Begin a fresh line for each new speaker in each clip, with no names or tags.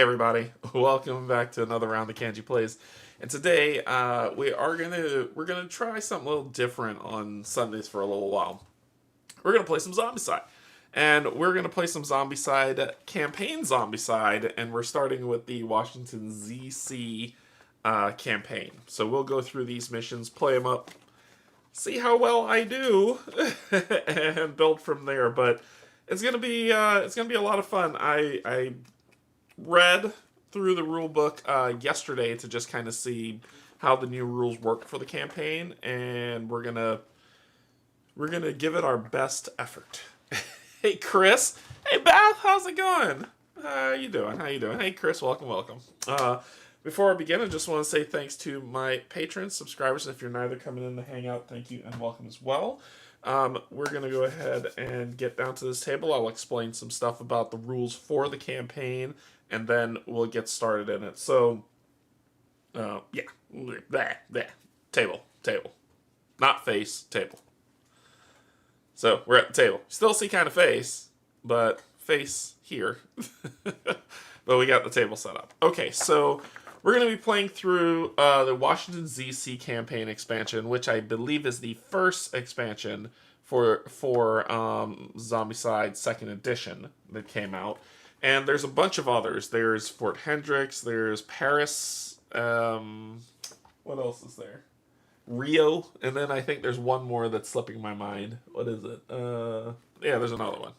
Hey everybody, welcome back to another round of Canje Plays. And today we're gonna try something a little different on Sundays for a little while. We're gonna play some Zombicide. And we're gonna play some Zombicide, campaign Zombicide, and we're starting with the Washington ZC campaign. So we'll go through these missions, play them up, see how well I do, and build from there. But it's gonna be a lot of fun. I read through the rule book yesterday to just kind of see how the new rules work for the campaign, and we're gonna give it our best effort. Hey Chris, hey Beth, how's it going? How you doing? Hey Chris, welcome. Before I begin, I just want to say thanks to my patrons, subscribers. If you're neither coming in to hang out, thank you and welcome as well. We're going to go ahead and get down to this table. I'll explain some stuff about the rules for the campaign, and then we'll get started in it. So, table. Not face, table. So, we're at the table. Still see kind of face, but face here. But we got the table set up. Okay, so we're going to be playing through the Washington ZC campaign expansion, which I believe is the first expansion for Zombicide 2nd Edition that came out. And there's a bunch of others. There's Fort Hendricks, there's Paris, what else is there? Rio, and then I think there's one more that's slipping my mind. What is it? Yeah, there's another one.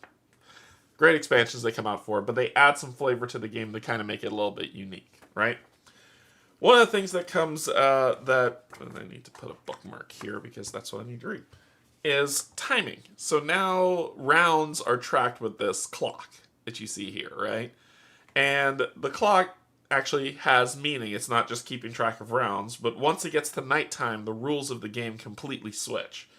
Great expansions they come out for, but they add some flavor to the game to kind of make it a little bit unique, right? One of the things that comes that and I need to put a bookmark here because that's what I need to read, is timing. So now rounds are tracked with this clock that you see here, right? And the clock actually has meaning. It's not just keeping track of rounds, but once it gets to nighttime, the rules of the game completely switch.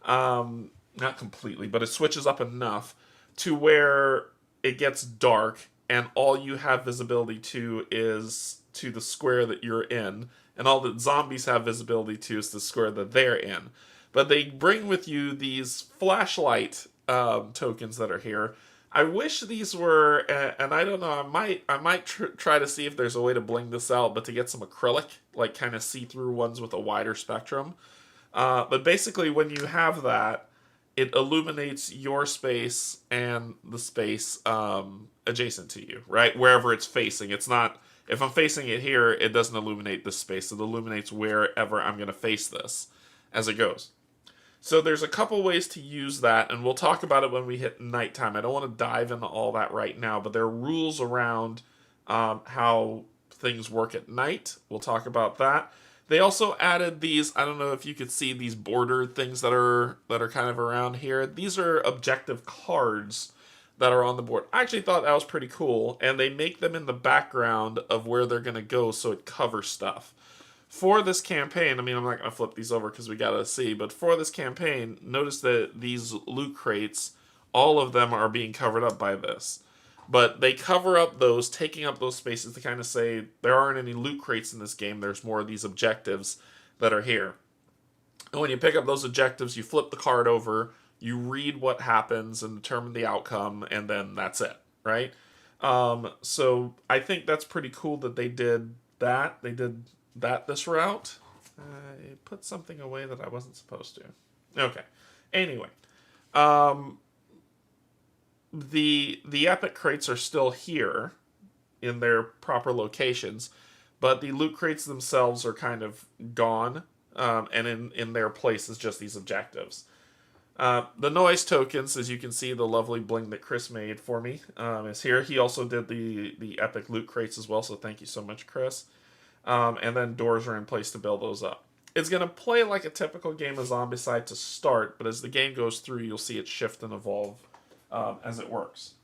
Not completely, but it switches up enough to where it gets dark and all you have visibility to is to the square that you're in, and all that zombies have visibility to is the square that they're in. But they bring with you these flashlight tokens that are here. I wish these were, and I don't know, I might try to see if there's a way to bling this out, but to get some acrylic, like kind of see-through ones with a wider spectrum. But basically, when you have that, it illuminates your space and the space adjacent to you, right? Wherever it's facing. It's not, if I'm facing it here, it doesn't illuminate this space. It illuminates wherever I'm going to face this as it goes. So there's a couple ways to use that, and we'll talk about it when we hit nighttime. I don't want to dive into all that right now, but there are rules around how things work at night. We'll talk about that. They also added these, I don't know if you could see these bordered things that are kind of around here. These are objective cards that are on the board. I actually thought that was pretty cool, and they make them in the background of where they're going to go so it covers stuff. For this campaign, I mean, I'm not going to flip these over because we got to see, but for this campaign, notice that these loot crates, all of them are being covered up by this. But they cover up those, taking up those spaces to kind of say, there aren't any loot crates in this game, there's more of these objectives that are here. And when you pick up those objectives, you flip the card over, you read what happens and determine the outcome, and then that's it, right? So I think that's pretty cool that they did that. They did that this route. I put something away that I wasn't supposed to. Okay. Anyway. The epic crates are still here in their proper locations, but the loot crates themselves are kind of gone, and in their place is just these objectives. The noise tokens, as you can see, the lovely bling that Chris made for me is here. He also did the epic loot crates as well, so thank you so much, Chris. And then doors are in place to build those up. It's going to play like a typical game of Zombicide to start, but as the game goes through, you'll see it shift and evolve as it works.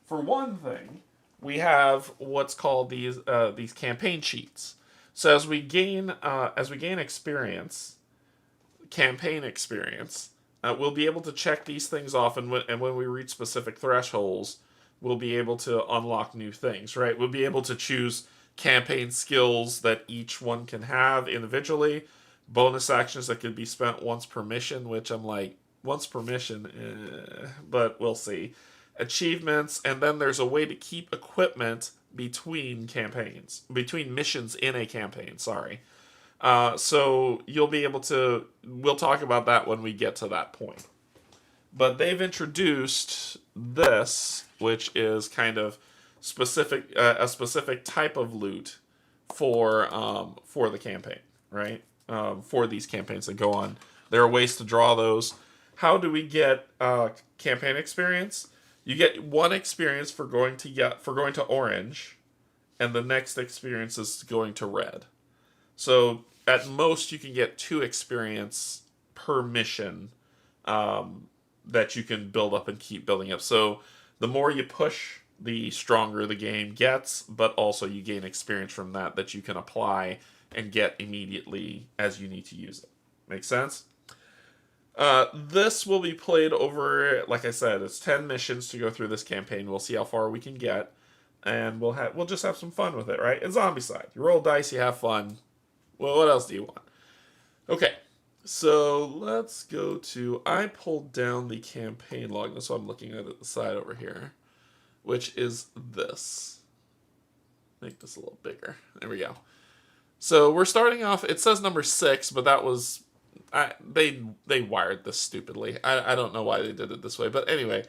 For one thing, we have what's called these campaign sheets. So as we gain experience, campaign experience, we'll be able to check these things off, and when we reach specific thresholds, we'll be able to unlock new things. Right? We'll be able to choose campaign skills that each one can have individually, bonus actions that could be spent once per mission, which I'm like, once per mission, but we'll see. Achievements, and then there's a way to keep equipment between campaigns, between missions in a campaign, sorry. So you'll be able to, we'll talk about that when we get to that point. But they've introduced this, which is kind of specific, a specific type of loot for the campaign, right? For these campaigns that go on. There are ways to draw those. How do we get campaign experience? You get one experience for going to orange, and the next experience is going to red. So at most you can get 2 experience per mission that you can build up and keep building up. So the more you push, the stronger the game gets, but also you gain experience from that you can apply and get immediately as you need to use it. Make sense? This will be played over, like I said, it's 10 missions to go through this campaign. We'll see how far we can get, and we'll just have some fun with it, right? It's Zombicide. You roll dice, you have fun. Well, what else do you want? Okay, so let's go to, I pulled down the campaign log. That's what I'm looking at the side over here, which is this. Make this a little bigger. There we go. So we're starting off, it says number 6, but that was, they wired this stupidly. I don't know why they did it this way, but anyway.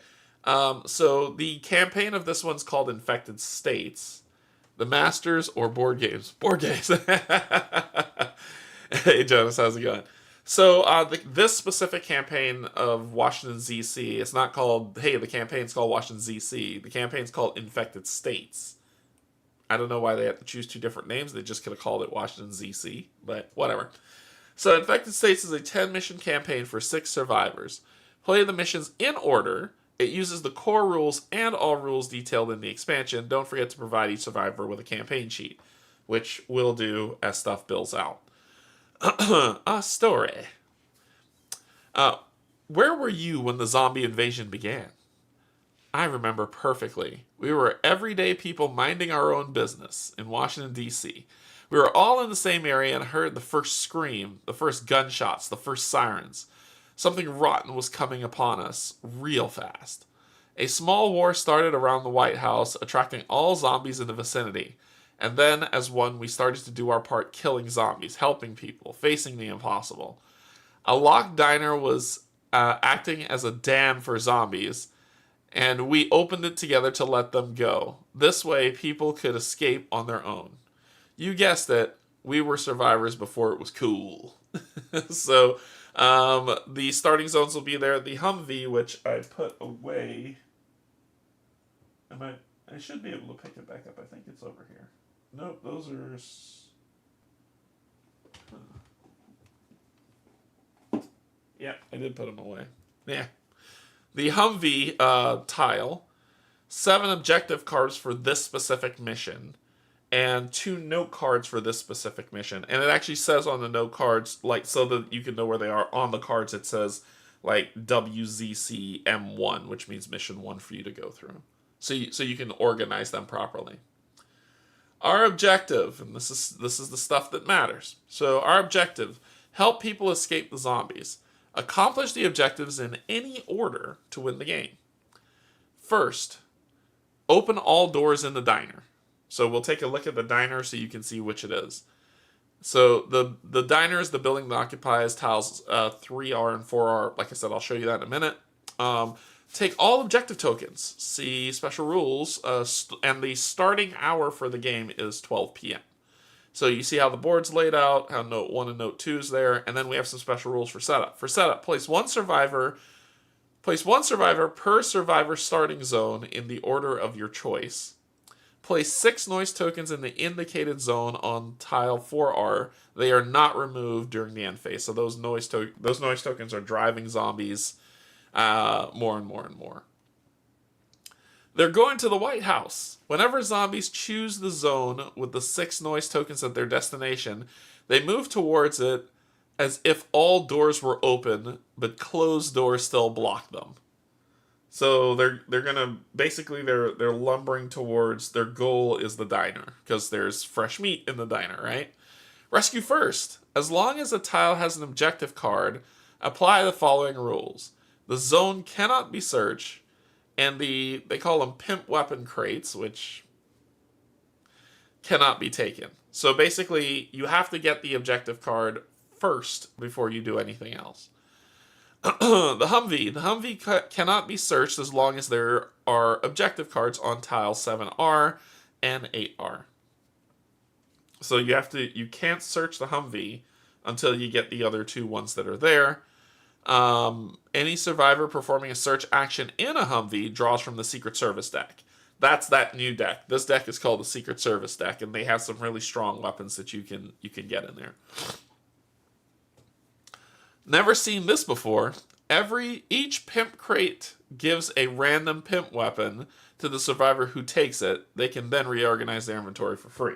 So the campaign of this one's called Infected States. The Masters or Board Games. Board Games. Hey, Jonas, how's it going? So this specific campaign of Washington, Z.C., it's not called, hey, the campaign's called Washington, Z.C. The campaign's called Infected States. I don't know why they have to choose 2 different names. They just could have called it Washington, Z.C., but whatever. So Infected States is a 10-mission campaign for 6 survivors. Play the missions in order. It uses the core rules and all rules detailed in the expansion. Don't forget to provide each survivor with a campaign sheet, which we'll do as stuff builds out. A story. Where were you when the zombie invasion began? I remember perfectly. We were everyday people minding our own business in Washington, D.C. We were all in the same area and heard the first scream, the first gunshots, the first sirens. Something rotten was coming upon us real fast. A small war started around the White House, attracting all zombies in the vicinity. And then, as one, we started to do our part killing zombies, helping people, facing the impossible. A locked diner was acting as a dam for zombies, and we opened it together to let them go. This way, people could escape on their own. You guessed it, we were survivors before it was cool. So, the starting zones will be there. The Humvee, which I put away. I should be able to pick it back up. I think it's over here. Nope, those are... Yeah, I did put them away. Yeah. The Humvee tile, 7 objective cards for this specific mission, and 2 note cards for this specific mission. And it actually says on the note cards, like, so that you can know where they are. On the cards it says, like, WZCM1, which means mission 1 for you to go through. So you can organize them properly. Our objective, and this is the stuff that matters. So our objective, help people escape the zombies. Accomplish the objectives in any order to win the game. First, open all doors in the diner. So we'll take a look at the diner so you can see which it is. So the diner is the building that occupies tiles 3R and 4R. Like I said, I'll show you that in a minute. Take all objective tokens. See special rules. And the starting hour for the game is 12 p.m. So you see how the board's laid out, how note 1 and note 2 is there, and then we have some special rules for setup. For setup, place one survivor per survivor starting zone in the order of your choice. Place 6 noise tokens in the indicated zone on tile 4R. They are not removed during the end phase. So those noise tokens are driving zombies more and more and more. They're going to the White House. Whenever zombies choose the zone with the 6 noise tokens at their destination, they move towards it as if all doors were open, but closed doors still block them. So they're gonna basically they're lumbering towards their goal is the diner because there's fresh meat in the diner, right? Rescue first. As long as a tile has an objective card, apply the following rules. The zone cannot be searched, and they call them pimp weapon crates, which cannot be taken. So basically, you have to get the objective card first before you do anything else. The Humvee cannot be searched as long as there are objective cards on tile 7R and 8R. So you can't search the Humvee until you get the other two ones that are there. Any survivor performing a search action in a Humvee draws from the Secret Service deck. That's that new deck. This deck is called the Secret Service deck, and they have some really strong weapons that you can get in there. Never seen this before. Each pimp crate gives a random pimp weapon to the survivor who takes it. They can then reorganize their inventory for free.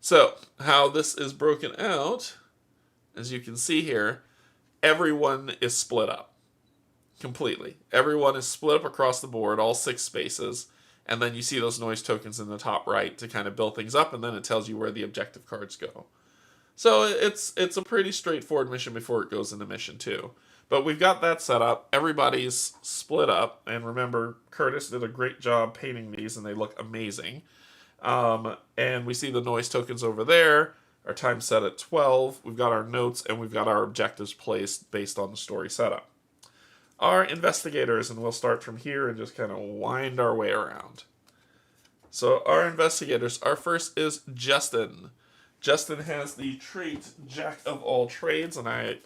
So, how this is broken out, as you can see here, everyone is split up. Completely. Everyone is split up across the board, all 6 spaces, and then you see those noise tokens in the top right to kind of build things up, and then it tells you where the objective cards go. So it's a pretty straightforward mission before it goes into mission 2. But we've got that set up. Everybody's split up. And remember, Curtis did a great job painting these, and they look amazing. And we see the noise tokens over there. Our time set at 12. We've got our notes, and we've got our objectives placed based on the story setup. Our investigators, and we'll start from here and just kind of wind our way around. So our investigators, our first is Justin. Justin has the trait Jack of all trades, and I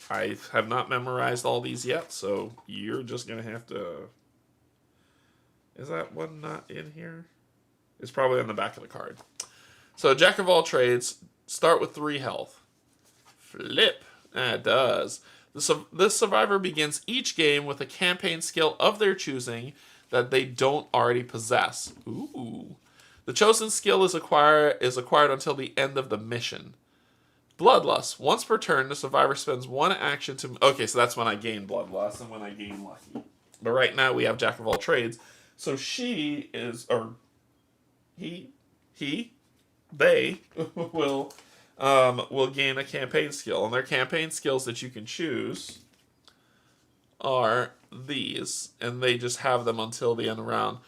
have not memorized all these yet, so you're just going to have to... Is that one not in here? It's probably on the back of the card. So Jack of all trades, start with 3 health. Flip. It does. This survivor begins each game with a campaign skill of their choosing that they don't already possess. Ooh. The chosen skill is acquired until the end of the mission. Bloodlust. Once per turn, the survivor spends 1 action to... Okay, so that's when I gain Bloodlust and when I gain Lucky. But right now we have Jack of all trades. So she is... Or they will gain a campaign skill. And their campaign skills that you can choose are these. And they just have them until the end of the round.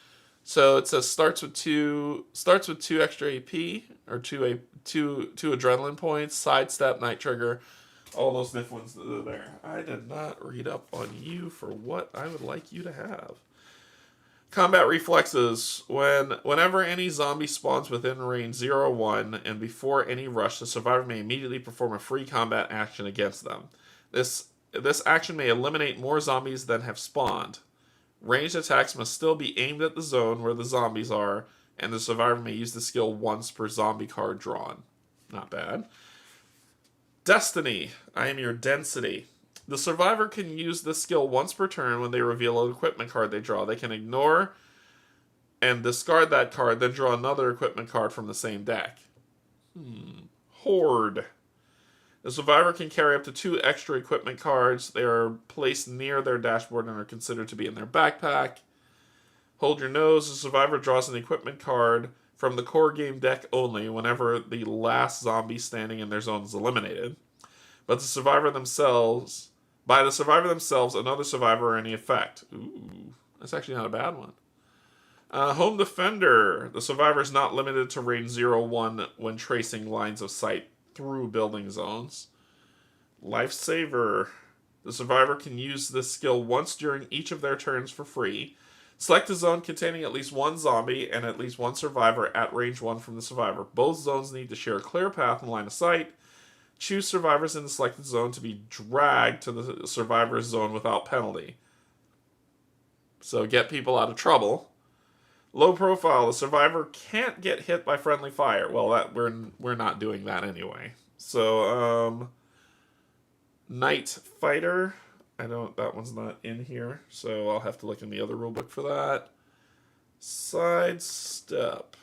So it says starts with two extra AP or two adrenaline points, sidestep, night trigger, all those diff ones that are there. I did not read up on you for what I would like you to have. Combat reflexes. Whenever any zombie spawns within range 0 or 1 and before any rush, the survivor may immediately perform a free combat action against them. This action may eliminate more zombies than have spawned. Ranged attacks must still be aimed at the zone where the zombies are, and the survivor may use the skill once per zombie card drawn. Not bad. Destiny. I am your density. The survivor can use this skill once per turn when they reveal an equipment card they draw. They can ignore and discard that card, then draw another equipment card from the same deck. Horde. The survivor can carry up to 2 extra equipment cards. They are placed near their dashboard and are considered to be in their backpack. Hold your nose. The survivor draws an equipment card from the core game deck only whenever the last zombie standing in their zone is eliminated. By the survivor themselves, another survivor or any effect. Ooh, that's actually not a bad one. Home Defender. The survivor is not limited to range 0-1 when tracing lines of sight through building zones. Lifesaver. The survivor can use this skill once during each of their turns for free. Select a zone containing at least 1 zombie and at least 1 survivor at range 1 from the survivor. Both zones need to share a clear path and line of sight. Choose survivors in the selected zone to be dragged to the survivor's zone without penalty. So get people out of trouble. Low profile. The survivor can't get hit by friendly fire. Well, we're not doing that anyway. So, Night Fighter. That one's not in here. So I'll have to look in the other rulebook for that. Sidestep.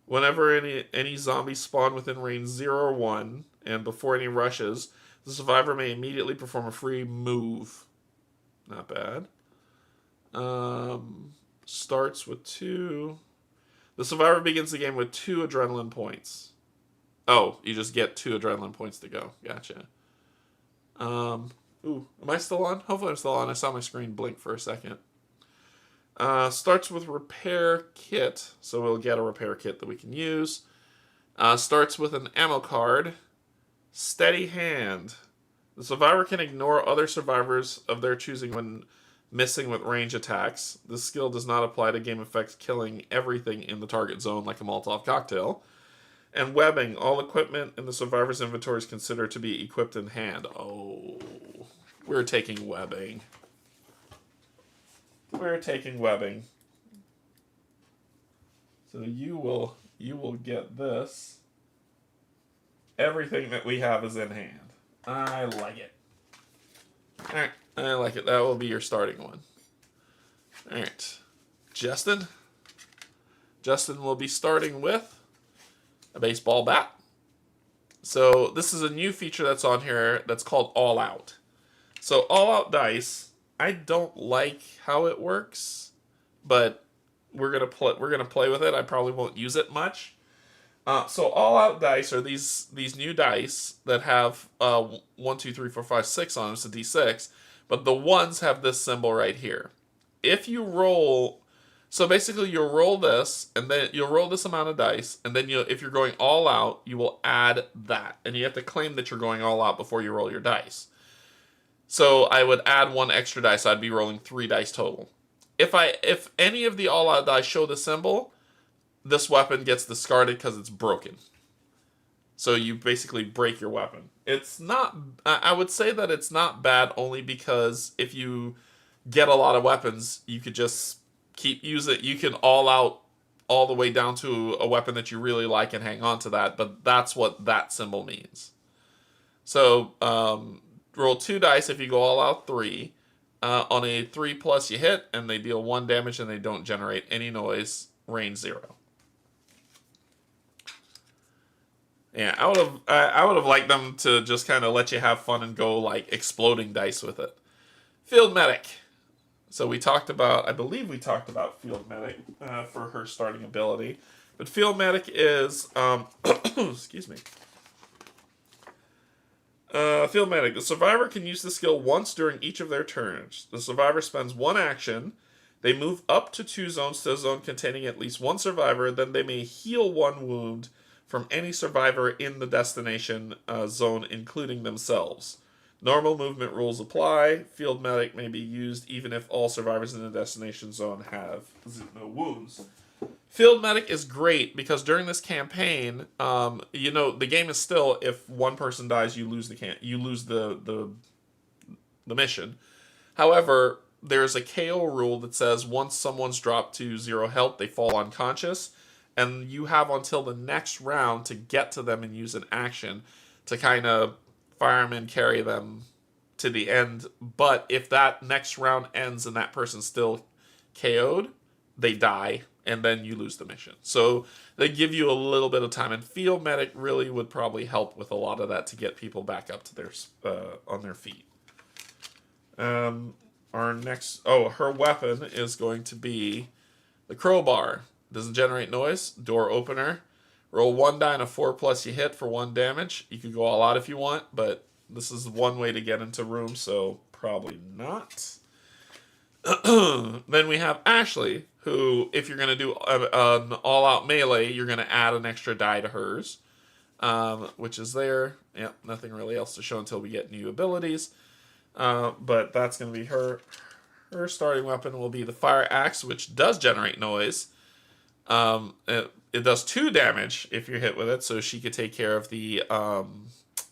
Whenever any zombies spawn within range 0 or 1, and before any rushes, the survivor may immediately perform a free move. Not bad. Starts with 2. The survivor begins the game with 2 adrenaline points. Oh, you just get 2 adrenaline points to go. Gotcha. Ooh, am I still on? Hopefully I'm still on. I saw my screen blink for a second. Starts with repair kit, so we'll get a repair kit that we can use. Starts with an ammo card. Steady hand. The survivor can ignore other survivors of their choosing when missing with range attacks. This skill does not apply to game effects killing everything in the target zone like a Molotov cocktail. And webbing. All equipment in the survivor's inventory is considered to be equipped in hand. Oh, we're taking webbing. We're taking webbing. So you will get this. Everything that we have is in hand. I like it. Alright, I like it. That will be your starting one. Alright. Justin. Justin will be starting with a baseball bat. So this is a new feature that's on here that's called All Out. So All Out dice, I don't like how it works, but we're gonna play with it. I probably won't use it much. So All Out dice are these new dice that have 1, 2, 3, 4, 5, 6 on them. It's a D6, but the ones have this symbol right here. If you roll, so basically you'll roll this, and then you'll roll this amount of dice, and then if you're going all out, you will add that, and you have to claim that you're going all out before you roll your dice. So I would add 1 extra dice. I'd be rolling 3 dice total. If any of the all out dice show the symbol, this weapon gets discarded because it's broken. So you basically break your weapon. It's not, I would say that it's not bad only because if you get a lot of weapons, you could just keep using it. You can all out all the way down to a weapon that you really like and hang on to that, but that's what that symbol means. So roll 2 dice if you go all out 3. On a 3+ you hit, and they deal 1 damage and they don't generate any noise, range 0. Yeah, I would have liked them to just kind of let you have fun and go like exploding dice with it. Field medic. So we talked about, I believe we talked about field medic for her starting ability, but field medic is, excuse me. Field medic. The survivor can use the skill once during each of their turns. The survivor spends 1 action. They move up to 2 zones to a zone containing at least 1 survivor. Then they may heal 1 wound from any survivor in the destination zone, including themselves. Normal movement rules apply. Field medic may be used even if all survivors in the destination zone have no wounds. Field medic is great because during this campaign, the game is still, if 1 person dies, you lose the mission. However, there's a KO rule that says once someone's dropped to 0 health, they fall unconscious, and you have until the next round to get to them and use an action to kind of fireman carry them to the end. But if that next round ends and that person's still KO'd, they die, and then you lose the mission. So they give you a little bit of time, and field medic really would probably help with a lot of that to get people back up to their on their feet. Her weapon is going to be the crowbar. Doesn't generate noise. Door opener. Roll 1 die and a 4+ you hit for 1 damage. You could go all out if you want, but this is one way to get into rooms, so probably not. Then we have Ashley, who, if you're going to do an all-out melee, you're going to add an extra die to hers, which is there. Yeah, nothing really else to show until we get new abilities. But that's going to be her. Her starting weapon will be the fire axe, which does generate noise. It does 2 damage if you're hit with it, so she could take care of the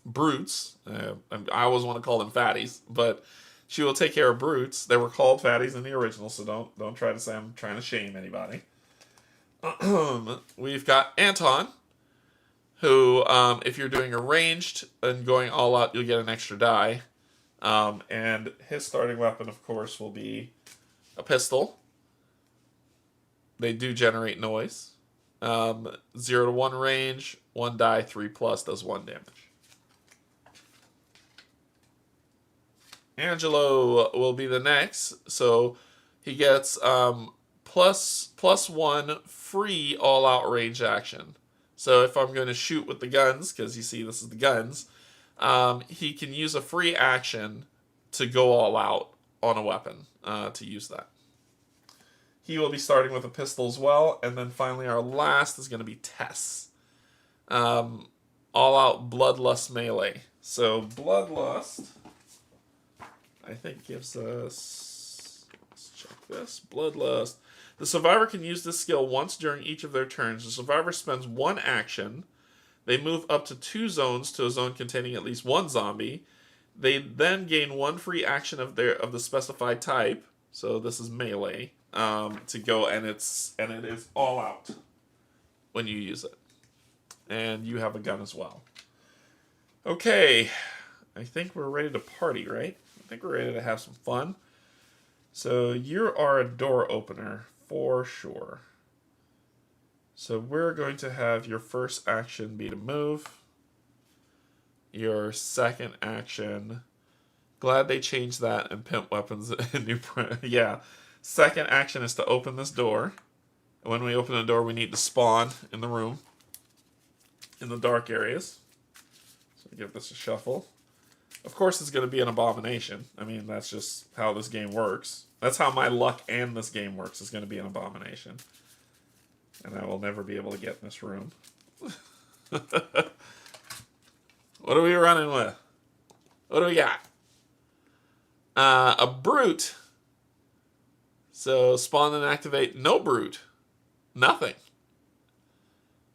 brutes. I always want to call them fatties, but she will take care of brutes. They were called fatties in the original, so don't try to say I'm trying to shame anybody. We've got Anton, who, if you're doing a ranged and going all out, you'll get an extra die. And his starting weapon, of course, will be a pistol. They do generate noise. 0 to 1 range, 1 die, 3+ does 1 damage. Angelo will be the next, so he gets +1 free all-out range action. So if I'm going to shoot with the guns, because you see this is the guns, he can use a free action to go all out on a weapon to use that. He will be starting with a pistol as well. And then finally our last is going to be Tess. All-out Bloodlust melee. So Bloodlust, I think gives us... Let's check this. Bloodlust. The survivor can use this skill once during each of their turns. The survivor spends 1 action. They move up to 2 zones to a zone containing at least 1 zombie. They then gain 1 free action of the specified type. So this is melee to go, and it is all out when you use it. And you have a gun as well. Okay, I think we're ready to party, right? I think we're ready to have some fun. So you are a door opener for sure. So we're going to have your first action be to move. Your second action, glad they changed that in Pimp Weapons in New Print. Yeah, second action is to open this door. And when we open the door, we need to spawn in the room, in the dark areas. So give this a shuffle. Of course, it's going to be an abomination. I mean, that's just how this game works. That's how my luck and this game works. It's going to be an abomination. And I will never be able to get in this room. What are we running with? What do we got? A brute. So spawn and activate no brute. Nothing.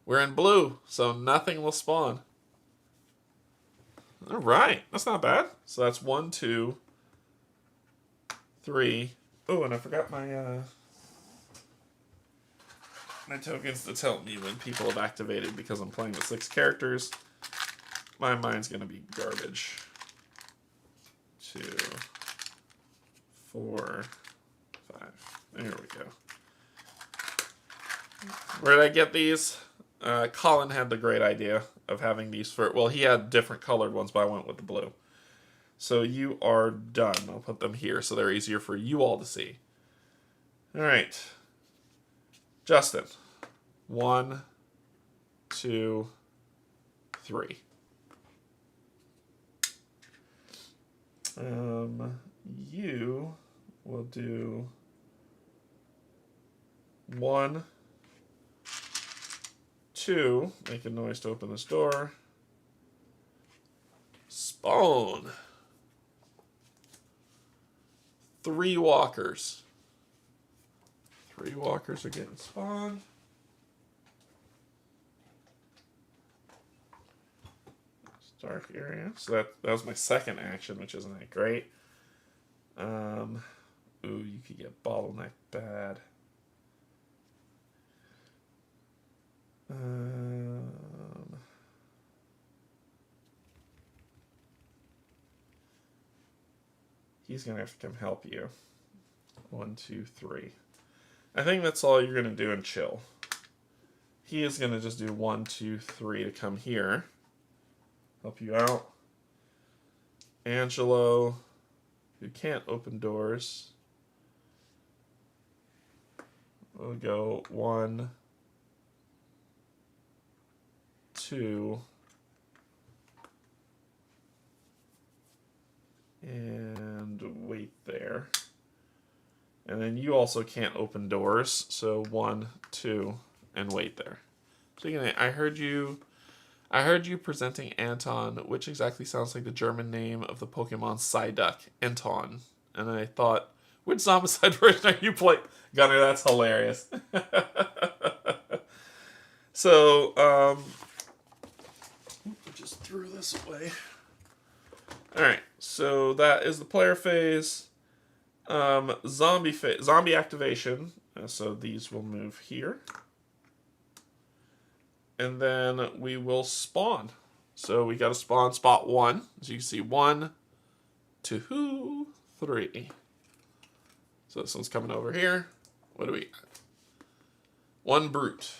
We're in blue, so nothing will spawn. All right, that's not bad. So that's 1, 2, 3. Oh, and I forgot my my tokens to tell me when people have activated because I'm playing with 6 characters. My mind's gonna be garbage. 2, 4, 5. There we go. Where did I get these? Colin had the great idea of having these for... Well, he had different colored ones, but I went with the blue. So you are done. I'll put them here so they're easier for you all to see. All right. Justin. 1, 2, 3. You will do 1, 2. Make a noise to open this door. Spawn. 3 walkers. 3 walkers are getting spawned. Dark area. So that was my second action, which isn't that great. Ooh, you could get bottleneck bad. He's gonna have to come help you. 1, 2, 3. I think that's all you're gonna do and chill. He is gonna just do 1, 2, 3 to come here. Help you out. Angelo, who can't open doors, we'll go 1, 2, and wait there. And then you also can't open doors, so 1, 2, and wait there. So I heard you presenting Anton, which exactly sounds like the German name of the Pokemon Psyduck, Anton. And I thought, which Zombicide version are you playing? Gunner, that's hilarious. So, I just threw this away. Alright, so that is the player phase. Zombie activation. So these will move here. And then we will spawn. So we got to spawn spot 1. As you can see, 1, 2, 3. So this one's coming over here. What do we got? 1 brute.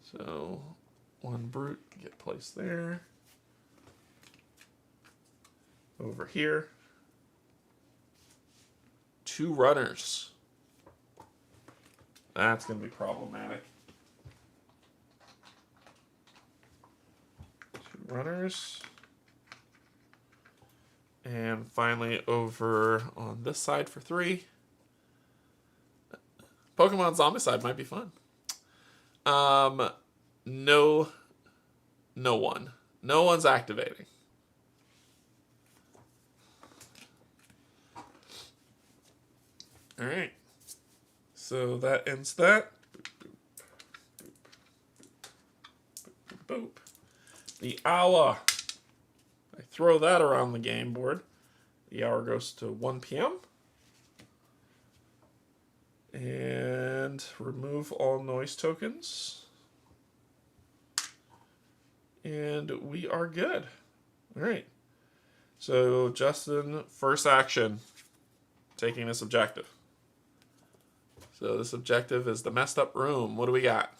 So 1 brute get placed there. Over here. 2 runners. That's going to be problematic. 2 runners. And finally, over on this side for 3. Pokemon Zombicide might be fun. No one. No one's activating. All right. So that ends that. Boop. The hour. I throw that around the game board. The hour goes to 1 p.m. And remove all noise tokens. And we are good. All right. So, Justin, first action, taking this objective. So, this objective is the messed up room. What do we got?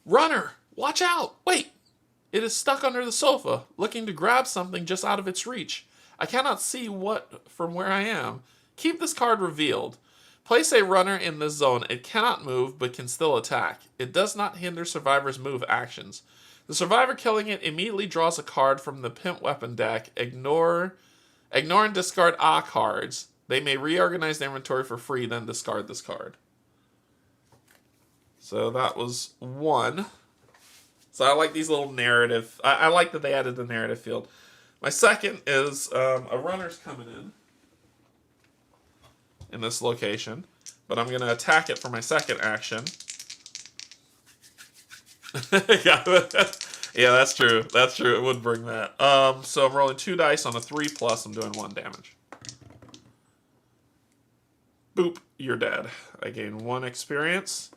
Runner! Watch out! Wait! It is stuck under the sofa, looking to grab something just out of its reach. I cannot see what from where I am. Keep this card revealed. Place a runner in this zone. It cannot move, but can still attack. It does not hinder survivor's move actions. The survivor killing it immediately draws a card from the pimp weapon deck. Ignore and discard A cards. They may reorganize their inventory for free, then discard this card. So that was 1. So I like these little narrative. I like that they added the narrative field. My second is a runner's coming in this location, but I'm going to attack it for my second action. Yeah, that's true. That's true. It would bring that. So I'm rolling 2 dice on a 3+. I'm doing 1 damage. Boop. You're dead. I gain 1 experience.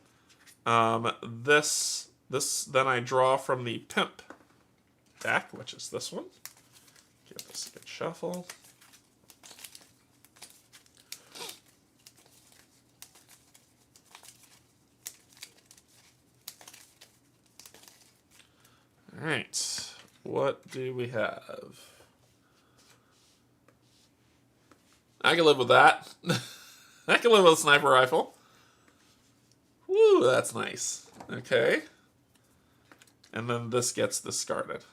This then I draw from the pimp deck, which is this one. Give this a good shuffle. All right, what do we have? I can live with that. I can live with a sniper rifle. Woo, that's nice. Okay. And then this gets discarded.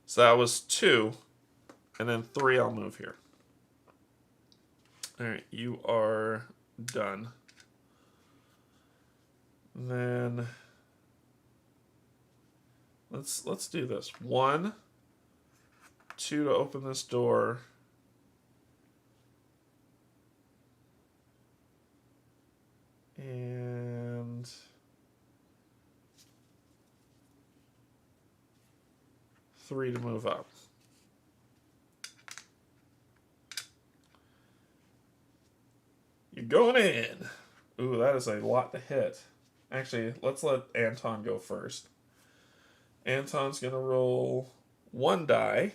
So that was 2. And then 3, I'll move here. Alright, you are done. And then let's do this. 1, 2 to open this door. And 3 to move up. You're going in. Ooh, that is a lot to hit. Actually, let's let Anton go first. Anton's going to roll 1 die.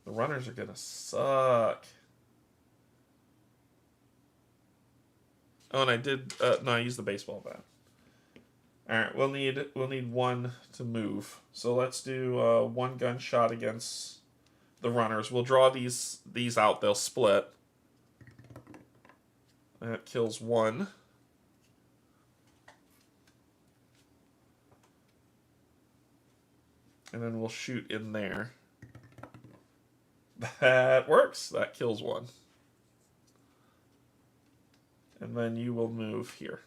The runners are going to suck. Oh, and I did... no, I used the baseball bat. Alright, we'll need 1 to move. So let's do 1 gunshot against the runners. We'll draw these out. They'll split. That kills 1. And then we'll shoot in there. That works. That kills 1. And then you will move here.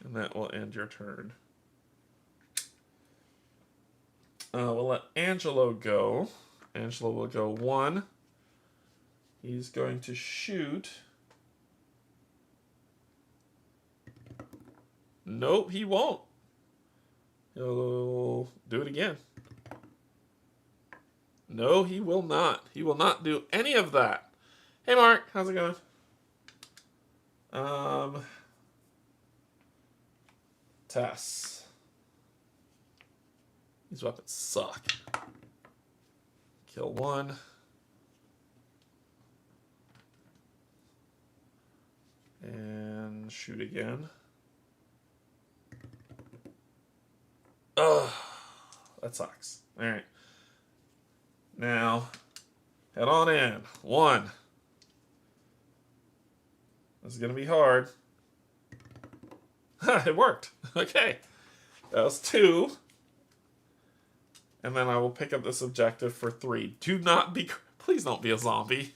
And that will end your turn. We'll let Angelo go. Angelo will go 1. He's going to shoot. Nope, he won't. He'll do it again. No, he will not. He will not do any of that. Hey, Mark. How's it going? Tess. These weapons suck. Kill 1. And shoot again. Ugh. That sucks. Alright. Now, head on in. 1. This is going to be hard. It worked. Okay. That was 2. And then I will pick up this objective for 3. Do not be... Please don't be a zombie.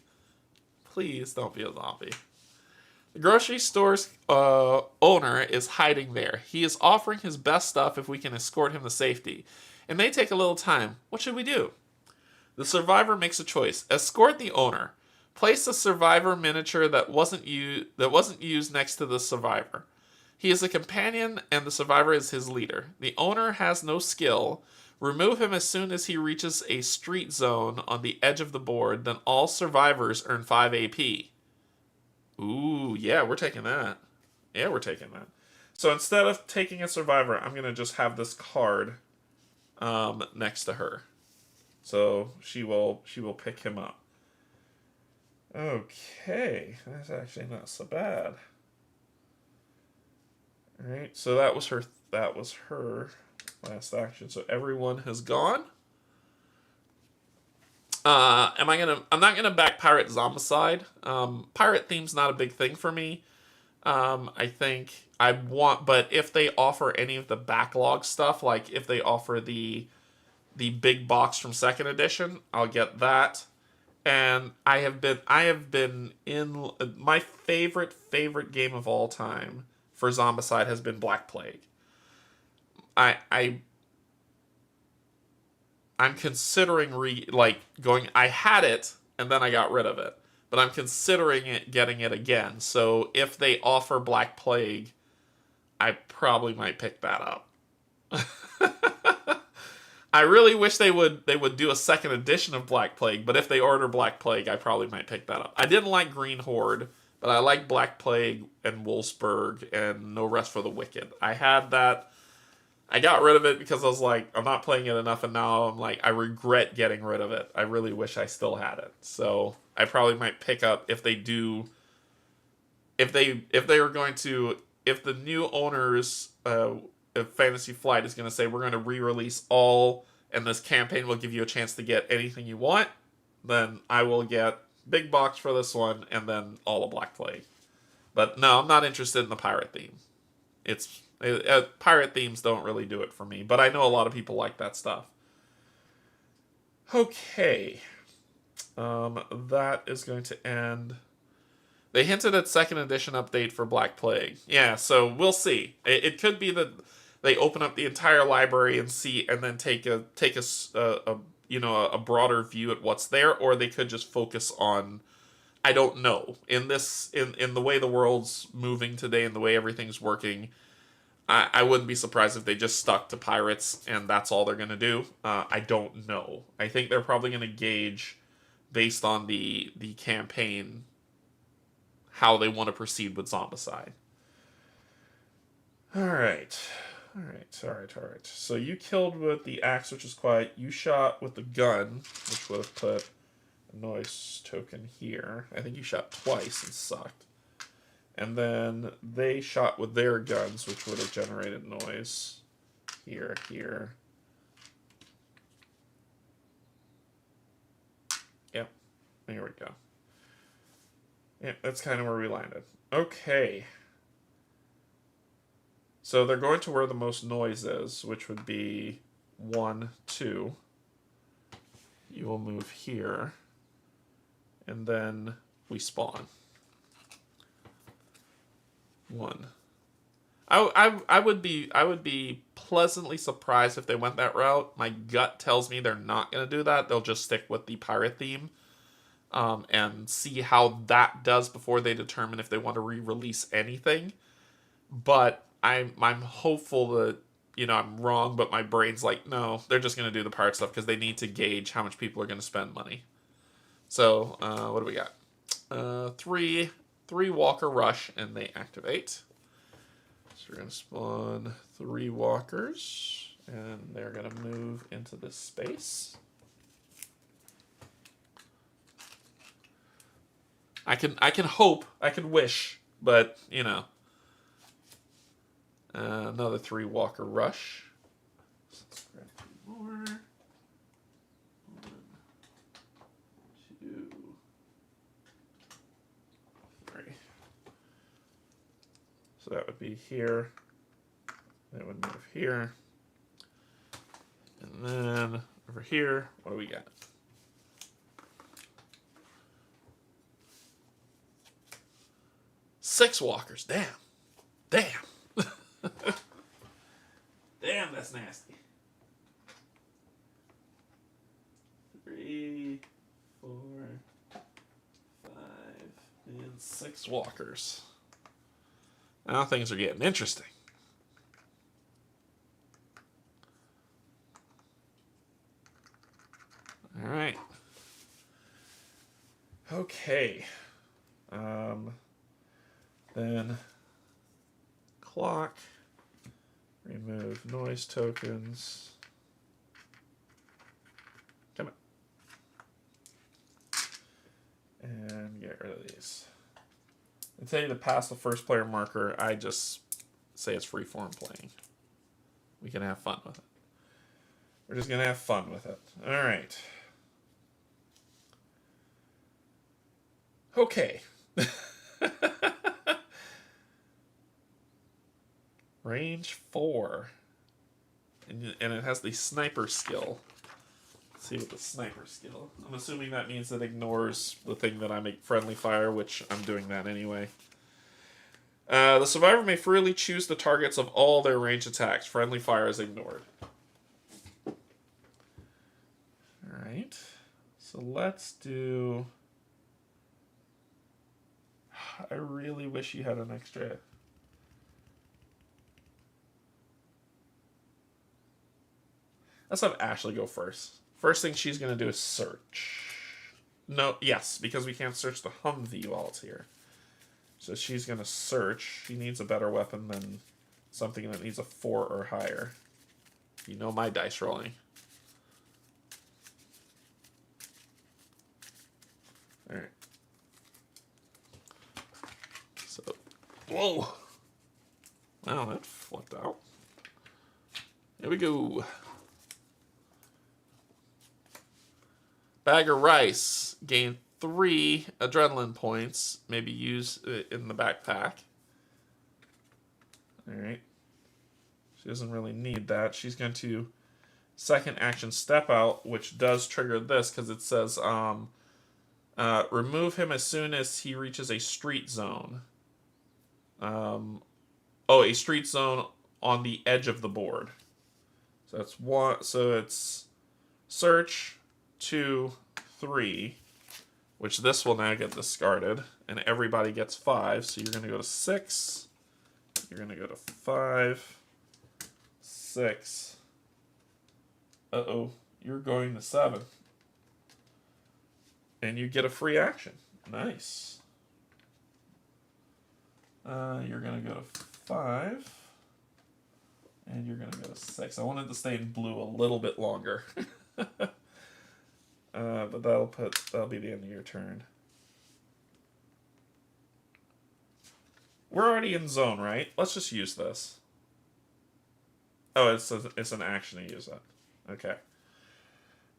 Please don't be a zombie. The grocery store's owner is hiding there. He is offering his best stuff if we can escort him to safety. It may take a little time. What should we do? The survivor makes a choice. Escort the owner. Place the survivor miniature that wasn't used next to the survivor. He is a companion and the survivor is his leader. The owner has no skill. Remove him as soon as he reaches a street zone on the edge of the board. Then all survivors earn 5 AP. Ooh, yeah, we're taking that. Yeah, we're taking that. So instead of taking a survivor, I'm going to just have this card next to her. So she will pick him up. Okay, that's actually not so bad. All right, so that was her last action. So everyone has gone. I'm not gonna back Pirate Zombicide. Pirate theme's not a big thing for me. I think I want, but if they offer any of the backlog stuff, like if they offer the big box from 2nd edition, I'll get that. And I have been in my favorite game of all time for Zombicide has been Black Plague. I'm considering going. I had it and then I got rid of it, but I'm considering getting it again. So if they offer Black Plague, I probably might pick that up. I really wish they would do a 2nd edition of Black Plague, but if they order Black Plague, I probably might pick that up. I didn't like Green Horde, but I like Black Plague and Wolfsburg and No Rest for the Wicked. I had that. I got rid of it because I was like, I'm not playing it enough, and now I'm like, I regret getting rid of it. I really wish I still had it. So I probably might pick up if they do. If the new owners of Fantasy Flight is going to say we're going to re-release all, and this campaign will give you a chance to get anything you want, then I will get big box for this one, and then all of Black Plague. But no, I'm not interested in the pirate theme. Pirate themes don't really do it for me, but I know a lot of people like that stuff. Okay. That is going to end. They hinted at 2nd edition update for Black Plague. Yeah, so we'll see. It could be that they open up the entire library and see, and then take a broader view at what's there, or they could just focus on. I don't know. In the way the world's moving today and the way everything's working, I wouldn't be surprised if they just stuck to pirates and that's all they're going to do. I don't know. I think they're probably going to gauge, based on the campaign, how they want to proceed with Zombicide. Alright. So you killed with the axe, which is quiet. You shot with the gun, which would have put a noise token here. I think you shot twice and sucked. And then they shot with their guns, which would have generated noise. Here. Yep. There we go. Yep, that's kind of where we landed. Okay. So they're going to where the most noise is, which would be 1, 2. You will move here. And then we spawn. 1. I would be pleasantly surprised if they went that route. My gut tells me they're not going to do that. They'll just stick with the pirate theme, and see how that does before they determine if they want to re-release anything. But I'm hopeful that I'm wrong. But my brain's like, no, they're just going to do the pirate stuff because they need to gauge how much people are going to spend money. So what do we got? 3 Walker Rush, and they activate. So we're going to spawn 3 walkers, and they're going to move into this space. I can hope, I can wish, but another 3 Walker Rush. So let's grab 2 more. 1, 2, 3. So that would be here. That would move here. And then Over here, what do we got? Six walkers. Damn. Damn. Damn, that's nasty. 3, 4, 5, and 6 walkers. Now things are getting interesting. All right. Okay. Then clock. Remove noise tokens. Come on. And get rid of these. I tell you to pass the first player marker, I just say it's freeform playing. We can have fun with it. We're just going to have fun with it. All right. Okay. Range 4. And it has the sniper skill. Let's see what the sniper skill. I'm assuming that means it ignores the thing that I make friendly fire, which I'm doing that anyway. The survivor may freely choose the targets of all their ranged attacks. Friendly fire is ignored. Alright. So let's do... I really wish you had an extra... Let's have Ashley go first. First thing she's going to do is search. No, yes, because we can't search the Humvee while it's here. So she's going to search. She needs a better weapon than something that needs a 4 or higher. You know my dice rolling. Alright. So, whoa! Wow, that flipped out. Here we go. Bag of rice. Gain 3 adrenaline points. Maybe use it in the backpack. Alright. She doesn't really need that. She's going to second action step out, which does trigger this because it says remove him as soon as he reaches a street zone. A street zone on the edge of the board. So that's one. So it's search 2, 3, which this will now get discarded, and everybody gets 5. So you're going to go to 6. You're going to go to 5, 6. You're going to 7, and you get a free action. Nice. You're going to go to 5, and you're going to go to 6. I wanted to stay in blue a little bit longer. But that'll be the end of your turn. We're already in zone, right? Let's just use this. Oh, it's an action to use that. Okay.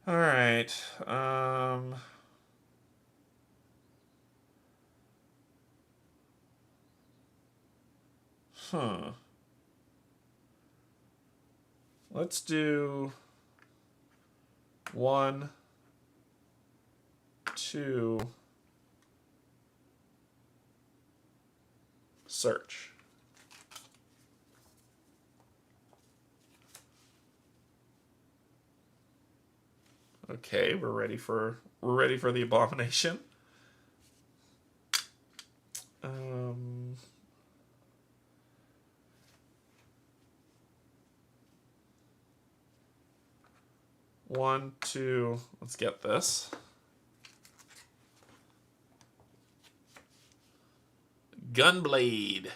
All right. Let's do 1, 2, search. Okay, we're ready for the abomination. One, two, let's get this. Gunblade.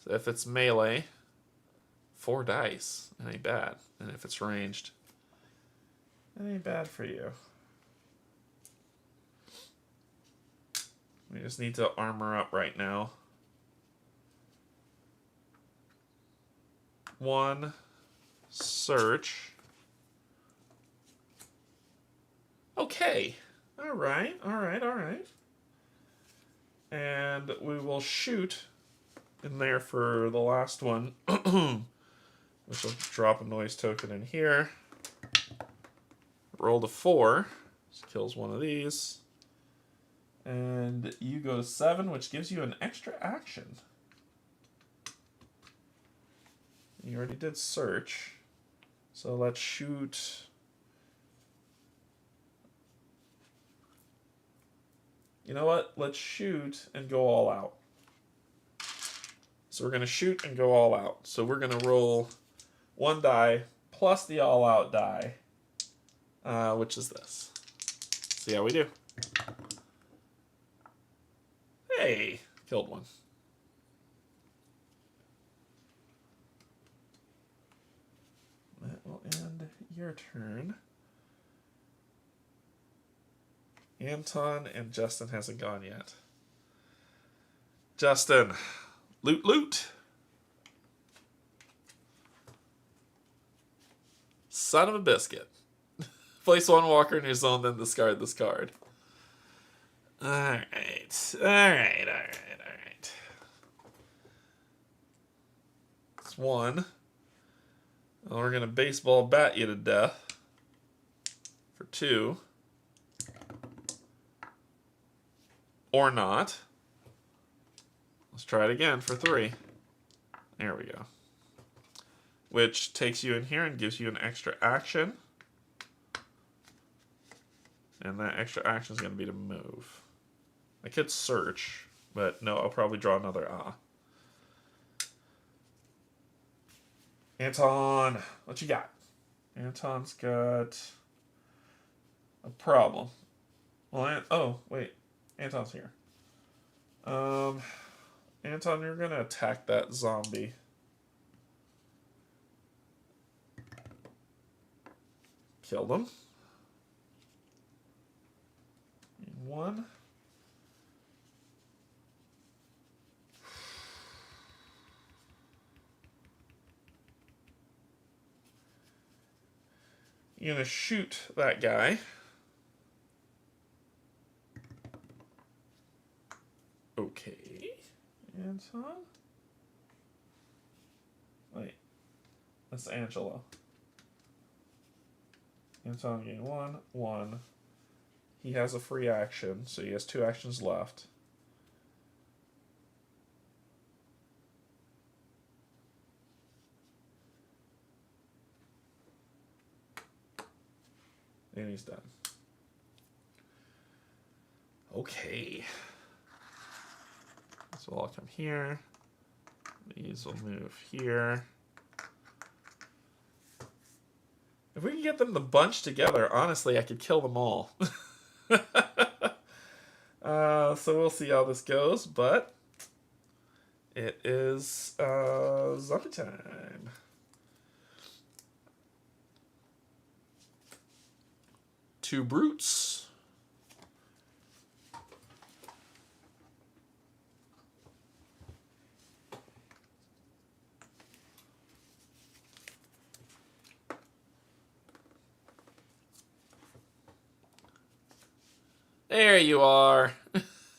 So if it's melee, 4 dice. That ain't bad. And if it's ranged, that ain't bad for you. We just need to armor up right now. 1, search. Okay. All right. And we will shoot in there for the last one. which will drop a noise token in here. Roll to 4. This kills one of these. And you go to 7, which gives you an extra action. You already did search. So let's shoot. You know what? Let's shoot and go all out. So we're going to shoot and go all out. So we're going to roll 1 die plus the all out die, which is this. See how we do. Hey, killed one. That will end your turn. Anton and Justin hasn't gone yet. Justin, loot, loot. Son of a biscuit. Place 1 walker in your zone, then discard this card. Alright. It's 1. And we're going to baseball bat you to death for 2. Or not. Let's try it again for 3. There we go. Which takes you in here and gives you an extra action. And that extra action is going to be to move. I could search, but no, I'll probably draw another Anton, what you got? Anton's got a problem. Well, oh, wait. Anton's here. Anton, you're going to attack that zombie. Killed him. 1. You're going to shoot that guy. Okay. Anton? Wait. That's Angelo. Anton gain 1, 1. He has a free action, so he has 2 actions left. And he's done. Okay. So I'll come here. These will move here. If we can get them to bunch together, honestly, I could kill them all. So we'll see how this goes, but it is zombie time. Two brutes. There you are.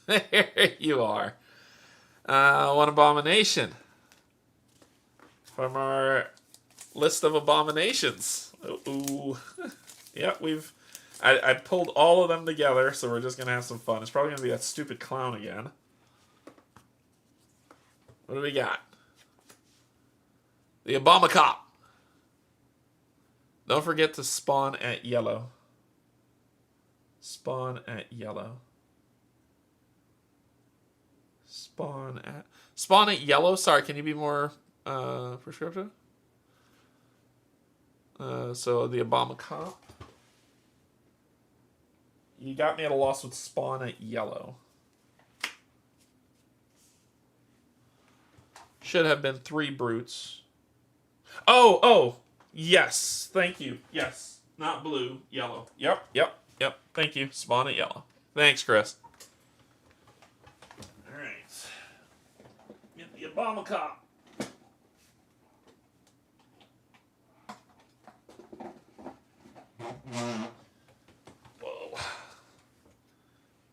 There you are. One abomination from our list of abominations. Ooh. Yeah, I pulled all of them together, so we're just going to have some fun. It's probably going to be that stupid clown again. What do we got? The Obama Cop. Don't forget to spawn at yellow. Spawn at yellow. Spawn at yellow. Sorry, can you be more prescriptive? So the Obama Cop. You got me at a loss with spawn at yellow. Should have been 3 brutes. Oh, yes. Thank you. Yes. Not blue, yellow. Yep. Thank you. Spawn at yellow. Thanks, Chris. Alright. Get the Obama Cop. Whoa.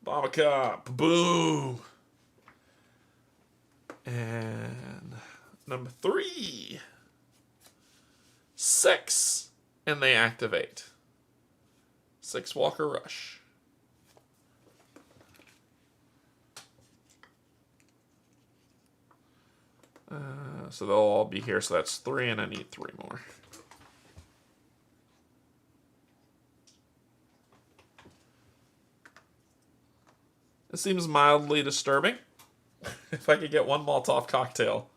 Obama Cop. Boom. And number 3. 6, and they activate. 6 Walker Rush. So they'll all be here, so that's 3, and I need 3 more. It seems mildly disturbing. If I could get one Molotov cocktail.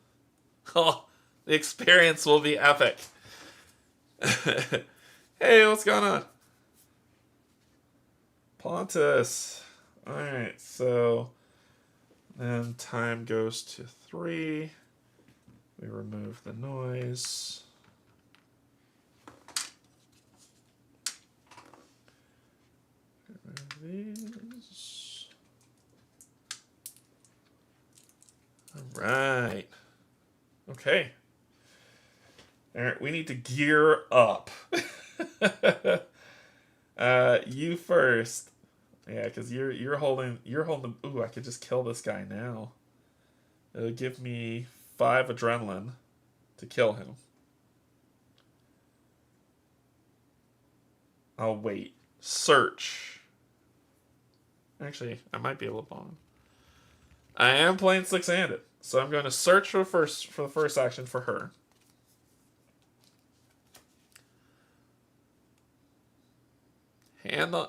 Oh, the experience will be epic. Hey, what's going on? Pontus. Alright, so then time goes to 3. We remove the noise. These. Alright. Okay. Alright, we need to gear up. You first. Yeah, because you're holding. Ooh, I could just kill this guy now. It'll give me 5 adrenaline to kill him. I'll wait. Search. Actually, I might be able to bomb him. I am playing 6-handed, so I'm going to search for the first action for her. Hand on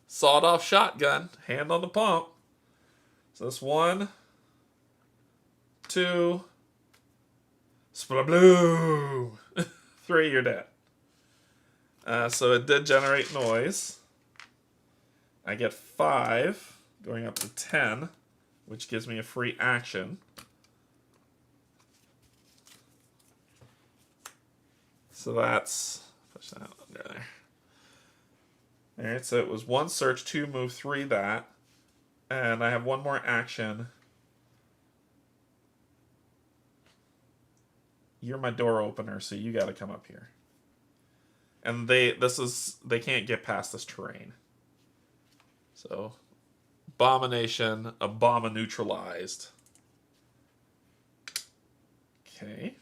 sawed-off shotgun. Hand on the pump. So that's 1, 2, splabloo. 3, you're dead. So it did generate noise. I get 5, going up to 10, which gives me a free action. So that's push that under there. Alright, so it was 1 search, 2 move, 3 that. And I have 1 more action. You're my door opener, so you gotta come up here. And they can't get past this terrain. So abomination, Obama neutralized. Okay.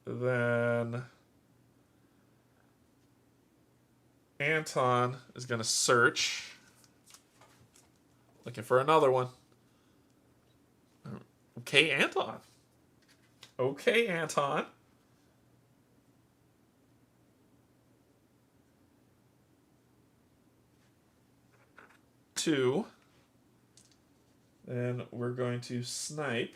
Then Anton is going to search. Looking for another one. Okay, Anton. Okay, Anton. Two. Then we're going to snipe.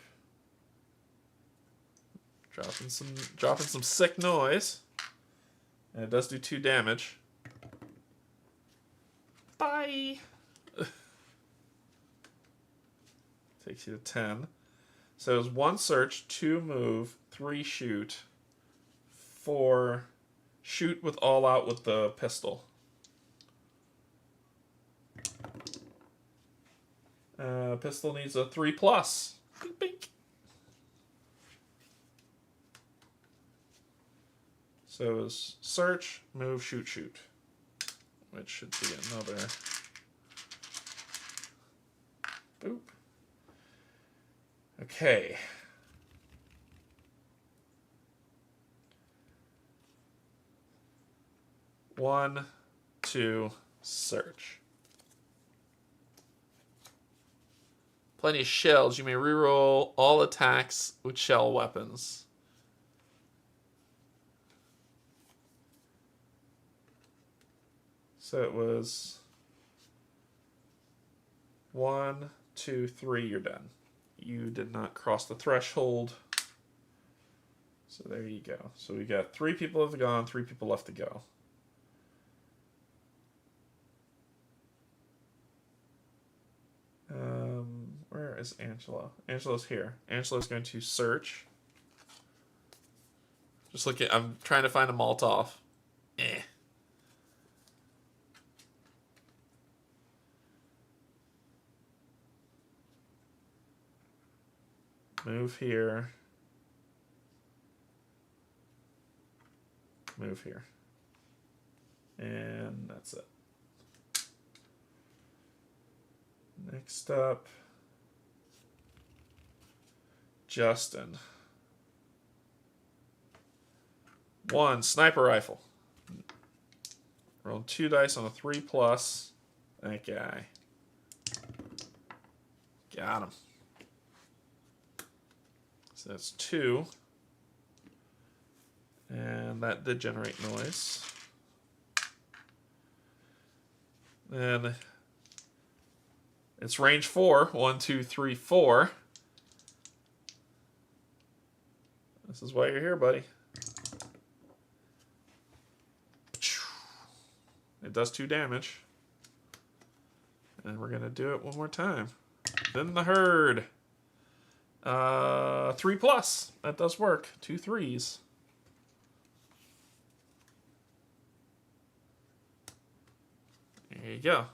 Dropping some sick noise. And it does do 2 damage. Bye. Takes you to 10. So it was 1 search, 2 move, 3 shoot, 4 shoot with all out with the pistol. Pistol needs a 3+. Bink, bink. So it was search, move, shoot, shoot. Which should be another. Boop. Okay. One, 2, search. Plenty of shells. You may reroll all attacks with shell weapons. So it was 1, 2, 3, you're done. You did not cross the threshold. So there you go. So we got 3 people have gone, 3 people left to go. Where is Angelo? Angelo's here. Angelo's going to search. Just looking. I'm trying to find a Molotov. Eh. Move here. Move here. And that's it. Next up, Justin. 1 sniper rifle. Roll 2 dice on a 3+. That guy. Got him. So that's 2. And that did generate noise. Then it's range 4. 1, 2, 3, 4. This is why you're here, buddy. It does 2 damage. And we're going to do it one more time. Then the herd. 3+. That does work. 2 3s. There you go.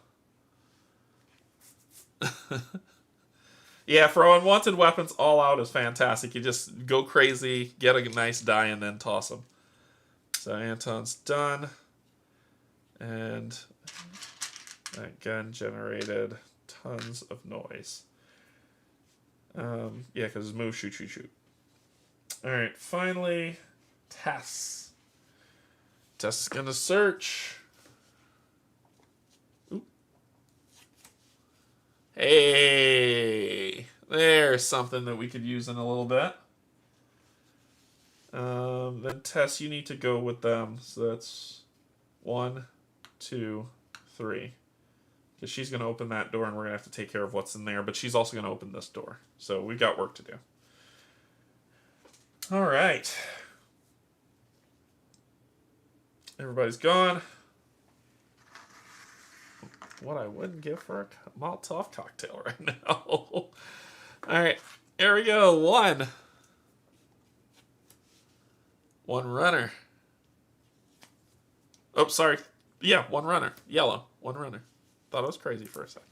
Yeah, for unwanted weapons, all out is fantastic. You just go crazy, get a nice die, and then toss them. So Anton's done. And that gun generated tons of noise. Yeah, because it's move, shoot, shoot, shoot. Alright, finally, Tess. Tess is going to search. Hey, there's something that we could use in a little bit. Then Tess, you need to go with them. So that's 1, 2, 3. Because she's going to open that door, and we're going to have to take care of what's in there. But she's also going to open this door. So we've got work to do. All right. Everybody's gone. What I wouldn't give for a Molotov cocktail right now. All right, here we go. 1. 1 runner. Oh, sorry. Yeah, 1 runner. Yellow. 1 runner. Thought I was crazy for a second.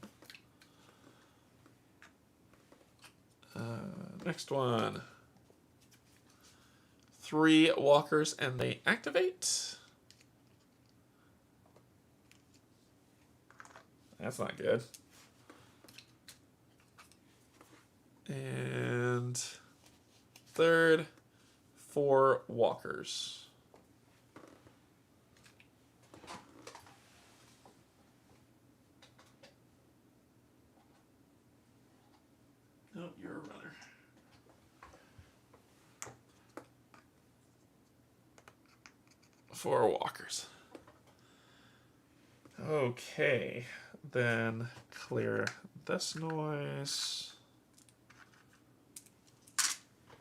Next one. 3 walkers, and they activate. That's not good. And third, 4 walkers. Oh, you're a runner. Four walkers. Okay. Then clear this noise.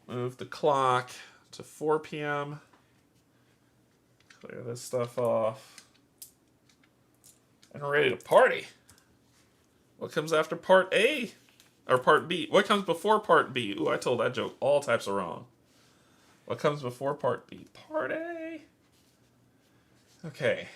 Move the clock to 4 p.m. Clear this stuff off. And we're ready to party. What comes after part A? Or part B? What comes before part B? Ooh, I told that joke all types of wrong. What comes before part B? Part A. Okay.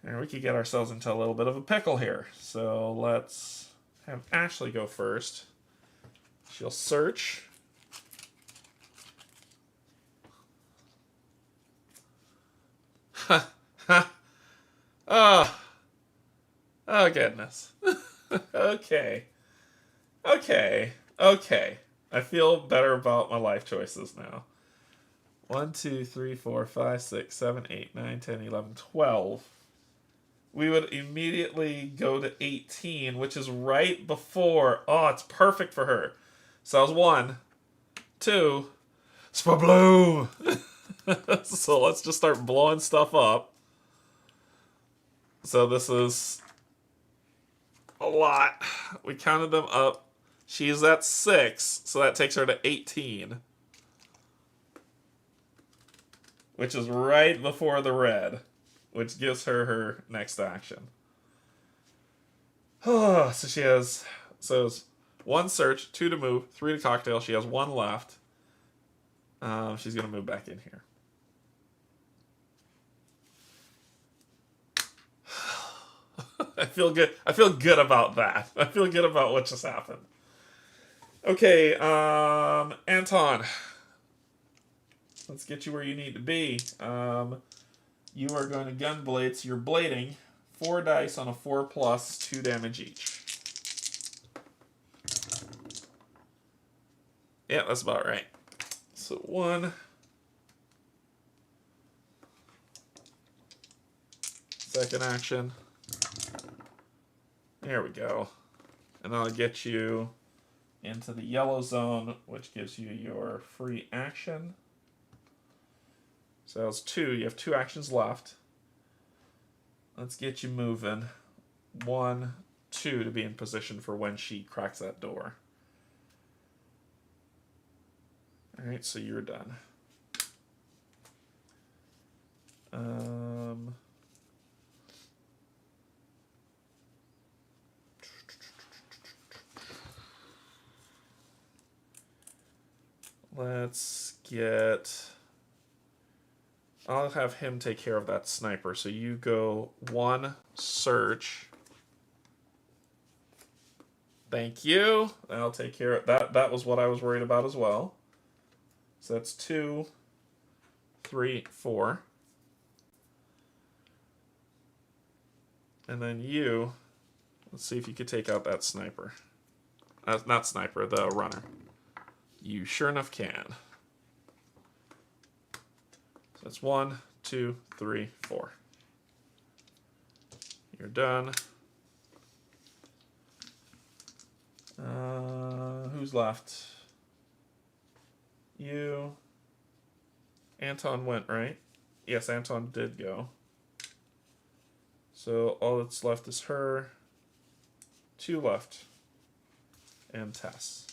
And we could get ourselves into a little bit of a pickle here. So let's have Ashley go first. She'll search. Oh. Oh, goodness. Okay. Okay. Okay. I feel better about my life choices now. 1, 2, 3, 4, 5, 6, 7, 8, 9, 10, 11, 12. We would immediately go to 18, which is right before. Oh, it's perfect for her. So that was 1, 2, spabloom. So let's just start blowing stuff up. So this is a lot. We counted them up. She's at 6, so that takes her to 18. Which is right before the red, which gives her her next action. Oh, so she has, so it's 1 search, 2 to move, 3 to cocktail. She has 1 left. She's going to move back in here. I feel good. I feel good about that. I feel good about what just happened. Okay, Anton. Let's get you where you need to be. You are going to gun blade, so you're blading 4 dice on a 4+, 2 damage each. Yeah, that's about right. So 1. Second action. There we go. And I'll get you into the yellow zone, which gives you your free action. So that was 2. You have 2 actions left. Let's get you moving. 1, 2 to be in position for when she cracks that door. Alright, so you're done. Let's get... I'll have him take care of that sniper. So you go 1, search. Thank you. I'll take care of that. That was what I was worried about as well. So that's 2, 3, 4. And then you, let's see if you could take out that sniper. Not sniper, the runner. You sure enough can. So that's 1, 2, 3, 4. You're done. Who's left? You. Anton went, right? Yes, Anton did go. So all that's left is her. 2 left. And Tess.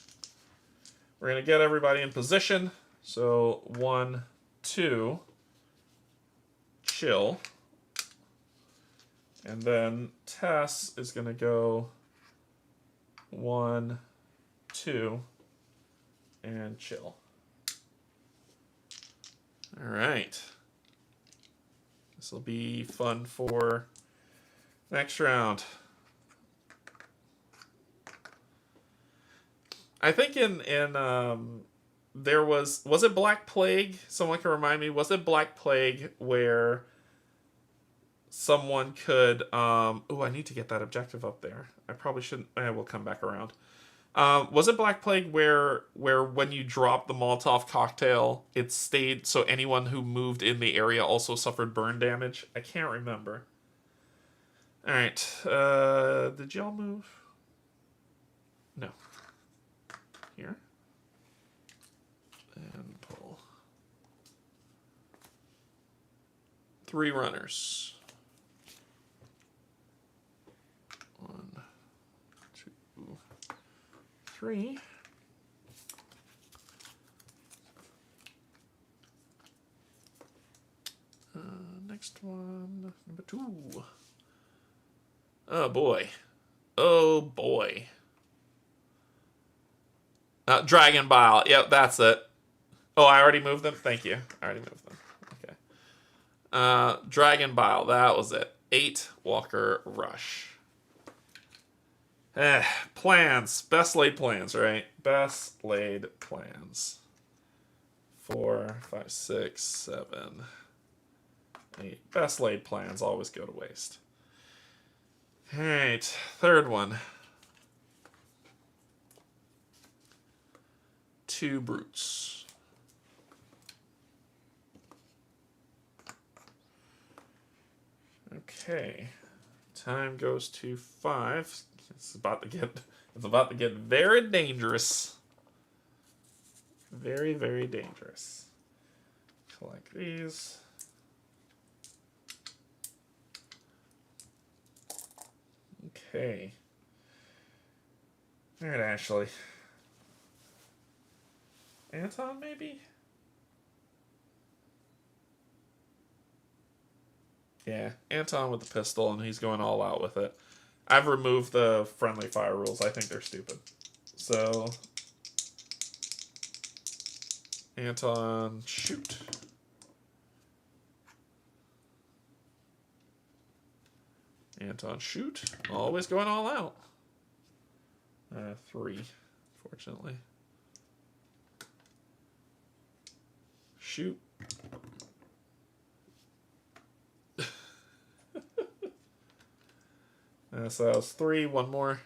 We're going to get everybody in position. So 1, 2. Chill. And then Tess is going to go 1, 2, and chill. All right. This will be fun for next round. I think in there was it Black Plague? Someone can remind me. Was it Black Plague where someone could oh, I need to get that objective up there. I probably shouldn't. I will come back around. Was it Black Plague where when you dropped the Molotov cocktail, it stayed so anyone who moved in the area also suffered burn damage? I can't remember. All right. Did y'all move? No. Here. And pull. 3 runners. 1, 2, 3. Next one, number 2. Oh boy. Oh boy. Dragon Bile. Yep, that's it. Oh, I already moved them? Thank you. I already moved them. Okay. Dragon Bile. That was it. 8 Walker Rush. Plans. Best laid plans, right? Best laid plans. 4, 5, 6, 7, 8. Best laid plans always go to waste. Alright. Third one. 2 brutes. Okay. Time goes to 5. It's about to get very dangerous. Very, very dangerous. Collect these. Okay. All right, Ashley. Anton, maybe? Yeah, Anton with the pistol, and he's going all out with it. I've removed the friendly fire rules. I think they're stupid. So, Anton, shoot. Anton, shoot. Always going all out. 3, fortunately. Shoot. So that was 3, one more.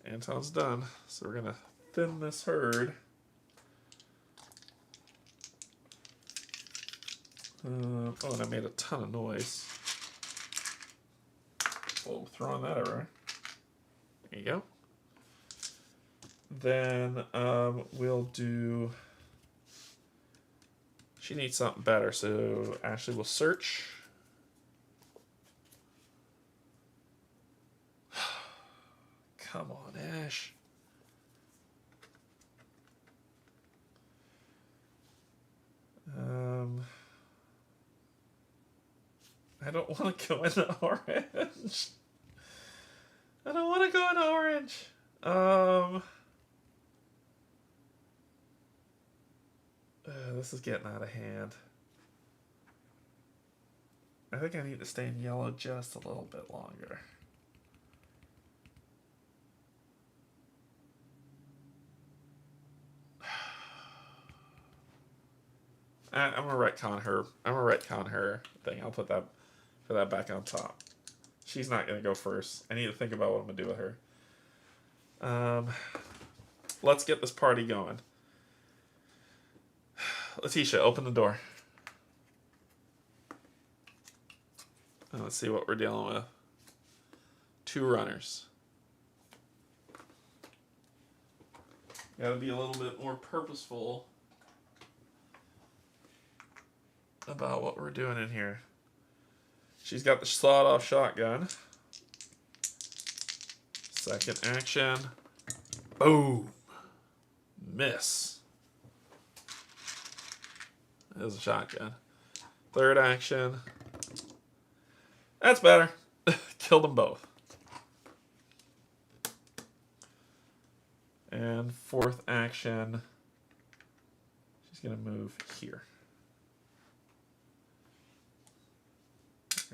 Anton's done. So we're going to thin this herd. Oh, and I made a ton of noise. Oh, throwing that around. There you go. Then we'll do... She needs something better, so Ashley will search. Come on, Ash. I don't want to go into orange. I don't want to go into orange. This is getting out of hand. I think I need to stay in yellow just a little bit longer. I'm gonna retcon her. I'm gonna retcon her thing. I'll put that back on top. She's not gonna go first. I need to think about what I'm gonna do with her. Let's get this party going. Letitia, open the door. And let's see what we're dealing with. 2 runners. Gotta be a little bit more purposeful about what we're doing in here. She's got the sawed-off shotgun. Second action. Boom. Miss. There's a shotgun. Third action. That's better. Killed them both. And fourth action. She's going to move here.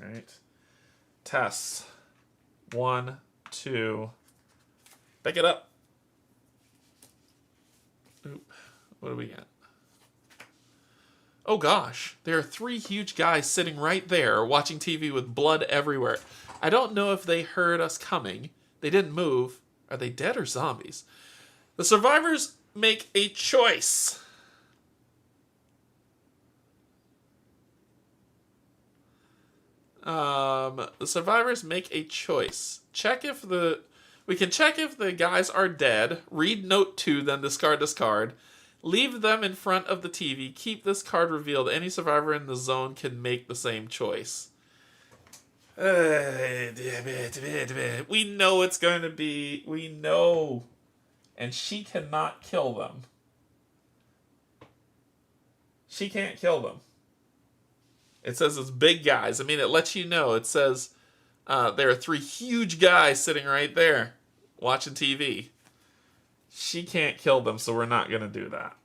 All right. Tess. 1, 2. Pick it up. Oop. What do we got? Oh gosh, there are 3 huge guys sitting right there watching TV with blood everywhere. I don't know if they heard us coming. They didn't move. Are they dead or zombies? The survivors make a choice. The survivors make a choice. We can check if the guys are dead. Read note 2, then discard this card. Leave them in front of the TV. Keep this card revealed. Any survivor in the zone can make the same choice. We know it's going to be. We know. And she cannot kill them. She can't kill them. It says it's big guys. I mean, it lets you know. It says there are 3 huge guys sitting right there watching TV. She can't kill them, so we're not going to do that.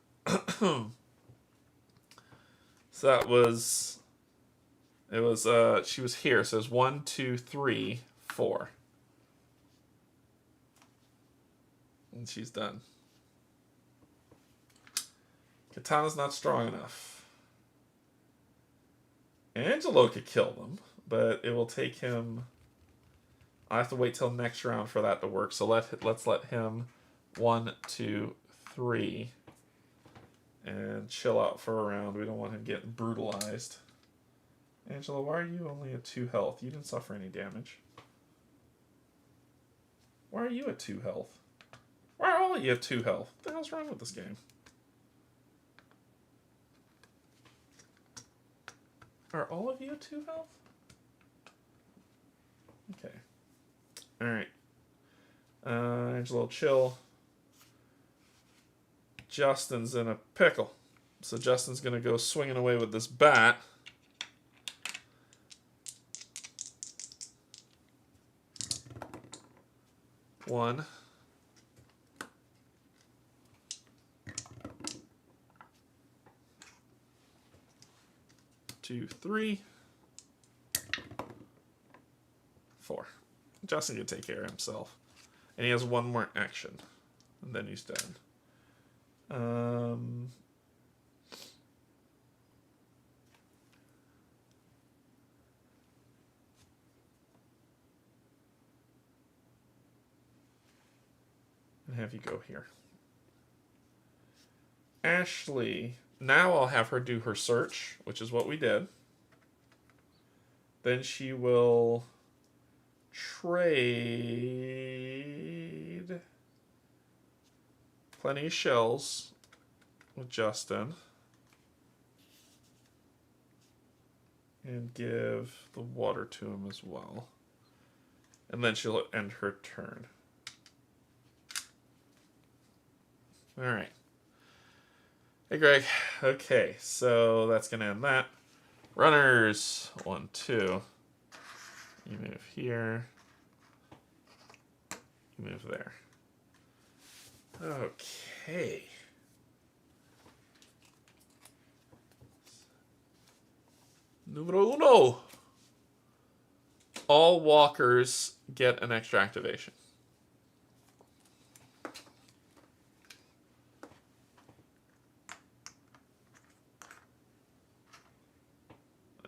So that was... It was, she was here, so it's 1, 2, 3, 4. And she's done. Katana's not strong enough. Angelo could kill them, but it will take him... I have to wait till next round for that to work, so let's let him 1, 2, 3 and chill out for a round. We don't want him getting brutalized. Angelo, why are you only at 2 health? You didn't suffer any damage. Why are you at 2 health? Why are all of you at 2 health? What the hell's wrong with this game? Are all of you at 2 health? Okay. Alright. Angelo, chill. Justin's in a pickle. So Justin's going to go swinging away with this bat. One. 2, 3. 4. Justin can take care of himself. And he has 1 more action. And then he's done. and have you go here. Ashley, now I'll have her do her search, which is what we did. Then she will trade plenty of shells with Justin. And give the water to him as well. And then she'll end her turn. Alright. Hey, Greg. Okay, so that's going to end that. Runners. 1, 2. You move here. You move there. Okay. Numero uno. All walkers get an extra activation.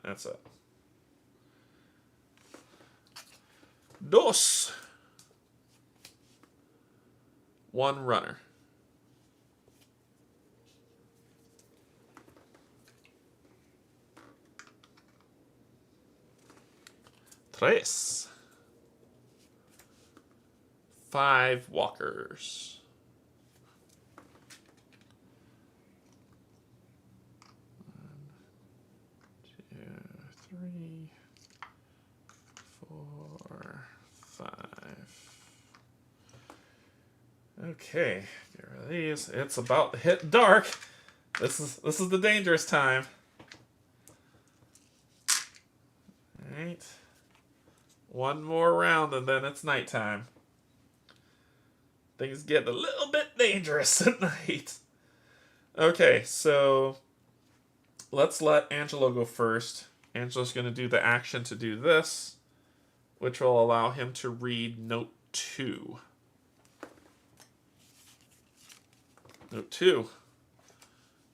That's it. Dos. 1 runner. 3. 5 walkers. 1, 2, 3, 4, 5. Okay, get rid of these. It's about to hit dark. This is the dangerous time. All right. 1 more round and then it's nighttime. Things get a little bit dangerous at night. Okay, so let's let Angelo go first. Angelo's going to do the action to do this, which will allow him to read Note 2. Note 2.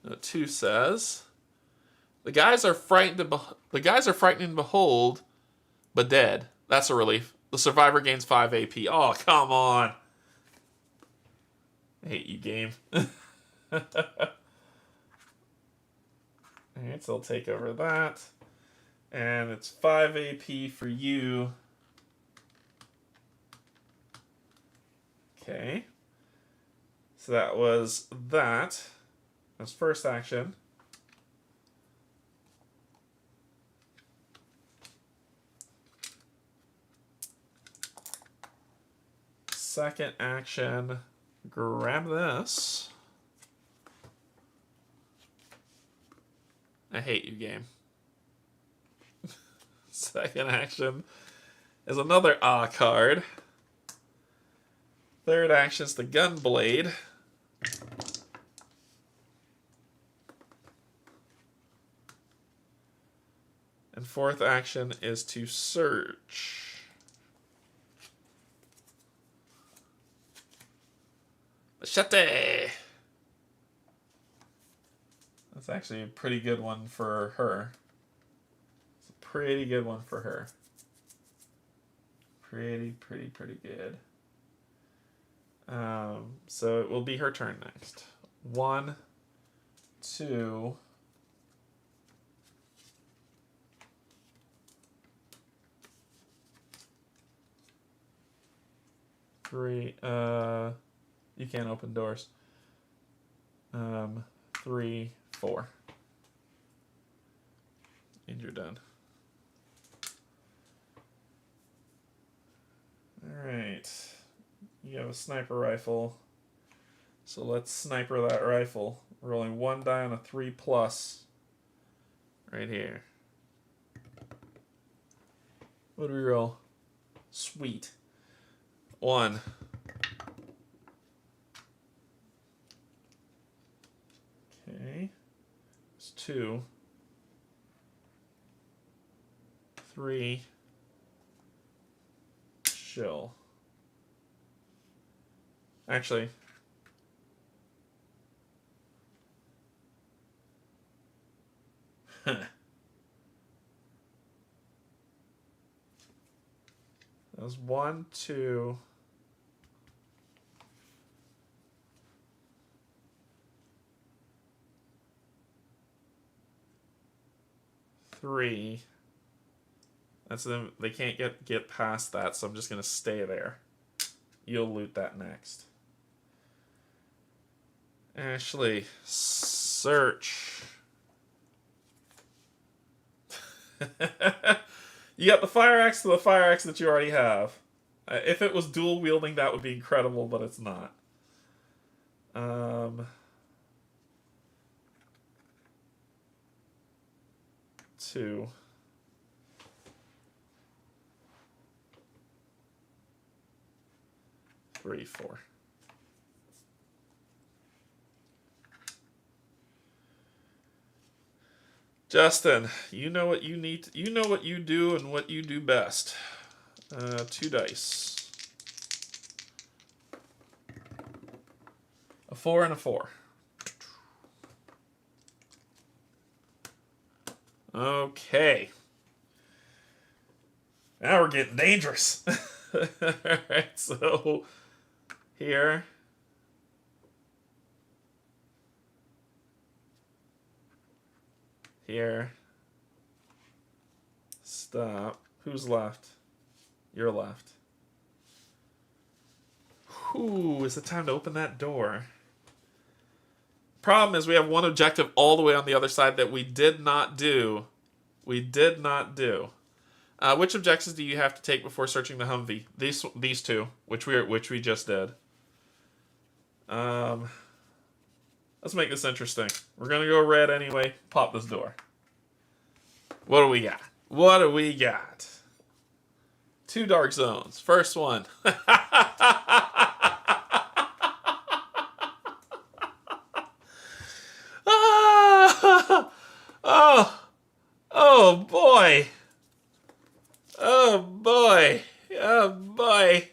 Note 2 says, the guys are frightened and behold, but dead. That's a relief. The survivor gains 5 AP. Oh, come on. I hate you, game. Alright, so I'll take over that. And it's 5 AP for you. Okay. So that was that. That's first action. Second action, grab this. I hate you, game. Second action is another card. Third action is the Gunblade. And fourth action is to search. Machete! That's actually a pretty good one for her. It's a pretty good one for her. Pretty good. So it will be her turn next. 1, 2... 3, you can't open doors. 3, 4. And you're done. Alright. You have a sniper rifle. So let's sniper that rifle. Rolling 1 die on a 3+. Right here. What do we roll? Sweet. 1. Okay. It's 2. 3. Chill. Actually. That was 1, 2. 3. That's them. They can't get past that, so I'm just gonna stay there. You'll loot that next. Ashley, search. You got the fire axe to the fire axe that you already have. If it was dual wielding, that would be incredible, but it's not. 2. 3, 4. Justin, you know what you need. You know what you do and what you do best. 2 dice. A 4 and a 4. Okay. Now we're getting dangerous. Alright, so here. Here. Stop. Who's left? You're left. Ooh, is it time to open that door? Problem is we have one objective all the way on the other side that we did not do. We did not do. Which objectives do you have to take before searching the Humvee? These 2, which we just did. Let's make this interesting. We're gonna go red anyway. Pop this door. What do we got? What do we got? 2 dark zones. First one. Oh boy. Oh boy. Oh boy.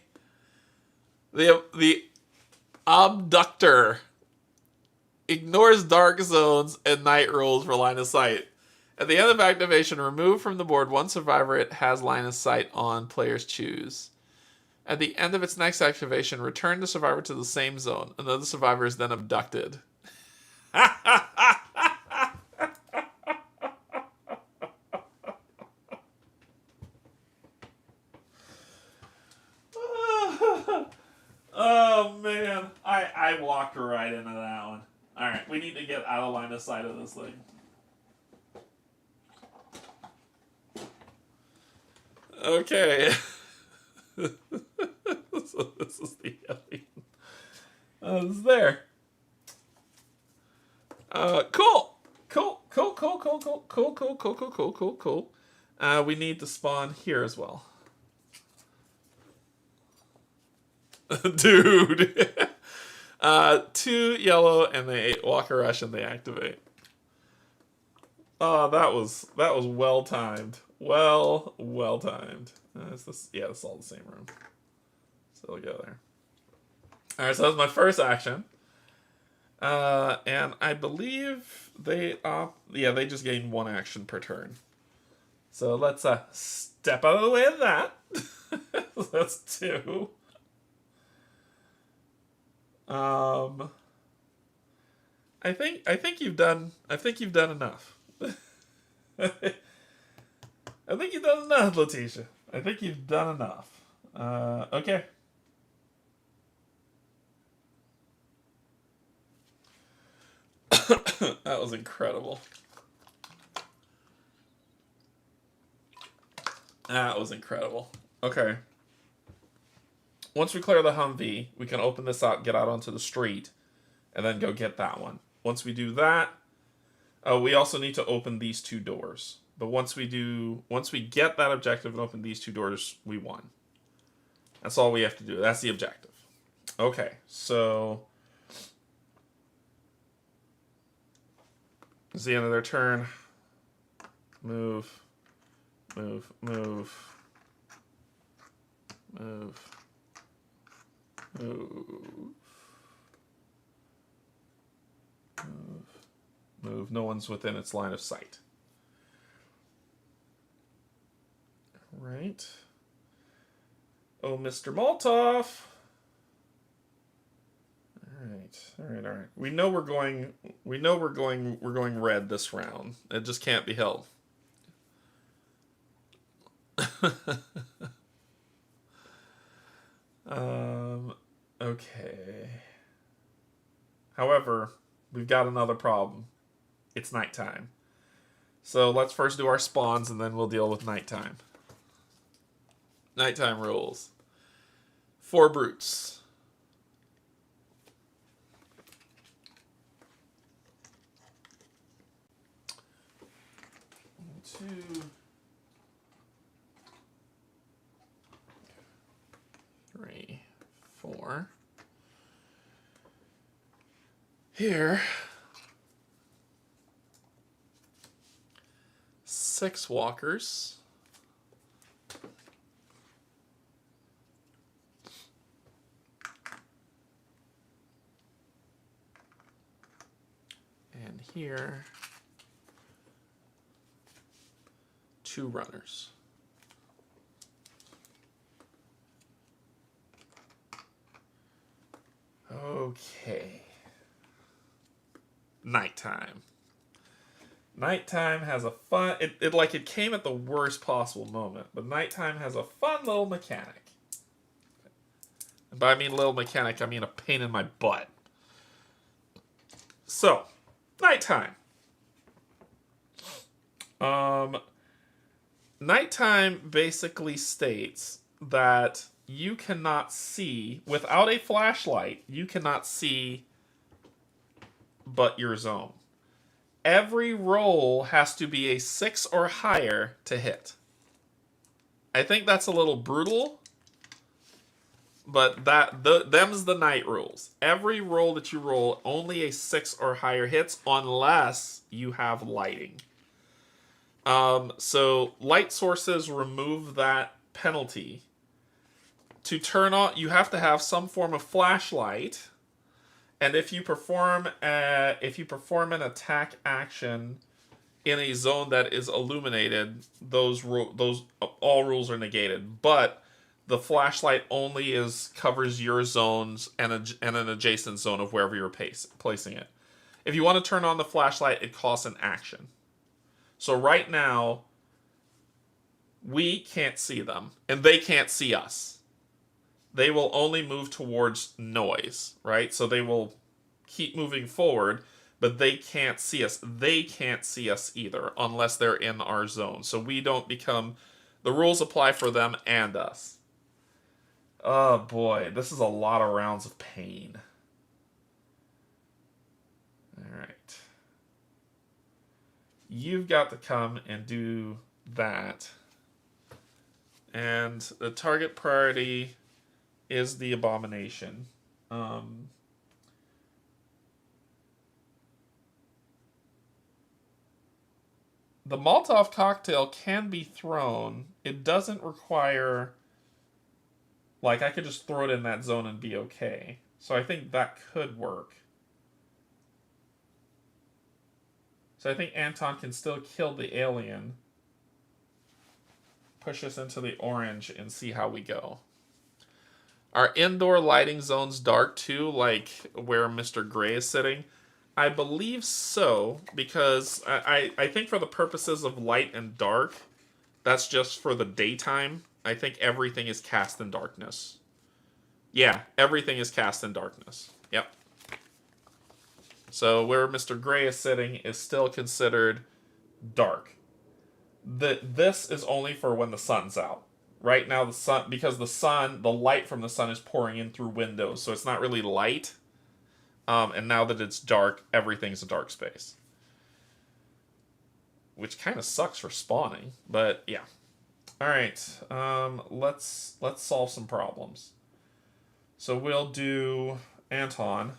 The abductor ignores dark zones and night rules for line of sight. At the end of activation, remove from the board one survivor it has line of sight on, players choose. At the end of its next activation, return the survivor to the same zone. Another survivor is then abducted. Oh man, I walked right into that one. Alright, we need to get out of line of sight of this thing. Okay. So this is the alien. It's there. Cool. Cool. We need to spawn here as well. Dude. 2 yellow and they walk a rush and they activate. Oh, that was well timed. Well timed. Is this? Yeah, it's all the same room. So we'll go there. All right, so that was my first action. And I believe they just gain 1 action per turn. So let's step out of the way of that. That's 2. I think you've done enough. I think you've done enough, Letitia. I think you've done enough. Okay. That was incredible. That was incredible. Okay. Once we clear the Humvee, we can open this up, get out onto the street, and then go get that one. Once we do that, we also need to open these 2 doors. But once we get that objective and open these 2 doors, we won. That's all we have to do. That's the objective. Okay, so it's the end of their turn. Move. No one's within its line of sight. Right. Oh, Mr. Molotov. All right. We know we're going red this round. It just can't be held. Okay. However, we've got another problem. It's nighttime. So let's first do our spawns and then we'll deal with nighttime. Nighttime rules. 4 brutes. 2, 3, 4. Here. 6 walkers. And here, 2 runners. Okay. Nighttime. Nighttime has a fun... It came at the worst possible moment, but nighttime has a fun little mechanic. And by I mean little mechanic, I mean a pain in my butt. So, nighttime. Nighttime basically states that you cannot see, without a flashlight, you cannot see but your zone. Every roll has to be a 6 or higher to hit. I think that's a little brutal, but them's the night rules. Every roll that you roll, only a 6 or higher hits unless you have lighting. So light sources remove that penalty. To turn on, you have to have some form of flashlight. And if you perform an attack action in a zone that is illuminated, those all rules are negated. But the flashlight only covers your zones and an adjacent zone of wherever you're placing it. If you want to turn on the flashlight, it costs an action. So right now, we can't see them, and they can't see us. They will only move towards noise, right? So they will keep moving forward, but they can't see us. They can't see us either, unless they're in our zone. So we don't become... The rules apply for them and us. Oh boy, this is a lot of rounds of pain. Alright. You've got to come and do that. And the target priority is the abomination. The Molotov cocktail can be thrown. It doesn't require... Like, I could just throw it in that zone and be okay. So I think that could work. So I think Anton can still kill the alien. Push us into the orange and see how we go. Are indoor lighting zones dark too, like where Mr. Gray is sitting? I believe so, because I think for the purposes of light and dark, that's just for the daytime. I think everything is cast in darkness. Yeah, everything is cast in darkness. Yep. So where Mr. Gray is sitting is still considered dark. This is only for when the sun's out. Right now, because the light from the sun is pouring in through windows, so it's not really light. And now that it's dark, everything's a dark space. Which kind of sucks for spawning, but yeah. Alright, let's solve some problems. So we'll do Anton.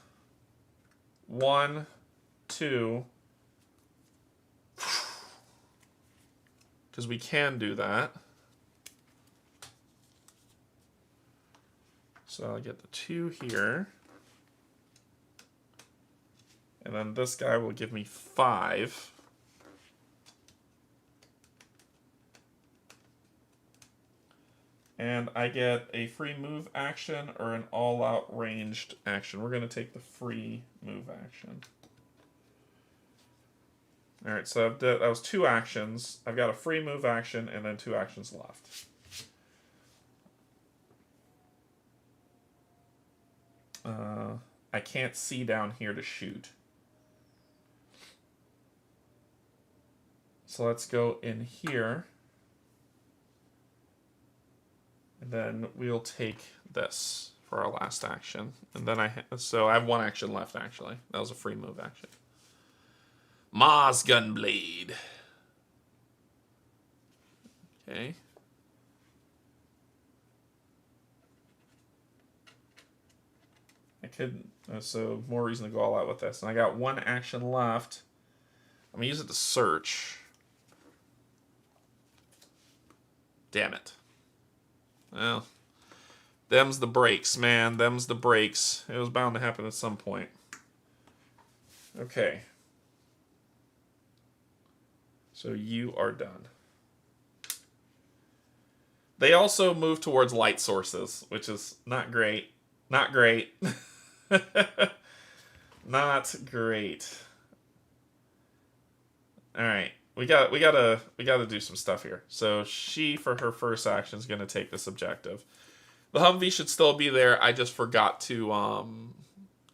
1, 2. Because we can do that. So I'll get the 2 here. And then this guy will give me 5. And I get a free move action or an all-out ranged action. We're going to take the free move action. Alright, so that was 2 actions. I've got a free move action and then 2 actions left. I can't see down here to shoot. So let's go in here. And then we'll take this for our last action. And then so I have one action left, actually. That was a free move action. Mars Gunblade. Okay. I could, so more reason to go all out with this. And I got one action left. I'm gonna use it to search. Damn it. Well, them's the breaks, man. Them's the breaks. It was bound to happen at some point. Okay. So you are done. They also move towards light sources, which is not great. Not great. Not great. All right. We gotta do some stuff here. So she, for her first action, is gonna take this objective. The Humvee should still be there. I just forgot to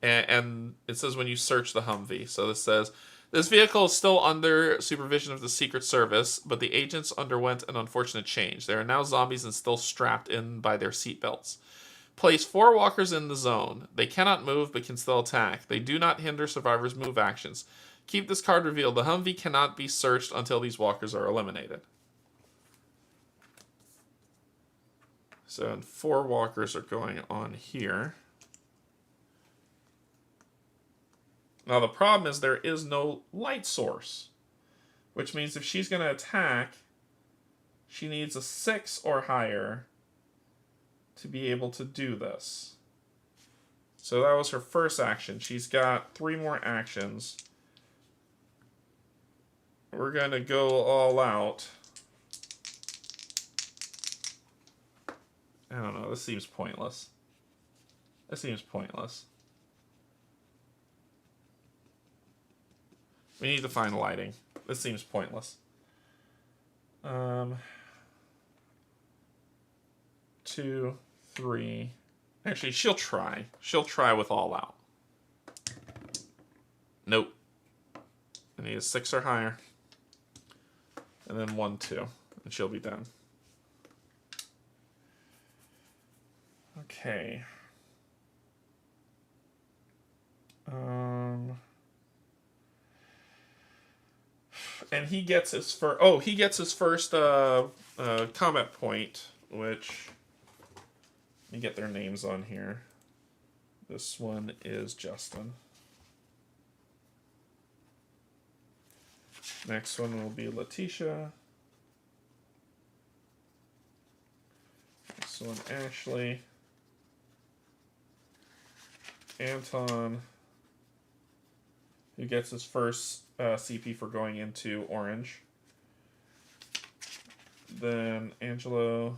and it says when you search the Humvee. So this says this vehicle is still under supervision of the Secret Service, but the agents underwent an unfortunate change. There are now zombies and still strapped in by their seatbelts. Place 4 walkers in the zone. They cannot move but can still attack. They do not hinder survivors' move actions. Keep this card revealed. The Humvee cannot be searched until these walkers are eliminated. So 4 walkers are going on here. Now the problem is there is no light source, which means if she's going to attack, she needs a 6 or higher to be able to do this. So that was her first action. She's got 3 more actions. We're going to go all out. I don't know. This seems pointless. This seems pointless. We need to find lighting. This seems pointless. 2, 3. Actually, she'll try. She'll try with all out. Nope. I need a 6 or higher. And then 1, 2. And she'll be done. Okay. And he gets his first. Oh, he gets his first combat point, which. Let me get their names on here. This one is Justin. Next one will be Letitia. Next one, Ashley. Anton, who gets his first CP for going into orange. Then Angelo.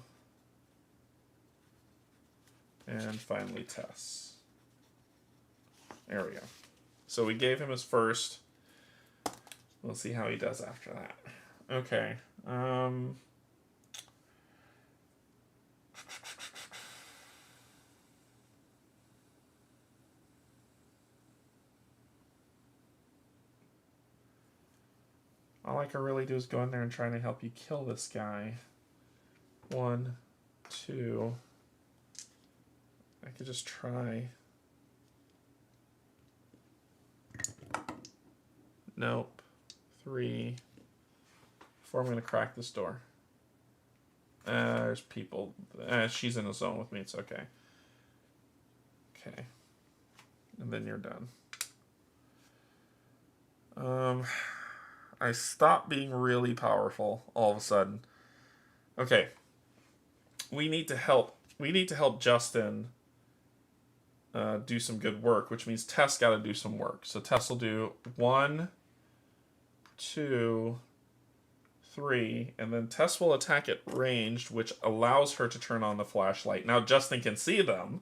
And finally Tess. There we go. So we gave him his first. We'll see how he does after that. Okay. All I can really do is go in there and try to help you kill this guy. 1, 2. I could just try. Nope. 3. 4. I'm going to crack this door. There's people. She's in a zone with me. It's okay. Okay. And then you're done. I stopped being really powerful all of a sudden. Okay. We need to help. We need to help Justin do some good work, which means Tess got to do some work. So Tess will do 1, 2, 3, and then Tess will attack at ranged, which allows her to turn on the flashlight. Now Justin can see them,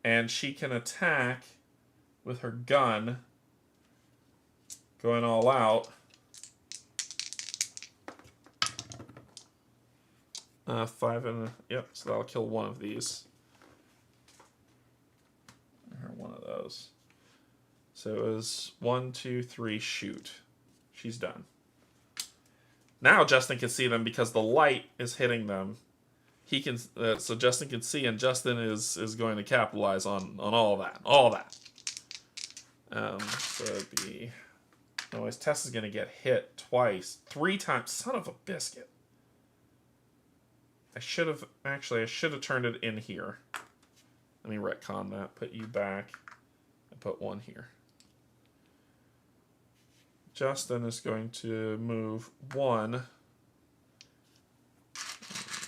and she can attack with her gun, going all out. 5 and yep, so that'll kill one of these. those. So it was 1, 2, 3, shoot. She's done. Now Justin can see them because the light is hitting them. He can, so Justin can see, and Justin is going to capitalize on all that. All that. So it'd be... Otherwise, Tess is going to get hit twice. 3 times. Son of a biscuit. I should have turned it in here. Let me retcon that. Put you back. And put 1 here. Justin is going to move 1.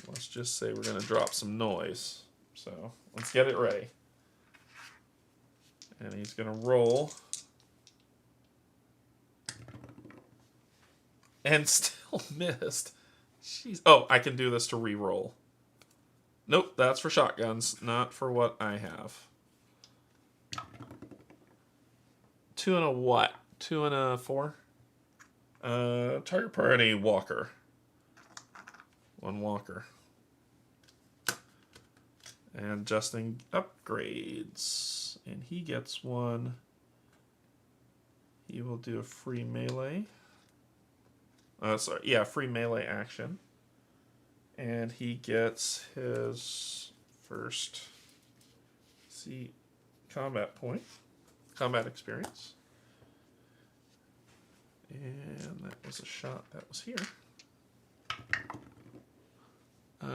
Let's just say we're going to drop some noise. So let's get it ready. And he's going to roll. And still missed. Jeez. Oh, I can do this to re-roll. Nope, that's for shotguns, not for what I have. 2 and a what? 2 and a 4? Target priority walker. 1 walker. And Justin upgrades. And he gets 1. He will do a free melee. Free melee action. And he gets his first combat point. Combat experience. And that was a shot that was here.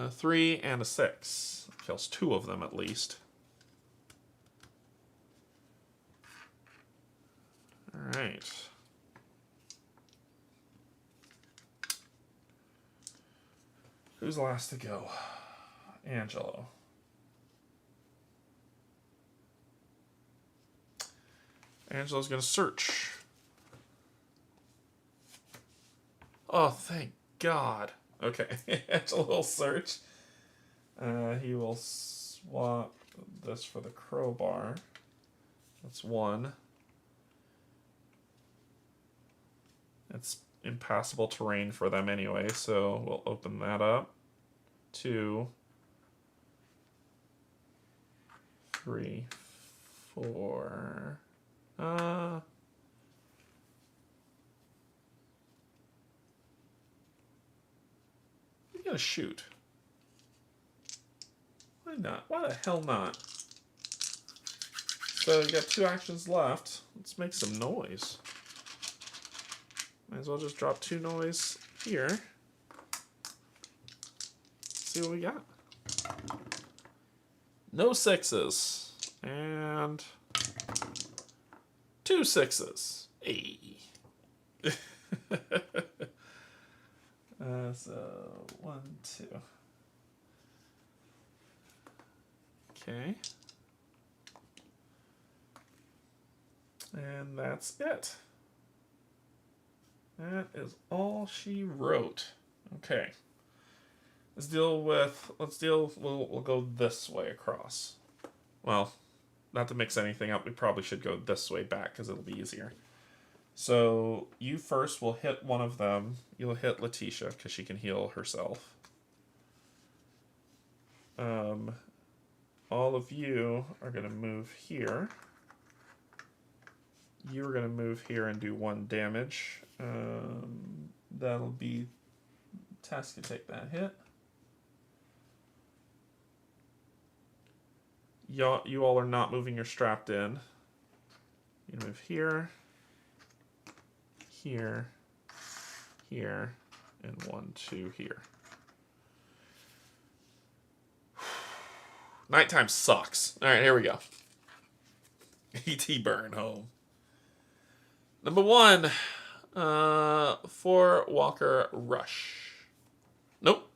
3 and a 6. Kills 2 of them at least. Alright. Who's last to go? Angelo. Angelo's going to search. Oh, thank God. Okay, Angelo will search. He will swap this for the crowbar. That's 1. It's impassable terrain for them anyway, so we'll open that up. 2, 3, 4. You're gonna shoot. Why not? Why the hell not? So you got 2 actions left. Let's make some noise. Might as well just drop 2 noise here. See what we got. No 6s. And 2 6s. Hey. So 1, 2. Okay. And that's it. That is all she wrote. Okay. We'll go this way across. Well, not to mix anything up, we probably should go this way back because it'll be easier. So you first will hit one of them. You'll hit Letitia because she can heal herself. All of you are going to move here. You're going to move here and do 1 damage. That'll be... Tess can take that hit. You all are not moving, you're strapped in. You move here, here, here, and 1, 2 here. Nighttime sucks. Alright, here we go. E.T. burn home. Number 1, 4 Walker Rush. Nope.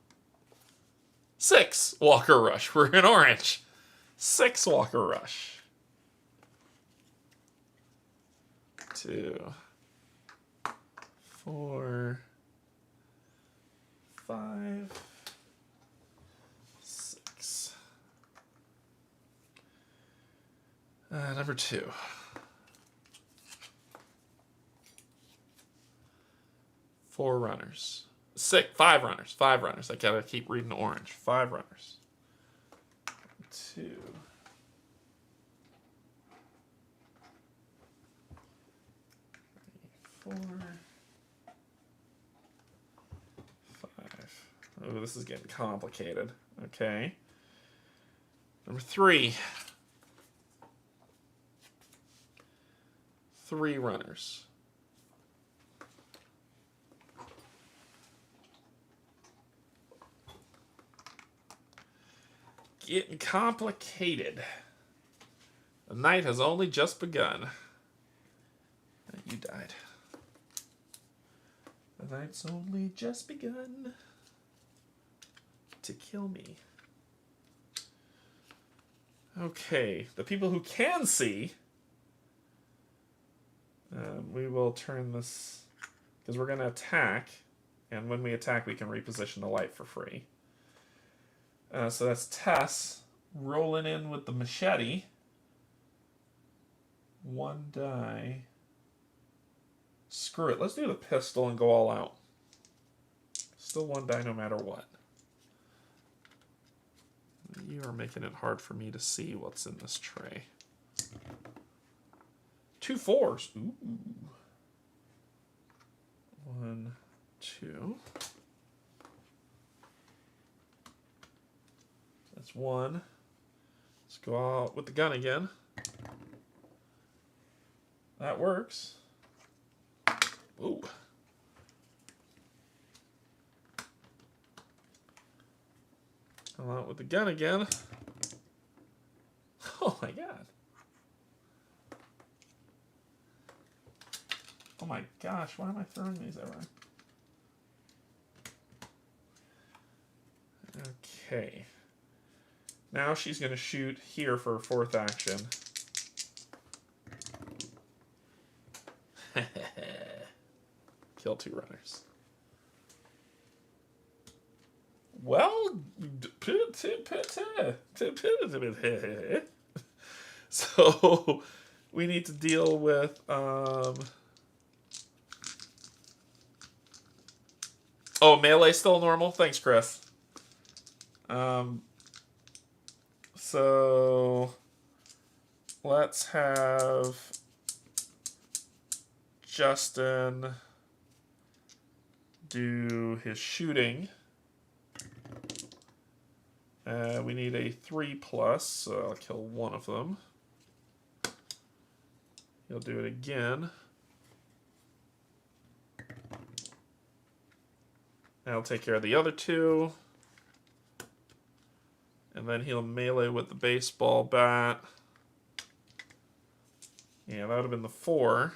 6 Walker Rush. We're in orange. 6 Walker Rush. 2, 4, 5, 6. Number 2. 4 runners. 5 runners. 5 runners. I gotta keep reading orange. 5 runners. 2. Ooh, this is getting complicated. Okay. Number 3. 3 runners. Getting complicated. The night has only just begun. You died. The night's only just begun to kill me. Okay, the people who can see, we will turn this, because we're going to attack, and when we attack we can reposition the light for free. So that's Tess rolling in with the machete. 1 die. Screw it. Let's do the pistol and go all out. Still 1 die no matter what. You are making it hard for me to see what's in this tray. 2 4s. Ooh. 1, 2. That's 1. Let's go out with the gun again. That works. Ooh. Go out with the gun again. Oh my god. Oh my gosh, why am I throwing these everywhere? Okay. Now she's going to shoot here for her 4th action. Kill 2 runners. Well, so we need to deal with oh, melee still normal? Thanks, Chris. So let's have Justin do his shooting. We need a 3+, so I'll kill 1 of them. He'll do it again. I'll take care of the other 2. And then he'll melee with the baseball bat. Yeah, that would have been the 4.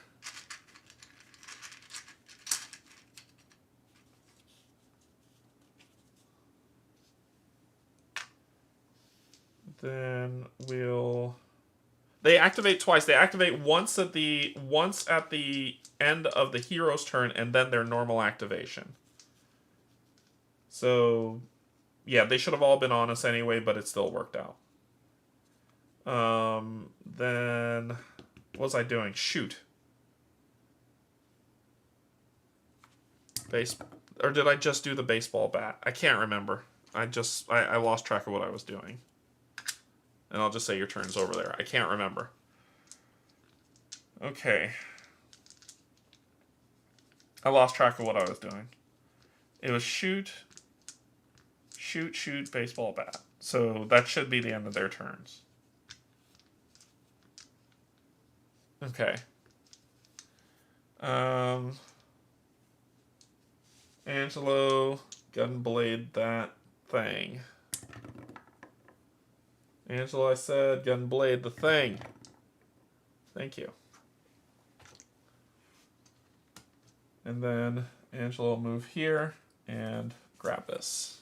Then we'll... They activate twice. They activate once at the end of the hero's turn, and then their normal activation. So, yeah, they should have all been on us anyway, but it still worked out. Then, what was I doing? Shoot. Or did I just do the baseball bat? I can't remember. I lost track of what I was doing. And I'll just say your turn's over there. I can't remember. Okay. I lost track of what I was doing. It was shoot, baseball bat. So that should be the end of their turns. Okay. Angelo, gun blade that thing. Angelo, I said, gun blade the thing. Thank you. And then Angelo will move here and grab this.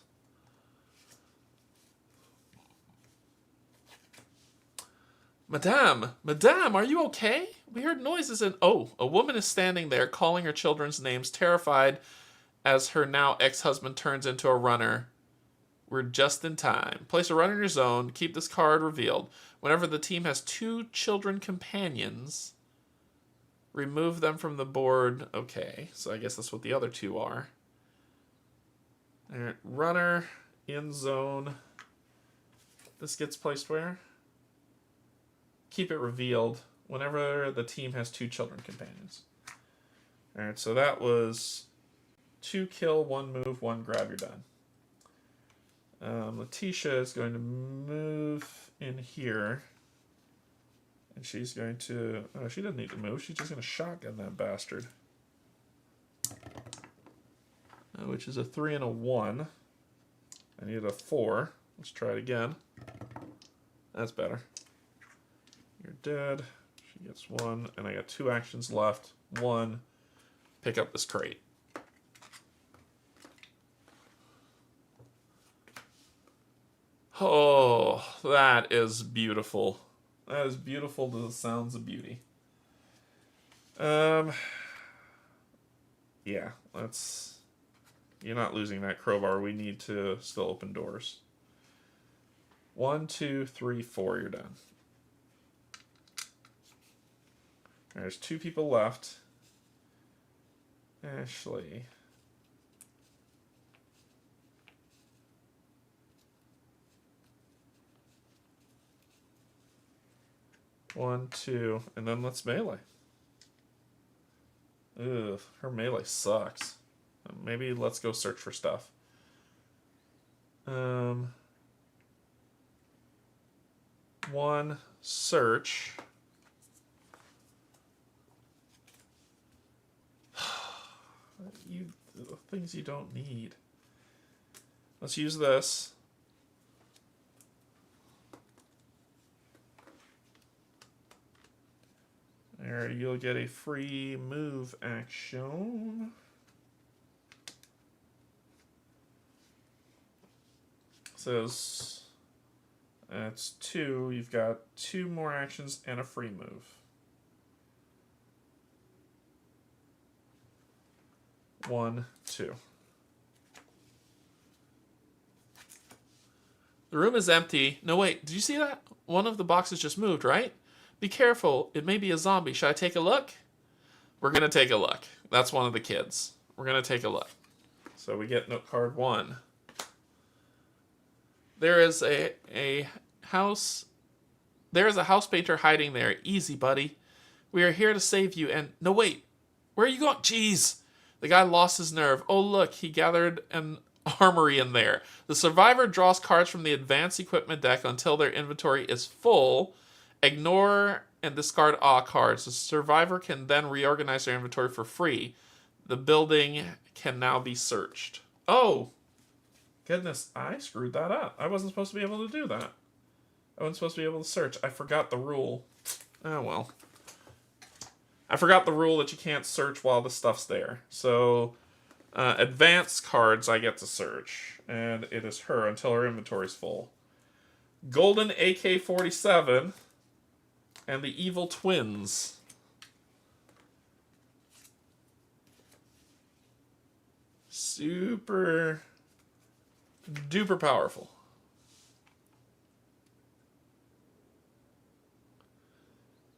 Madame, are you okay? We heard noises and... Oh, a woman is standing there calling her children's names, terrified as her now ex-husband turns into a runner. We're just in time. Place a runner in your zone. Keep this card revealed. Whenever the team has 2 children companions, remove them from the board. Okay, so I guess that's what the other 2 are. All right, runner in zone. This gets placed where? Keep it revealed whenever the team has 2 children companions. All right, so that was 2 kill, 1 move, 1 grab. You're done. Letitia is going to move in here. And she's going to... Oh, she doesn't need to move. She's just going to shotgun that bastard. Which is a 3 and a 1. I need a 4. Let's try it again. That's better. You're dead. She gets 1. And I got 2 actions left. 1. Pick up this crate. Oh, that is beautiful. That is beautiful to the sounds of beauty. Yeah, let's... You're not losing that crowbar. We need to still open doors. 1, 2, 3, 4. You're done. There's 2 people left. Ashley. One, 2, and then let's melee. Ugh, her melee sucks. Maybe let's go search for stuff. 1, search. The things you don't need. Let's use this. There, you'll get a free move action. Says that's 2. You've got 2 more actions and a free move. 1, 2. The room is empty. No, wait. Did you see that? One of the boxes just moved, right? Be careful. It may be a zombie. Should I take a look? We're going to take a look. That's one of the kids. We're going to take a look. So we get note card 1. There is a house... There is a house painter hiding there. Easy, buddy. We are here to save you and... No, wait. Where are you going? Jeez. The guy lost his nerve. Oh, look. He gathered an armory in there. The survivor draws cards from the advanced equipment deck until their inventory is full. Ignore and discard all cards. The survivor can then reorganize their inventory for free. The building can now be searched. Oh! Goodness, I screwed that up. I wasn't supposed to be able to do that. I wasn't supposed to be able to search. I forgot the rule. Oh, well. I forgot the rule that you can't search while the stuff's there. So, advanced cards I get to search. And it is her until her inventory's full. Golden AK-47 and the Evil Twins. Super duper powerful.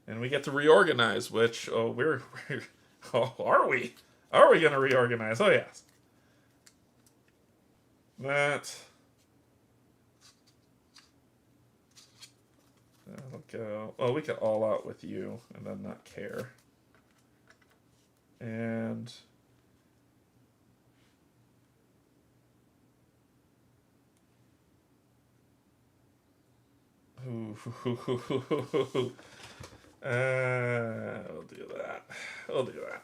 And we get to reorganize, which, oh, are we? Are we going to reorganize? Oh, yes. That'll go. Oh, we could all out with you and then not care. And... we'll do that. We'll do that.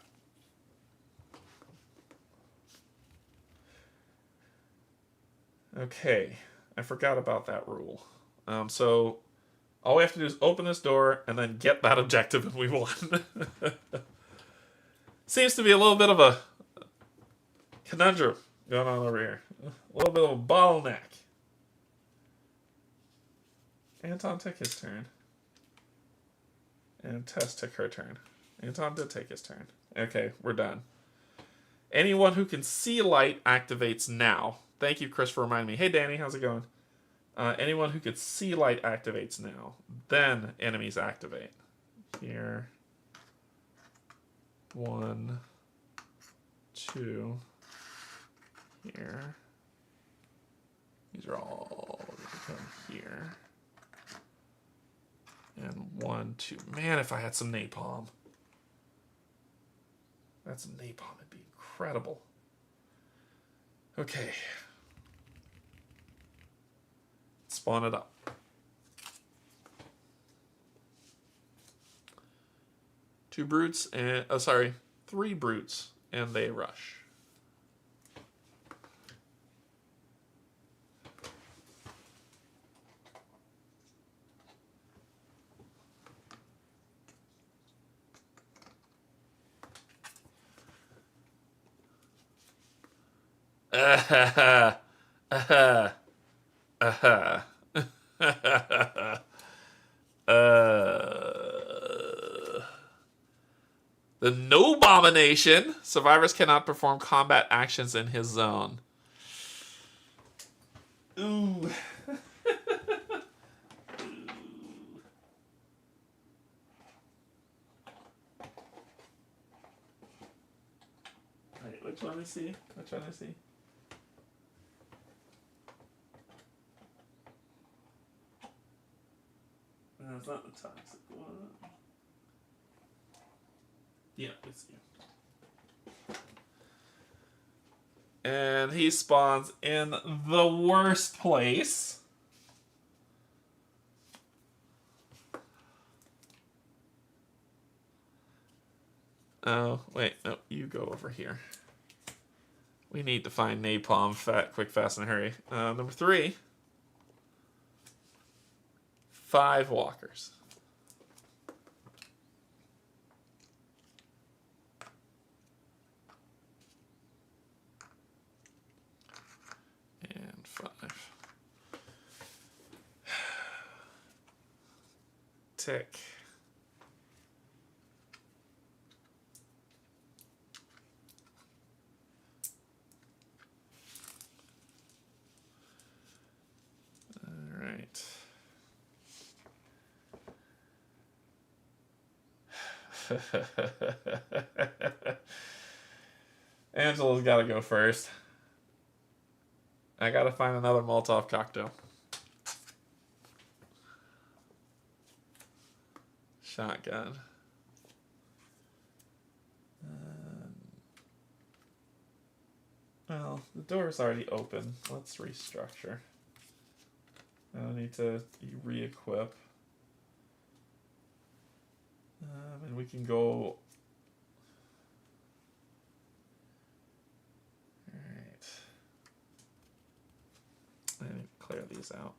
Okay, I forgot about that rule. So all we have to do is open this door and then get that objective and we won. Seems to be a little bit of a conundrum going on over here. A little bit of a bottleneck. Anton took his turn. And Tess took her turn. Anton did take his turn. Okay, we're done. Anyone who can see light activates now. Thank you, Chris, for reminding me. Hey, Danny, how's it going? Anyone who could see light activates now. Then enemies activate. Here. 1, 2. Here. These are all going to come here. And 1, 2. Man, if I had some napalm. That's some napalm. It'd be incredible. Okay. Spawn it up. Two brutes and three brutes, and they rush. The No Abomination. Survivors cannot perform combat actions in his zone. Ooh. Wait, which one is he? Which one is he? No, it's not the toxic one. Yeah, it's you. And he spawns in the worst place. Oh, wait. No, you go over here. We need to find napalm, quick, fast, and hurry. Number 3. 5 walkers. And 5. Tick. All right. Angela's got to go first. I got to find another Molotov cocktail. Shotgun. Well, the door is already open. Let's restructure. I don't need to re-equip. And we can go... Alright. I need to clear these out.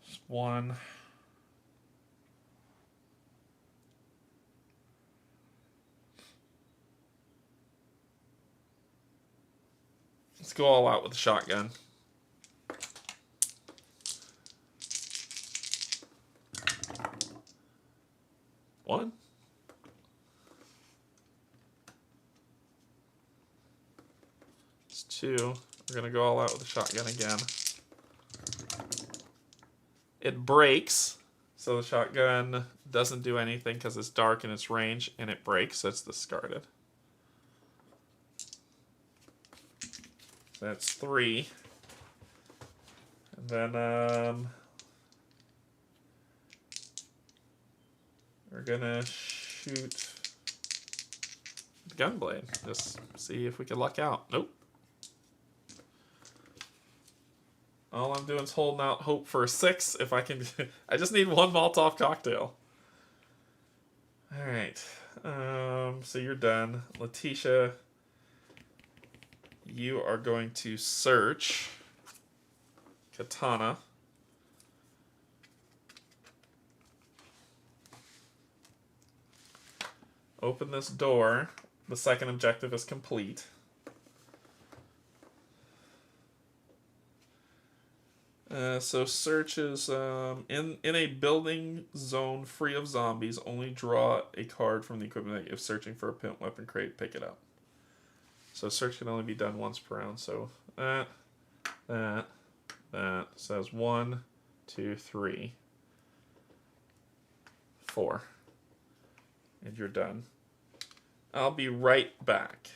Just one. Let's go all out with the shotgun. One. It's 2. We're going to go all out with the shotgun again. It breaks, so the shotgun doesn't do anything because it's dark in its range, and it breaks, so it's discarded. That's 3. And then we're gonna shoot the gunblade. Just see if we can luck out. Nope. All I'm doing is holding out hope for a 6. If I can, I just need one Molotov cocktail. All right. So you're done, Letitia. You are going to search Katana. Open this door. The second objective is complete. So search is in a building zone free of zombies. Only draw a card from the equipment. If searching for a pimp weapon crate, pick it up. So search can only be done once per round. So that. So that's 1, 2, 3, 4. And you're done. I'll be right back.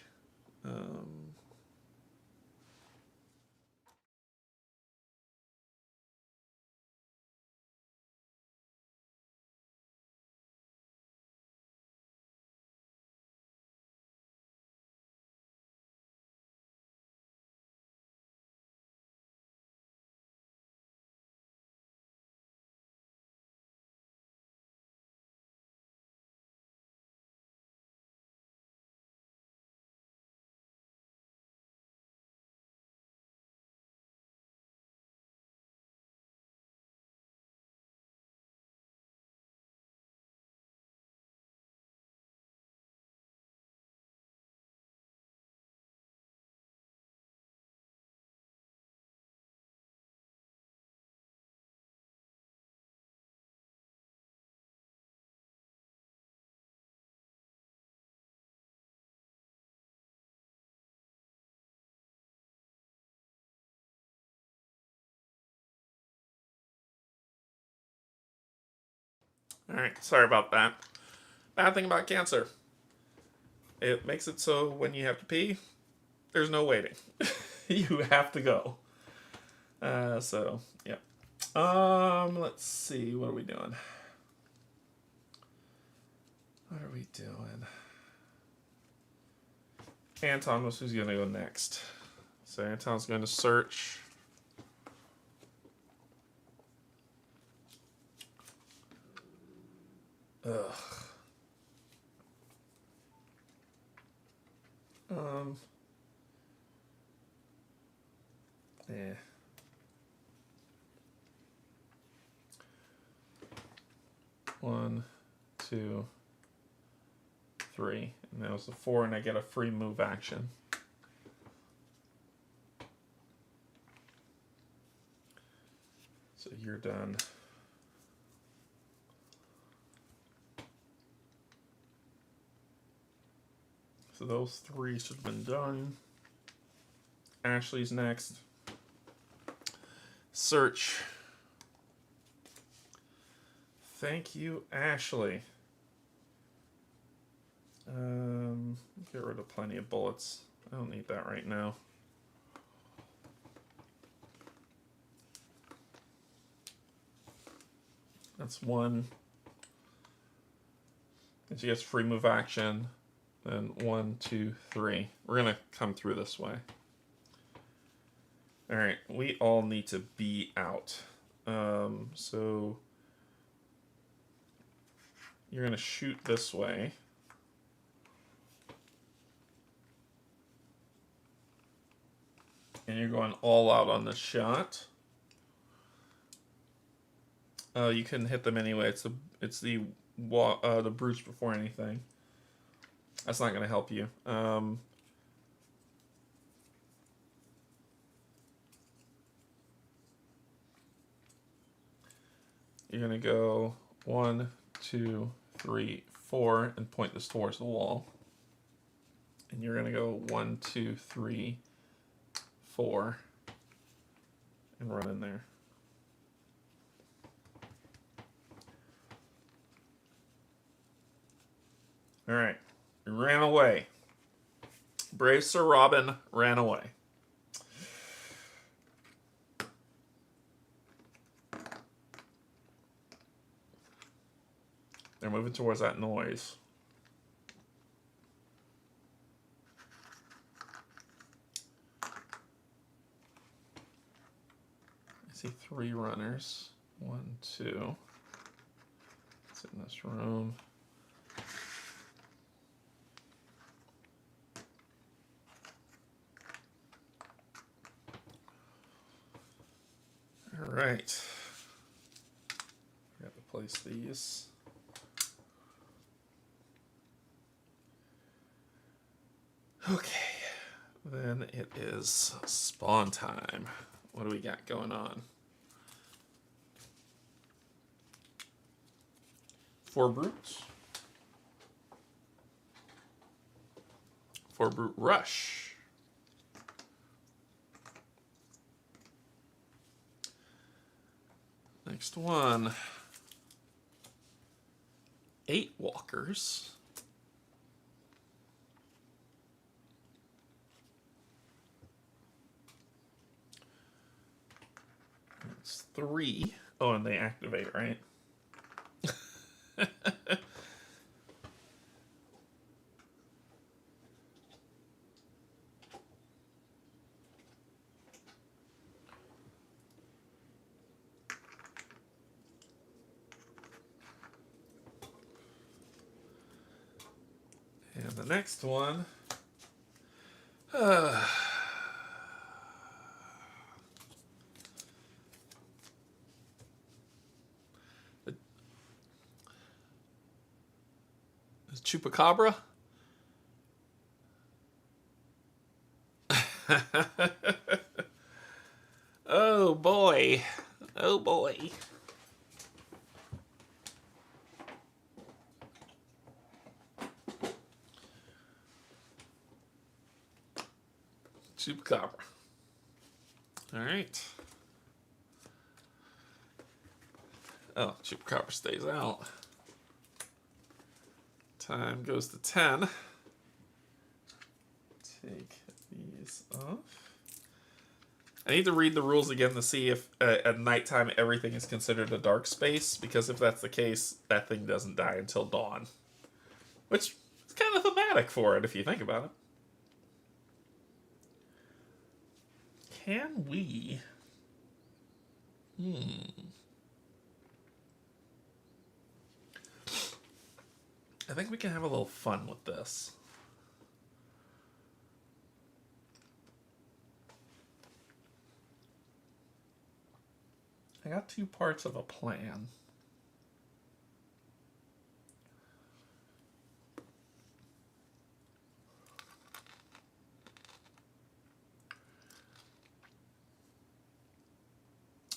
Alright, sorry about that. Bad thing about cancer. It makes it so when you have to pee, there's no waiting. You have to go. So, yeah. Let's see. What are we doing? What are we doing? Anton was who's going to go next. So Anton's going to search. Ugh. Yeah. 1, 2, 3. And that was the 4, and I get a free move action. So you're done. So those 3 should have been done. Ashley's next. Search. Thank you, Ashley. Get rid of plenty of bullets. I don't need that right now. That's 1. And she gets free move action. Then 1, 2, 3. We're gonna come through this way. Alright, we all need to be out. So you're gonna shoot this way. And you're going all out on this shot. You couldn't hit them anyway. It's the brutes before anything. That's not going to help you. You're going to go 1, 2, 3, 4, and point this towards the wall. And you're going to go 1, 2, 3, 4, and run in there. All right, he ran away. Brave Sir Robin ran away. They're moving towards that noise. I see 3 runners. 1, 2. It's in this room. All right. I have to place these. Okay. Then it is spawn time. What do we got going on? 4 brutes. 4 brute rush. Next one. 8 walkers. That's 3. Oh, and they activate, right? And the next one. Chupacabra? Oh boy. Oh boy. Chupacabra. All right. Oh, Chupacabra stays out. Time goes to 10. Take these off. I need to read the rules again to see if at nighttime everything is considered a dark space, because if that's the case, that thing doesn't die until dawn. Which is kind of thematic for it, if you think about it. Can we... I think we can have a little fun with this. I got 2 parts of a plan.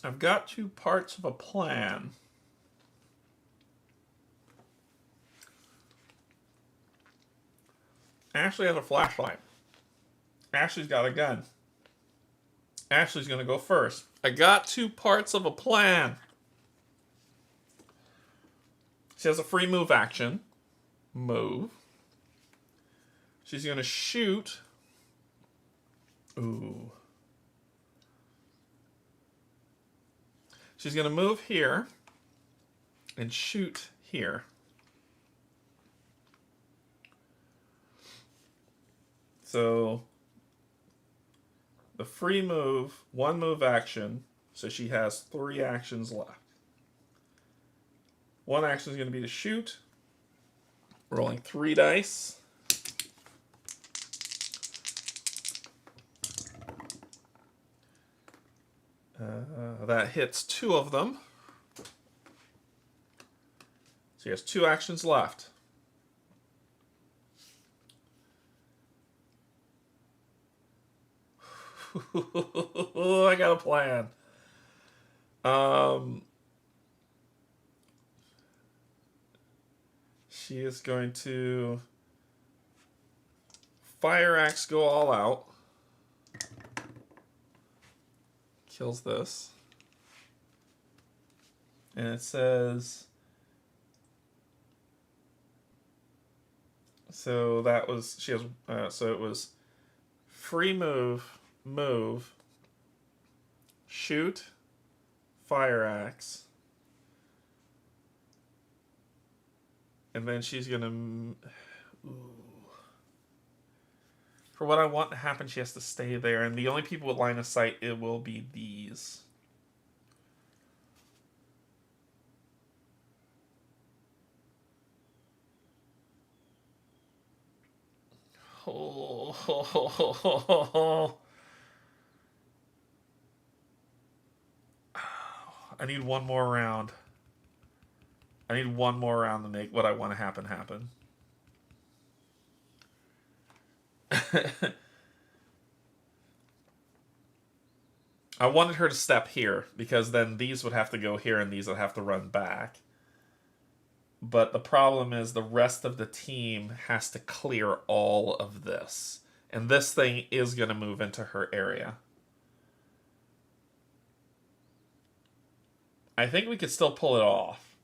I've got 2 parts of a plan. Ashley has a flashlight. Ashley's got a gun. Ashley's going to go first. I got 2 parts of a plan. She has a free move action. Move. She's going to shoot. Ooh. She's going to move here and shoot here. So the free move, 1 move action, so she has 3 actions left. 1 action is going to be to shoot. Rolling 3 dice. That hits 2 of them. So he has 2 actions left. I got a plan. She is going to fire axe, go all out. Kills this. And it says, so that was, she has, so it was free move, shoot, fire axe, and then she's gonna, for what I want to happen, she has to stay there, and the only people with line of sight, it will be these. Oh. I need 1 more round. I need 1 more round to make what I want to happen happen. I wanted her to step here, because then these would have to go here and these would have to run back. But the problem is the rest of the team has to clear all of this. And this thing is going to move into her area. I think we could still pull it off.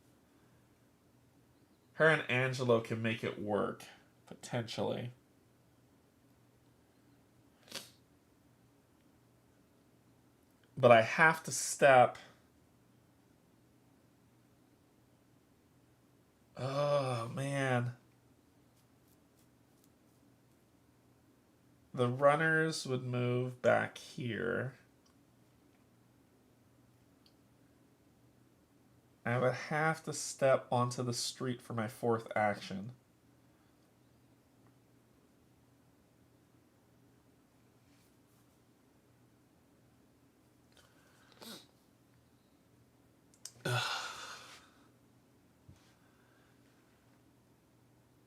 Her and Angelo can make it work, potentially. But I have to step... Oh, man. The runners would move back here. I would have to step onto the street for my 4th action.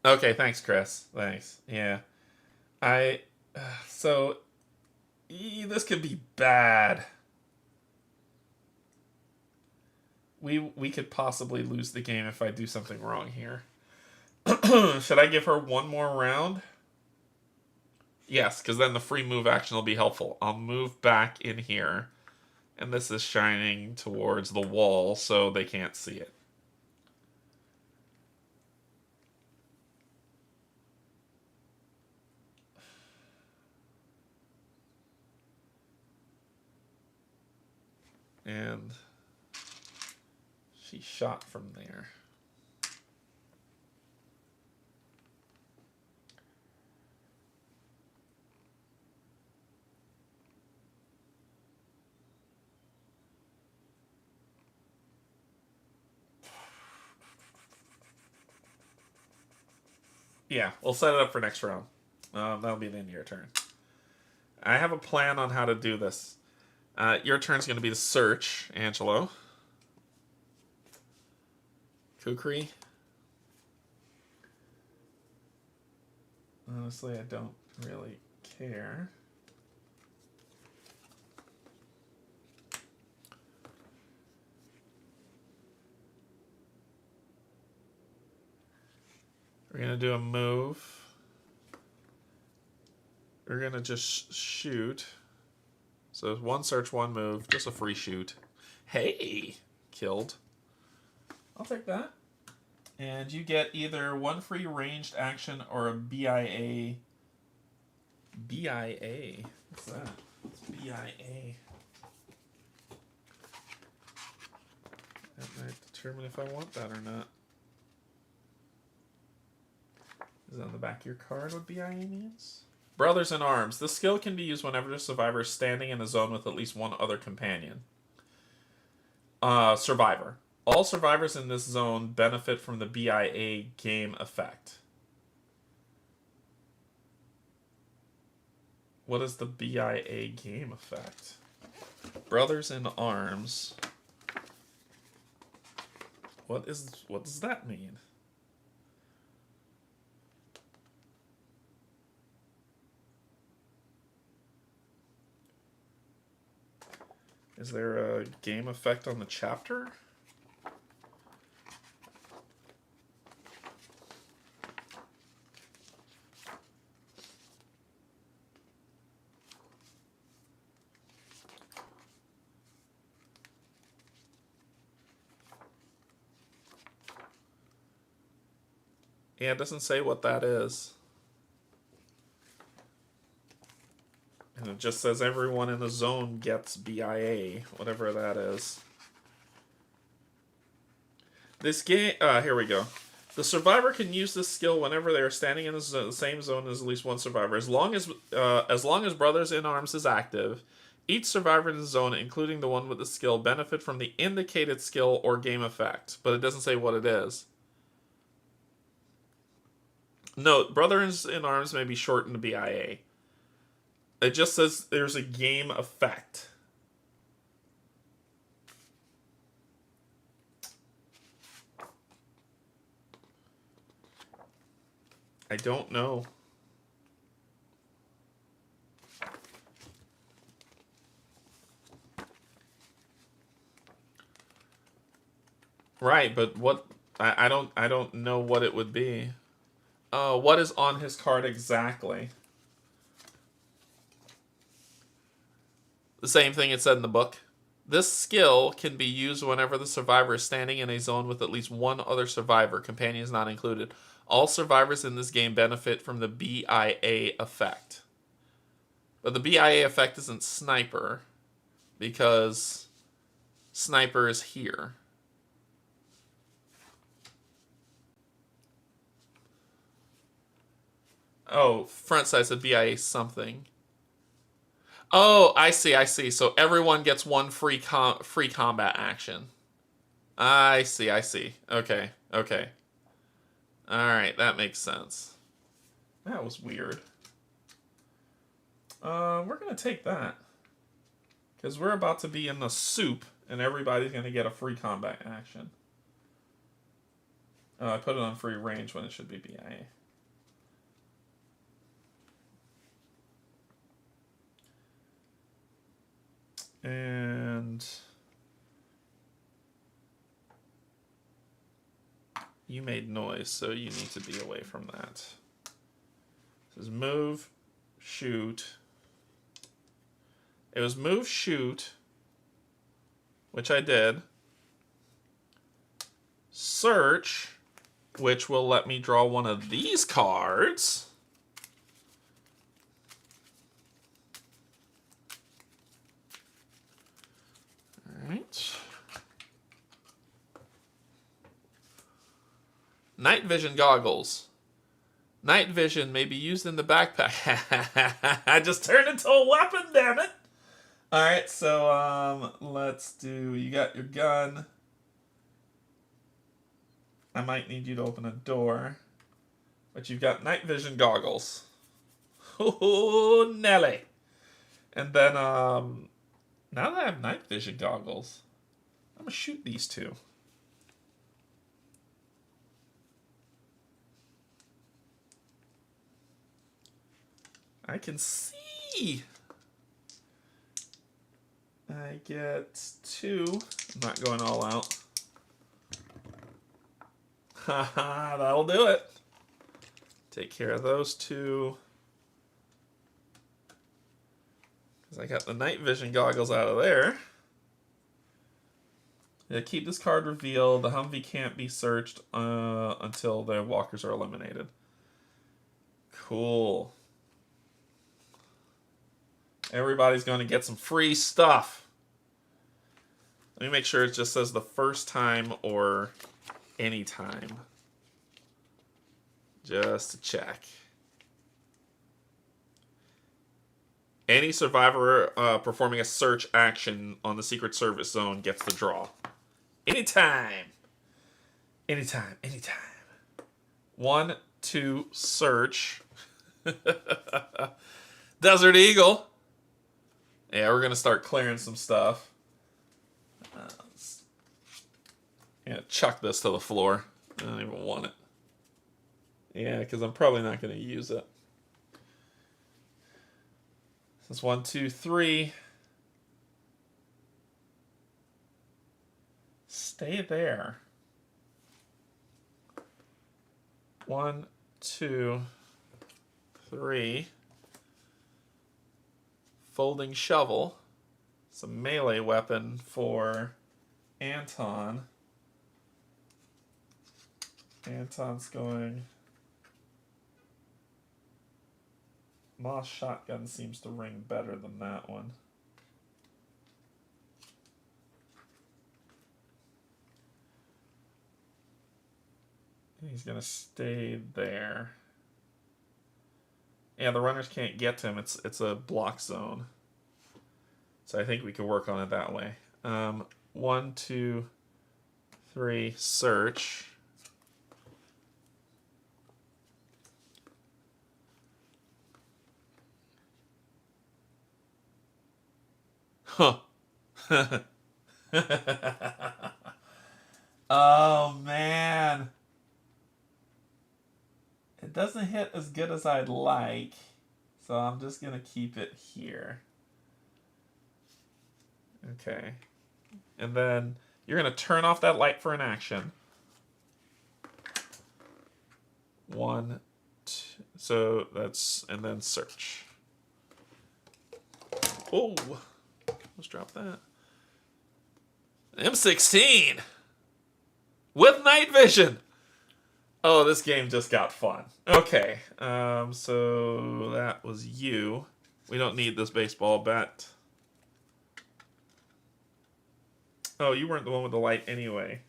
Okay, thanks, Chris. Thanks. Yeah. So, this could be bad. We could possibly lose the game if I do something wrong here. Should I give her 1 more round? Yes, because then the free move action will be helpful. I'll move back in here. And this is shining towards the wall, so they can't see it. And she shot from there. Yeah, we'll set it up for next round. That'll be the end of your turn. I have a plan on how to do this. Your turn's going to be to search, Angelo. Kukri. Honestly, I don't really care. We're going to do a move. We're going to just shoot. So it's one search, one move. Just a free shoot. Hey! Killed. I'll take that. And you get either one free ranged action or a BIA. BIA? What's that? What's BIA? That might determine if I want that or not. Is it on the back of your card what BIA means? Brothers in Arms. This skill can be used whenever the survivor is standing in a zone with at least one other companion. Survivor. All survivors in this zone benefit from the BIA game effect. What is the BIA game effect? Brothers in Arms. What does that mean? Is there a game effect on the chapter? Yeah, it doesn't say what that is. And it just says everyone in the zone gets BIA, whatever that is. This game, here we go. The survivor can use this skill whenever they are standing in the same zone as at least one survivor. As long as Brothers in Arms is active, each survivor in the zone, including the one with the skill, benefit from the indicated skill or game effect. But it doesn't say what it is. Note, Brothers in Arms may be shortened to BIA. It just says there's a game effect. I don't know. Right, but what I don't know what it would be. What is on his card exactly? The same thing it said in the book. This skill can be used whenever the survivor is standing in a zone with at least one other survivor, companions not included. All survivors in this game benefit from the BIA effect. But the BIA effect isn't sniper, because sniper is here. Oh, front side said BIA something. Oh, I see. So everyone gets one free combat action. I see. Okay. Alright, that makes sense. That was weird. We're going to take that. Because we're about to be in the soup, and everybody's going to get a free combat action. I put it on free range when it should be BIA. And you made noise, so you need to be away from that. It says move, shoot. It was move, shoot, which I did. Search, which will let me draw one of these cards. Alright. Night vision goggles. Night vision may be used in the backpack. I just turned into a weapon, damn it! Alright, so let's do, you got your gun. I might need you to open a door. But you've got night vision goggles. Oh, Nelly. And then, now that I have night vision goggles, I'm going to shoot these two. I can see. I get 2. I'm not going all out. Haha, that'll do it. Take care of those 2. Because I got the night vision goggles out of there. Yeah, keep this card revealed. The Humvee can't be searched until the walkers are eliminated. Cool. Everybody's going to get some free stuff. Let me make sure it just says the first time or any time. Just to check. Any survivor performing a search action on the Secret Service zone gets the draw. Anytime. Anytime. Anytime. 1, 2, search. Desert Eagle. Yeah, we're going to start clearing some stuff. Yeah, chuck this to the floor. I don't even want it. Yeah, because I'm probably not going to use it. This is 1, 2, 3. Stay there. 1, 2, 3. Folding shovel. It's a melee weapon for Anton. Anton's going... Moss shotgun seems to ring better than that one. He's going to stay there. Yeah, the runners can't get to him. It's a block zone. So I think we can work on it that way. 1, 2, 3, search. Huh. Oh, man. It doesn't hit as good as I'd like, so I'm just going to keep it here. Okay. And then you're going to turn off that light for an action. 1, 2, so that's, and then search. Oh, let's drop that. M16 with night vision. Oh, this game just got fun. Okay, so that was you. We don't need this baseball bat. Oh, you weren't the one with the light anyway.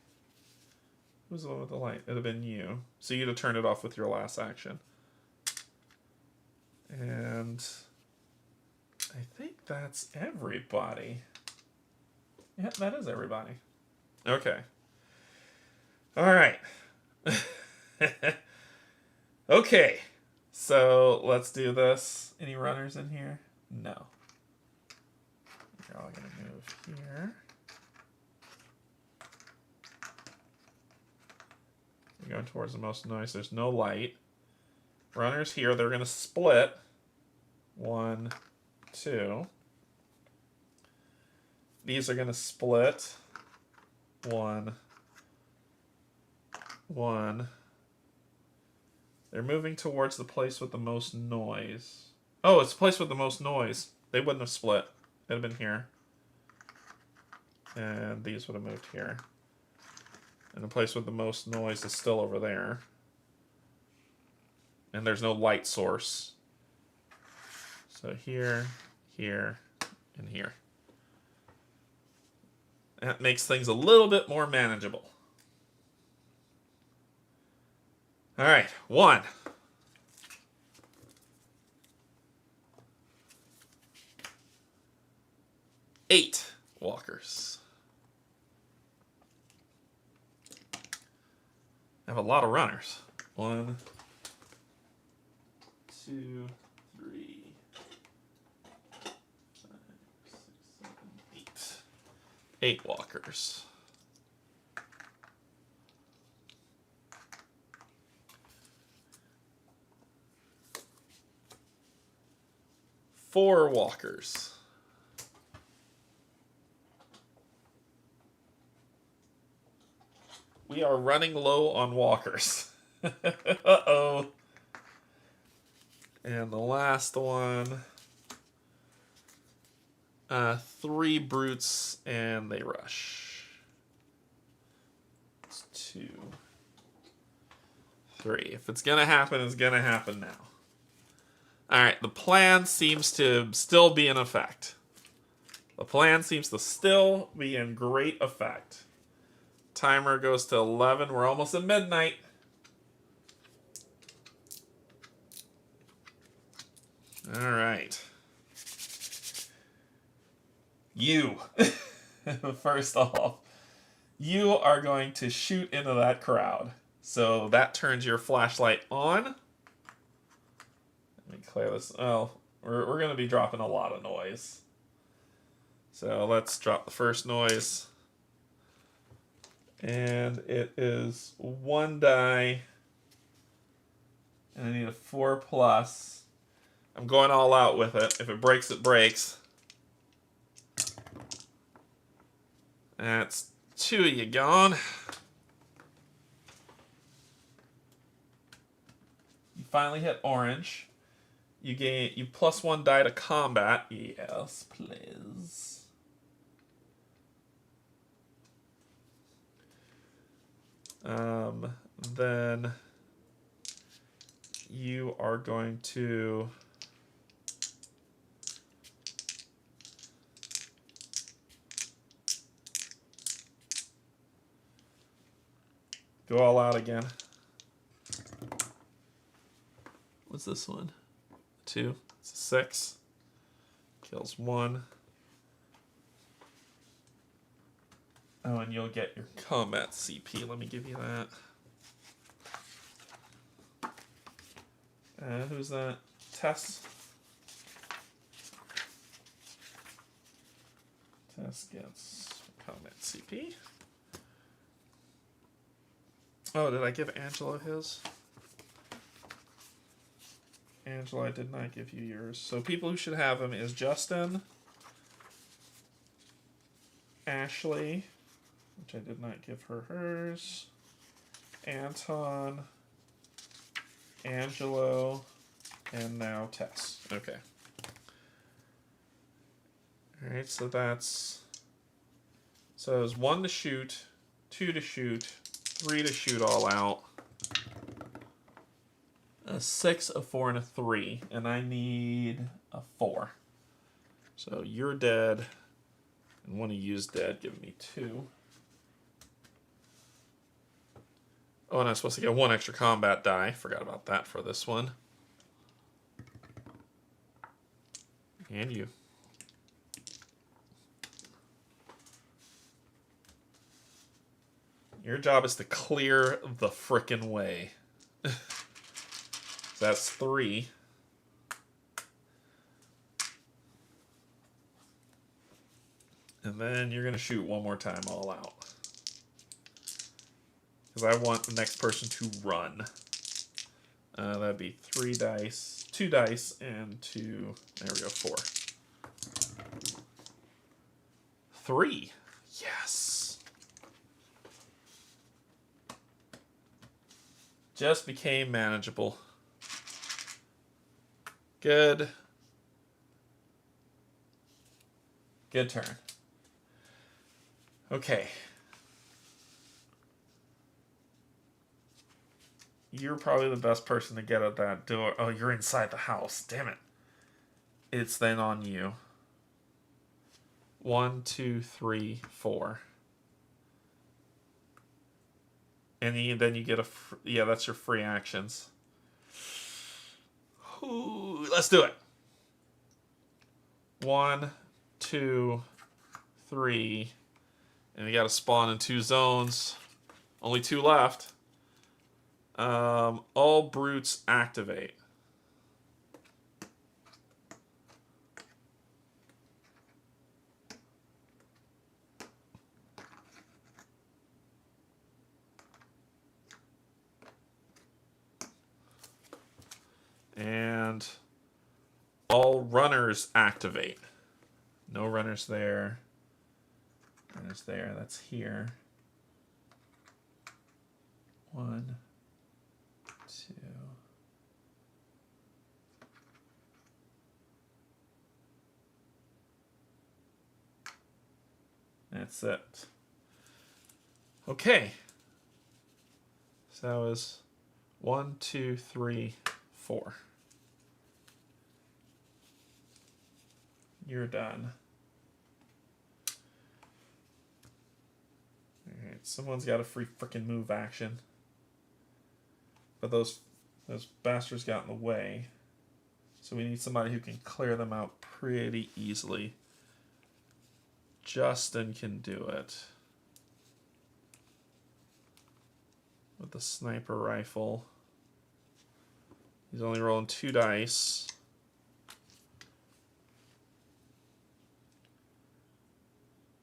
Who's the one with the light? It would have been you. So you'd have turned it off with your last action. And I think that's everybody. Yeah, that is everybody. Okay. All right. Okay. So let's do this. Any runners in here? No. You're all going to move here. You're going towards the most noise. There's no light. Runners here, they're going to split. 1, 2. These are going to split. 1, 1. They're moving towards the place with the most noise. Oh, it's the place with the most noise. They wouldn't have split. They'd have been here. And these would have moved here. And the place with the most noise is still over there. And there's no light source. So here, here, and here. That makes things a little bit more manageable. All right, 1. Eight walkers. I have a lot of runners. 1, 2, 3, 5, 6, 7, 8. 8 walkers. Four walkers. We are running low on walkers. Uh-oh. And the last one. 3 brutes, and they rush. It's 2, 3. If it's going to happen, it's going to happen now. Alright, the plan seems to still be in effect. The plan seems to still be in great effect. Timer goes to 11. We're almost at midnight. Alright. You. First off, you are going to shoot into that crowd. So that turns your flashlight on. Let me clear this. Oh, we're going to be dropping a lot of noise. So let's drop the first noise. And it is 1 die. And I need a 4+. I'm going all out with it. If it breaks, it breaks. That's 2 of you gone. You finally hit orange. You +1 die to combat. Yes, please. Then you are going to go all out again. What's this one? 2. It's a 6. Kills 1. Oh, and you'll get your combat CP. Let me give you that. Who's that? Tess. Tess gets combat CP. Oh, did I give Angelo his? Angelo, I did not give you yours. So people who should have him is Justin, Ashley, which I did not give her hers, Anton, Angelo, and now Tess. Okay. Alright, so that's... So it was 1 to shoot, 2 to shoot, 3 to shoot all out, a 6, a 4, and a 3. And I need a 4. So you're dead, and 1 of you's dead. Give me 2. Oh, and I'm supposed to get 1 extra combat die. Forgot about that for this one. And you. Your job is to clear the frickin' way. So that's 3. And then you're going to shoot 1 more time all out. Because I want the next person to run. That'd be 3 dice, 2 dice, and 2. There we go, 4. 3. Yes. Just became manageable. Good. Good turn. Okay. You're probably the best person to get at that door. Oh, you're inside the house. Damn it. It's then on you. 1, 2, 3, 4. And then you get a... Yeah, that's your free actions. Ooh, let's do it. 1, 2, 3. And you got to spawn in 2 zones. Only 2 left. All brutes activate. And all runners activate. No runners there. Runners there. That's here. 1, 2. That's it. Okay. So that was 1, 2, 3, 4. You're done. Alright, someone's got a free frickin' move action. But those bastards got in the way. So we need somebody who can clear them out pretty easily. Justin can do it. With the sniper rifle. He's only rolling 2 dice.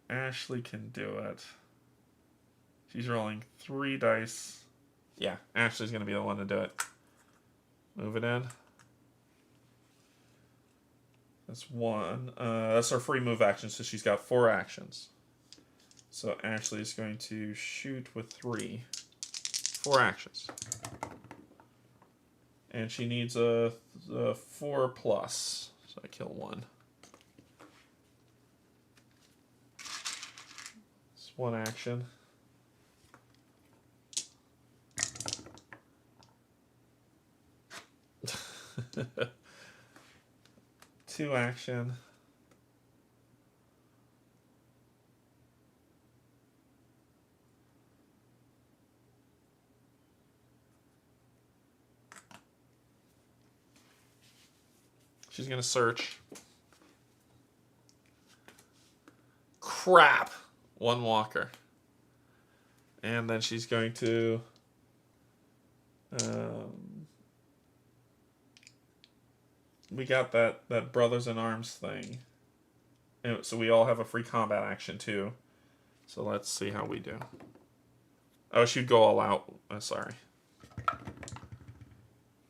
Ashley can do it. She's rolling 3 dice. Yeah, Ashley's going to be the one to do it. Move it in. That's 1. That's our free move action, so she's got 4 actions. So Ashley's going to shoot with 3. 4 actions. And she needs a 4+. So I kill 1. It's 1 action. Two action. She's gonna search. Crap! 1 walker. And then she's going to we got that Brothers in Arms thing. And so we all have a free combat action too. So let's see how we do. Oh, she'd go all out. Sorry.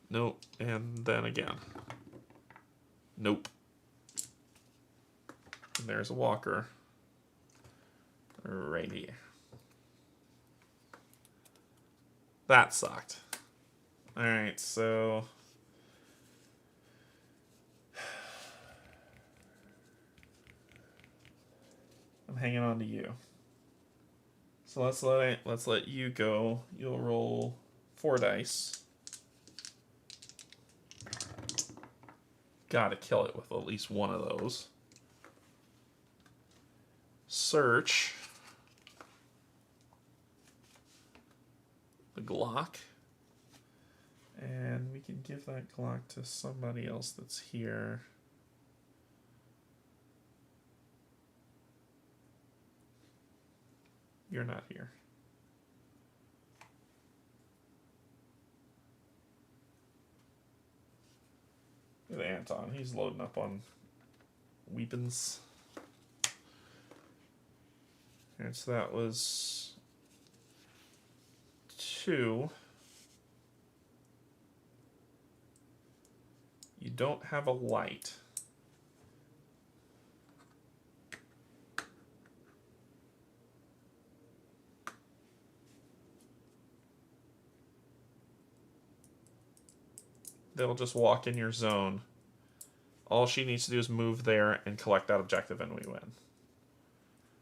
Nope. And then again. Nope. And there's a walker. Right here. That sucked. Alright, so... I'm hanging on to you. So let's let you go. You'll roll 4 dice. Gotta kill it with at least 1 of those. Search the Glock. And we can give that Glock to somebody else that's here. You're not here. With Anton, he's loading up on weapons. And so that was 2. You don't have a light. They'll just walk in your zone. All she needs to do is move there and collect that objective and we win.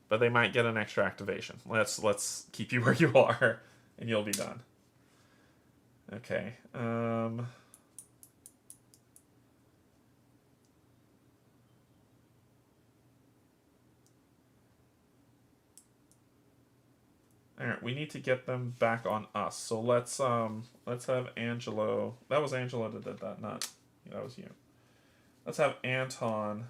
But they might get an extra activation. Let's keep you where you are and you'll be done. Okay. Alright, we need to get them back on us. So let's have Angelo. That was Angelo that did that, not that was you. Let's have Anton.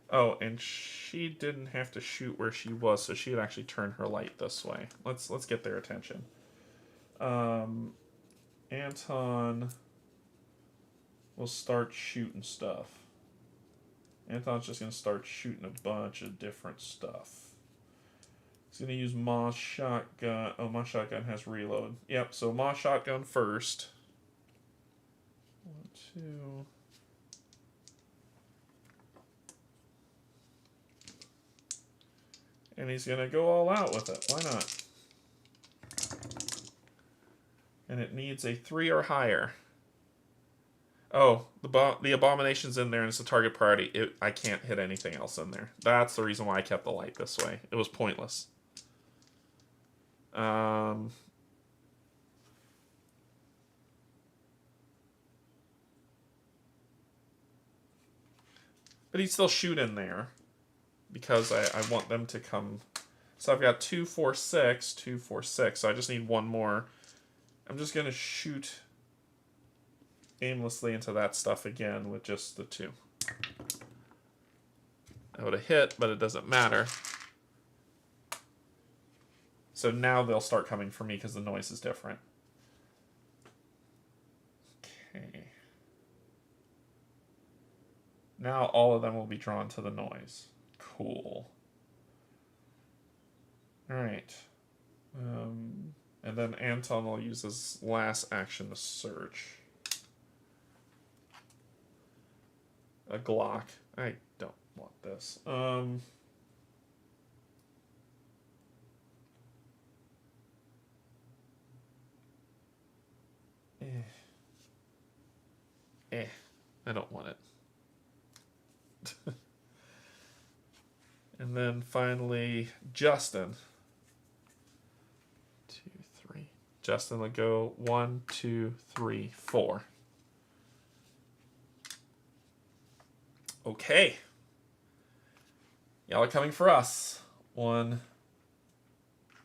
Oh, and she didn't have to shoot where she was, so she'd actually turn her light this way. Let's get their attention. Anton will start shooting stuff. Anton's just going to start shooting a bunch of different stuff. He's going to use Ma's shotgun. Oh, my shotgun has reload. Yep, so Ma's shotgun first. 1, 2... And he's going to go all out with it. Why not? And it needs a 3 or higher. Oh, the abomination's in there and it's a target priority. I can't hit anything else in there. That's the reason why I kept the light this way. It was pointless. But he'd still shoot in there. Because I want them to come. So I've got 2, 4, 6, 2, 4, 6. So I just need one more. I'm just going to shoot aimlessly into that stuff again with just the 2. I would have hit, but it doesn't matter. So now they'll start coming for me because the noise is different. Okay. Now all of them will be drawn to the noise. Cool. Alright. And then Anton will use his last action to search. A Glock. I don't want this. I don't want it. And then finally, Justin. 2, 3. Justin will go 1, 2, 3, 4. Okay. Y'all are coming for us. 1,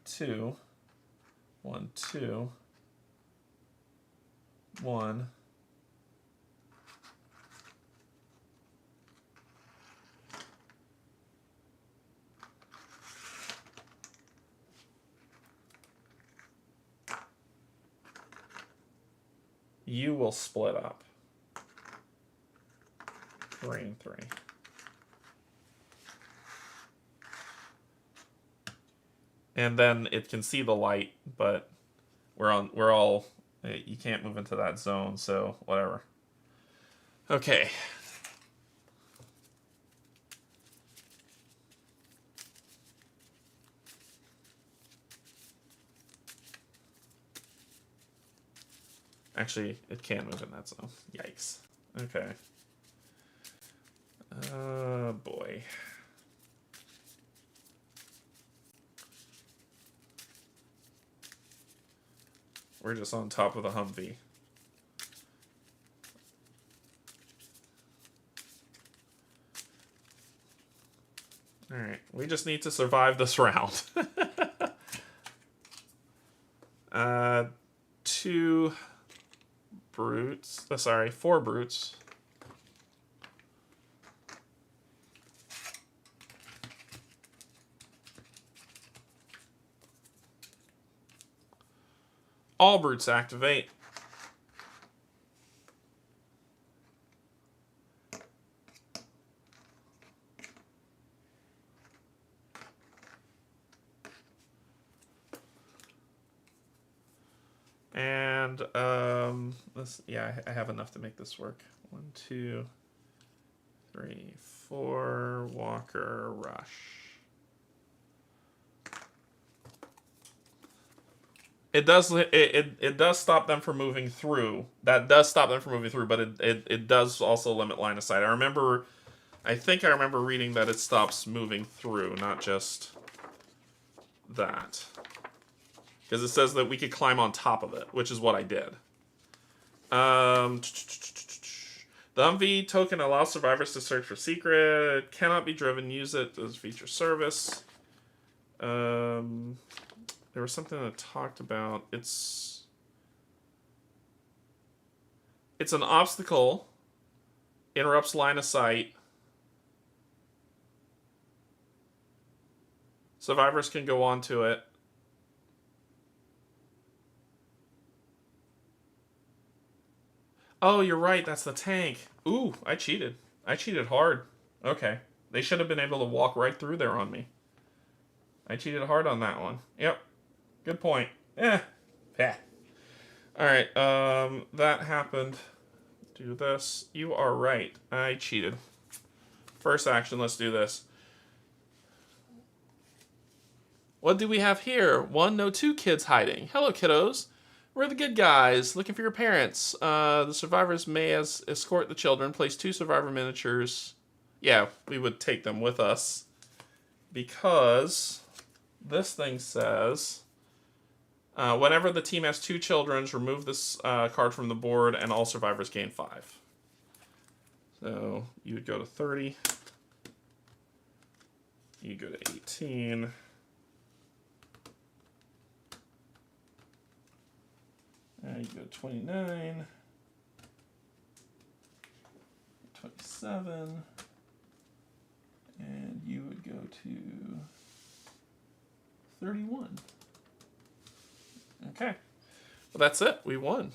2. 1, 2. 1. You will split up. 3 and 3. And then it can see the light, but we're all you can't move into that zone, so whatever. Okay. Actually, it can move in that zone. Yikes. Okay. Boy. We're just on top of the Humvee. Alright, we just need to survive this round. 2 brutes. Sorry, 4 brutes. All brutes activate. And I have enough to make this work. 1, 2, 3, 4. Walker rush. It does stop them from moving through. That does stop them from moving through, but it does also limit line of sight. I think I remember reading that it stops moving through, not just that. Because it says that we could climb on top of it, which is what I did. The Humvee token allows survivors to search for secret. Cannot be driven. Use it as feature service. There was something that talked about. It's an obstacle. Interrupts line of sight. Survivors can go onto it. Oh, you're right. That's the tank. Ooh, I cheated. I cheated hard. Okay. They should have been able to walk right through there on me. I cheated hard on that one. Yep. Good point. Yeah. Alright, that happened. Do this. You are right. I cheated. First action, let's do this. What do we have here? 1, no, 2 kids hiding. Hello, kiddos. We're the good guys, looking for your parents. The survivors may escort the children. Place 2 survivor miniatures. Yeah, we would take them with us. Because this thing says, whenever the team has 2 children, remove this card from the board and all survivors gain 5. So you would go to 30. You go to 18. You go 29, 27, and you would go to 31. Okay. Well, that's it. We won.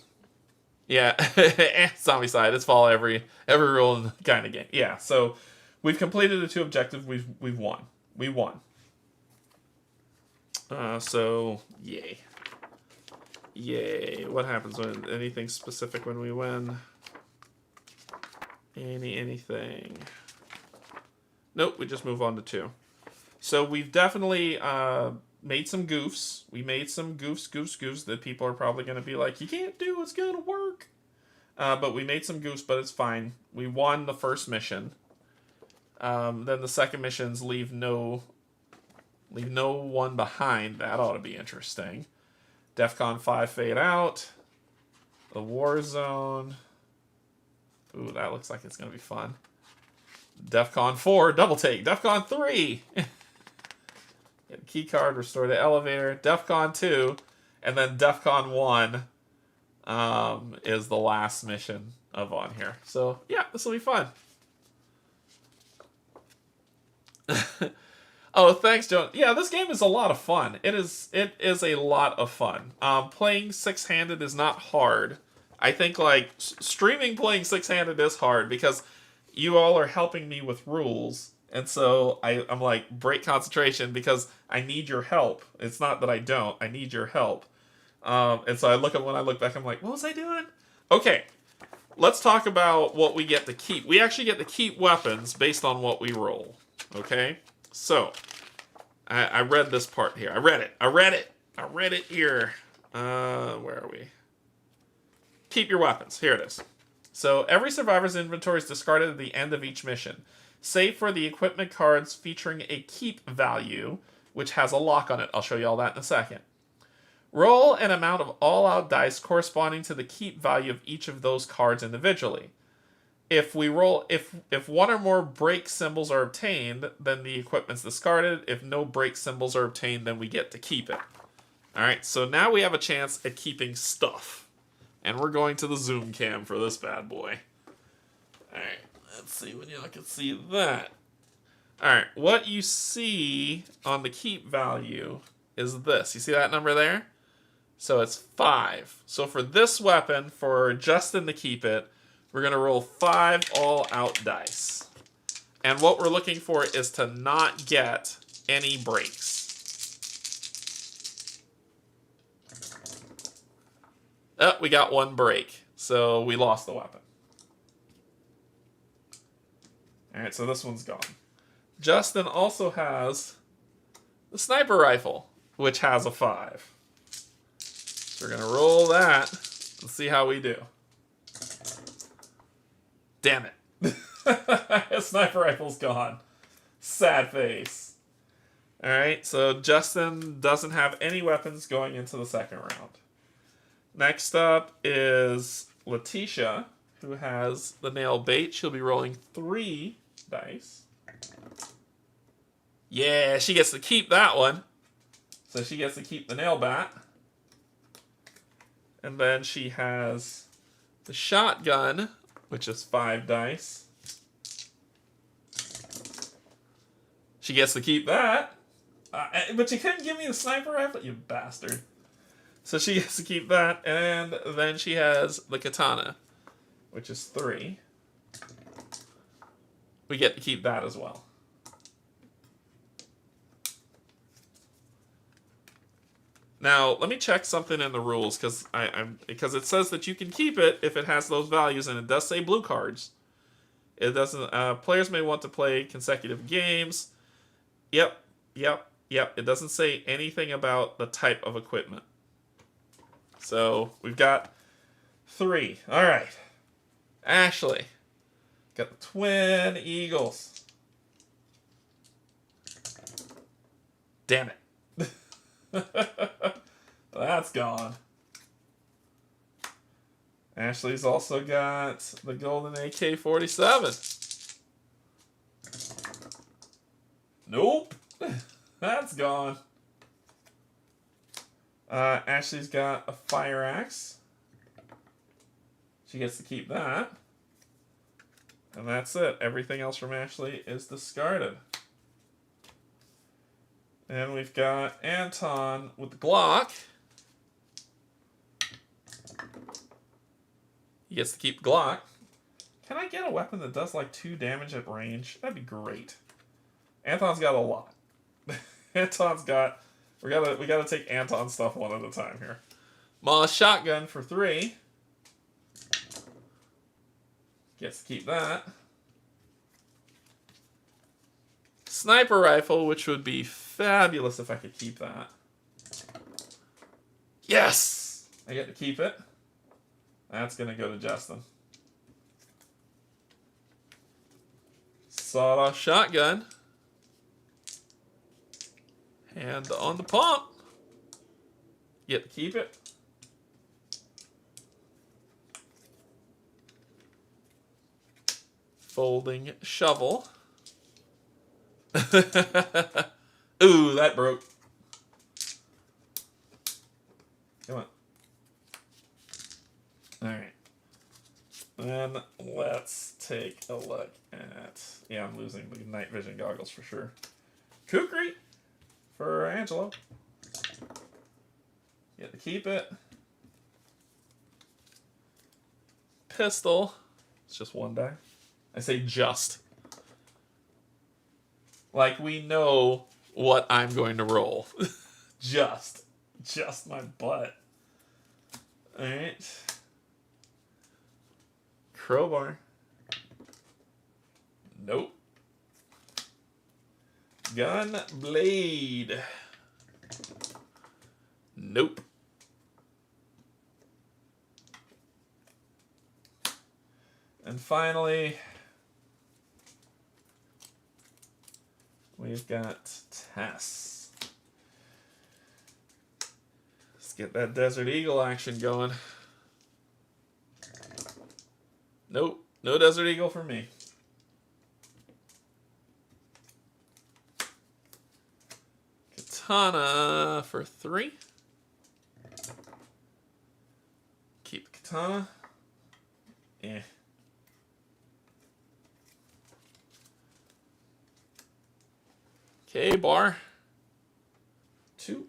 Yeah, Zombicide. It's follow every rule in the kind of game. Yeah, so we've completed the 2 objectives. We've won. We won. So, yay. Yay. What happens when anything specific when we win? Anything. Nope, we just move on to 2. So we've definitely made some goofs. We made some goofs that people are probably going to be like, you can't do, it's going to work. But we made some goofs, but it's fine. We won the first mission. Then the second missions leave no one behind. That ought to be interesting. DEFCON 5 fade out. The war zone. Ooh, that looks like it's going to be fun. DEFCON 4 double take. DEFCON 3. Get a key card, restore the elevator. DEFCON 2. And then DEFCON 1 is the last mission of on here. So, yeah, this will be fun. Oh, thanks, Joan. Yeah, this game is a lot of fun. It is a lot of fun. Playing six-handed is not hard. I think, like, streaming playing six-handed is hard because you all are helping me with rules. And so I'm like, break concentration because I need your help. It's not that I don't. I need your help. And so when I look back, I'm like, what was I doing? Okay, let's talk about what we get to keep. We actually get to keep weapons based on what we roll. Okay? So, I read this part here. I read it here. Where are we? Keep your weapons. Here it is. So, every survivor's inventory is discarded at the end of each mission, save for the equipment cards featuring a keep value, which has a lock on it. I'll show you all that in a second. Roll an amount of all-out dice corresponding to the keep value of each of those cards individually. If one or more break symbols are obtained, then the equipment's discarded. If no break symbols are obtained, then we get to keep it. Alright, so now we have a chance at keeping stuff. And we're going to the zoom cam for this bad boy. Alright, let's see when y'all can see that. Alright, what you see on the keep value is this. You see that number there? So it's 5. So for this weapon, for Justin to keep it, we're going to roll 5 all-out dice. And what we're looking for is to not get any breaks. Oh, we got 1 break. So we lost the weapon. Alright, so this one's gone. Justin also has the sniper rifle, which has a 5. So we're going to roll that and see how we do. Damn it. Sniper rifle's gone. Sad face. Alright, so Justin doesn't have any weapons going into the second round. Next up is Letitia, who has the nail bait. She'll be rolling 3 dice. Yeah, she gets to keep that one. So she gets to keep the nail bat. And then she has the shotgun, which is 5 dice. She gets to keep that. But you couldn't give me the sniper rifle, you bastard. So she gets to keep that. And then she has the katana, which is 3. We get to keep that as well. Now, let me check something in the rules, because it says that you can keep it if it has those values, and it does say blue cards. It doesn't. Players may want to play consecutive games. Yep. It doesn't say anything about the type of equipment. So we've got 3. All right, Ashley, got the Twin Eagles. Damn it. That's gone. Ashley's also got the golden AK-47. Nope. That's gone. Ashley's got a fire axe. She gets to keep that. And that's it. Everything else from Ashley is discarded. And we've got Anton with the Glock. He gets to keep the Glock. Can I get a weapon that does like 2 damage at range? That'd be great. Anton's got a lot. Anton's got... We gotta take Anton's stuff one at a time here. Ma's shotgun for 3. Gets to keep that. Sniper rifle, which would be fabulous if I could keep that. Yes! I get to keep it. That's going to go to Justin. Sawed-off shotgun. Hand on the pump. Get to keep it. Folding shovel. Ooh, that broke. Come on. Alright. Then let's take a look at... Yeah, I'm losing the night vision goggles for sure. Kukri for Angelo. Get to keep it. Pistol. It's just 1 die. I say just. Like we know what I'm going to roll. Just my butt. Alright. Crowbar. Nope. Gun blade. Nope. And finally, we've got Tess. Let's get that Desert Eagle action going. Nope, no Desert Eagle for me. Katana for 3. Keep the katana. Eh. Okay, bar. 2.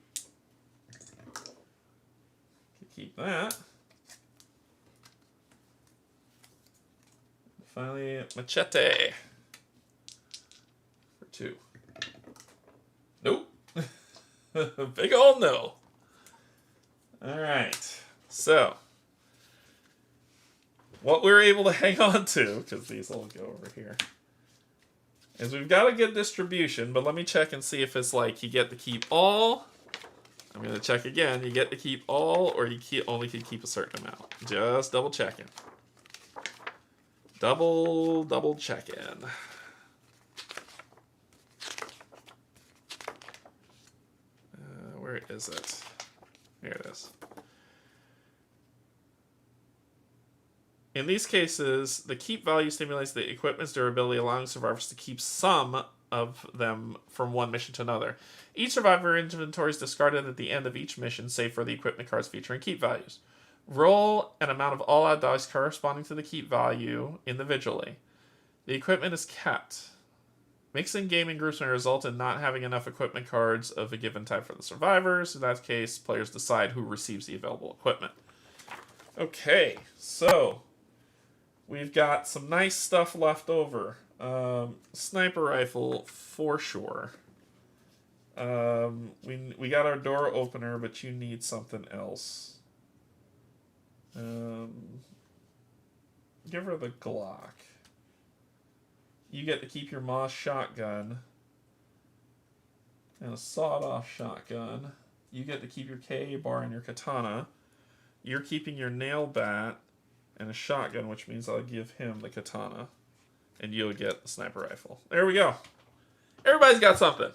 Keep that. Finally, machete. For 2. Nope. Big old no. Alright. So, what we're able to hang on to, because these will go over here, is we've got a good distribution, but let me check and see if it's like you get to keep all. I'm going to check again. You get to keep all, or you only can keep a certain amount. Just double checking. Double checking. Where is it? Here it is. In these cases, the keep value stimulates the equipment's durability, allowing survivors to keep some of them from one mission to another. Each survivor inventory is discarded at the end of each mission, save for the equipment cards featuring keep values. Roll an amount of all-out dice corresponding to the keep value individually. The equipment is kept. Mixing gaming groups may result in not having enough equipment cards of a given type for the survivors. In that case, players decide who receives the available equipment. Okay, so we've got some nice stuff left over. Sniper rifle, for sure. We got our door opener, but you need something else. Give her the Glock. You get to keep your Moss shotgun and a sawed-off shotgun. You get to keep your KA bar and your katana. You're keeping your nail bat and a shotgun, which means I'll give him the katana. And you'll get the sniper rifle. There we go. Everybody's got something.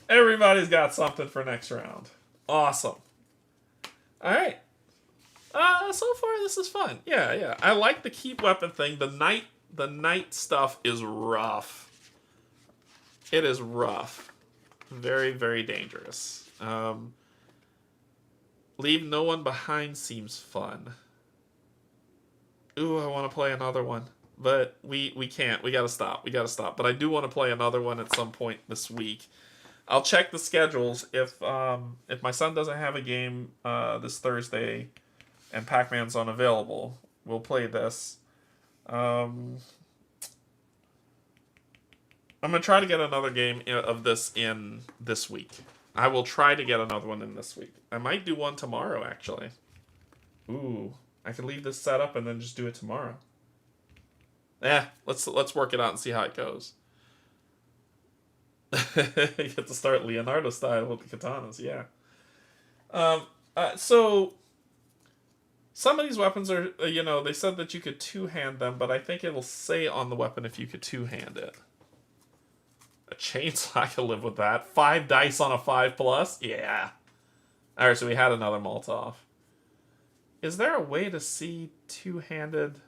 Everybody's got something for next round. Awesome. Alright. So far this is fun. Yeah. I like the keep weapon thing. The night stuff is rough. It is rough. Very, very dangerous. Leave no one behind seems fun. Ooh, I want to play another one. But we can't. We gotta stop. But I do want to play another one at some point this week. I'll check the schedules. If my son doesn't have a game this Thursday and Pac-Man's unavailable, we'll play this. I'm going to try to get another game of this in this week. I will try to get another one in this week. I might do one tomorrow, actually. Ooh, I could leave this set up and then just do it tomorrow. Let's work it out and see how it goes. You get to start Leonardo style with the katanas, yeah. So some of these weapons are, they said that you could two-hand them, but I think it'll say on the weapon if you could two-hand it. A chainsaw, I can live with that. 5 dice on a 5+? Yeah. Alright, so we had another Molotov. Is there a way to see two-handed?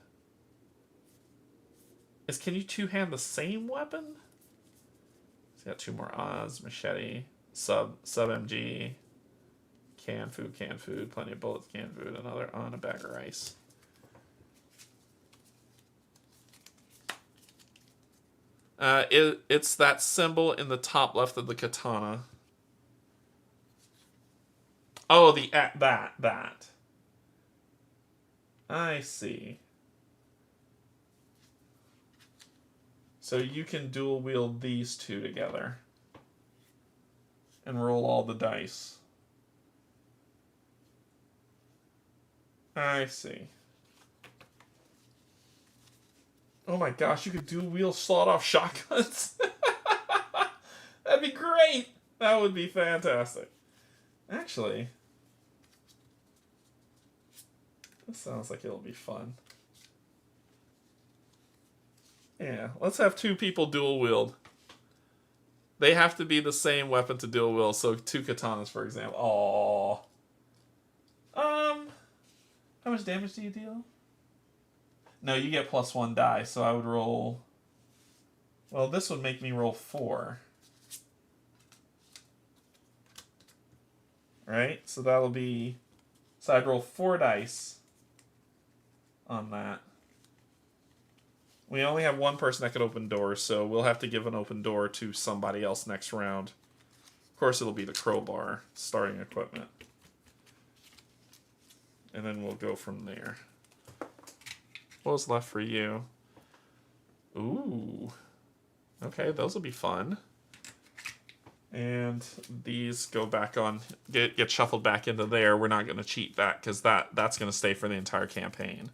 Can you two-hand the same weapon? It's got 2 more Oz, machete, sub MG, canned food, plenty of bullets, canned food, another on, a bag of rice. It's that symbol in the top left of the katana. Oh, that. I see. So you can dual wield these two together and roll all the dice. I see. Oh my gosh, you could dual wield sawed-off shotguns. That'd be great. That would be fantastic. Actually, this sounds like it'll be fun. Yeah, let's have 2 people dual wield. They have to be the same weapon to dual wield, so 2 katanas, for example. Aww. How much damage do you deal? No, you get +1 die, so I would roll... Well, this would make me roll 4. Right? So that'll be... So I'd roll 4 dice on that. We only have 1 person that can open doors, so we'll have to give an open door to somebody else next round. Of course, it'll be the crowbar, starting equipment. And then we'll go from there. What was left for you? Ooh. Okay, those will be fun. And these go back on, get shuffled back into there. We're not going to cheat that, because that's going to stay for the entire campaign.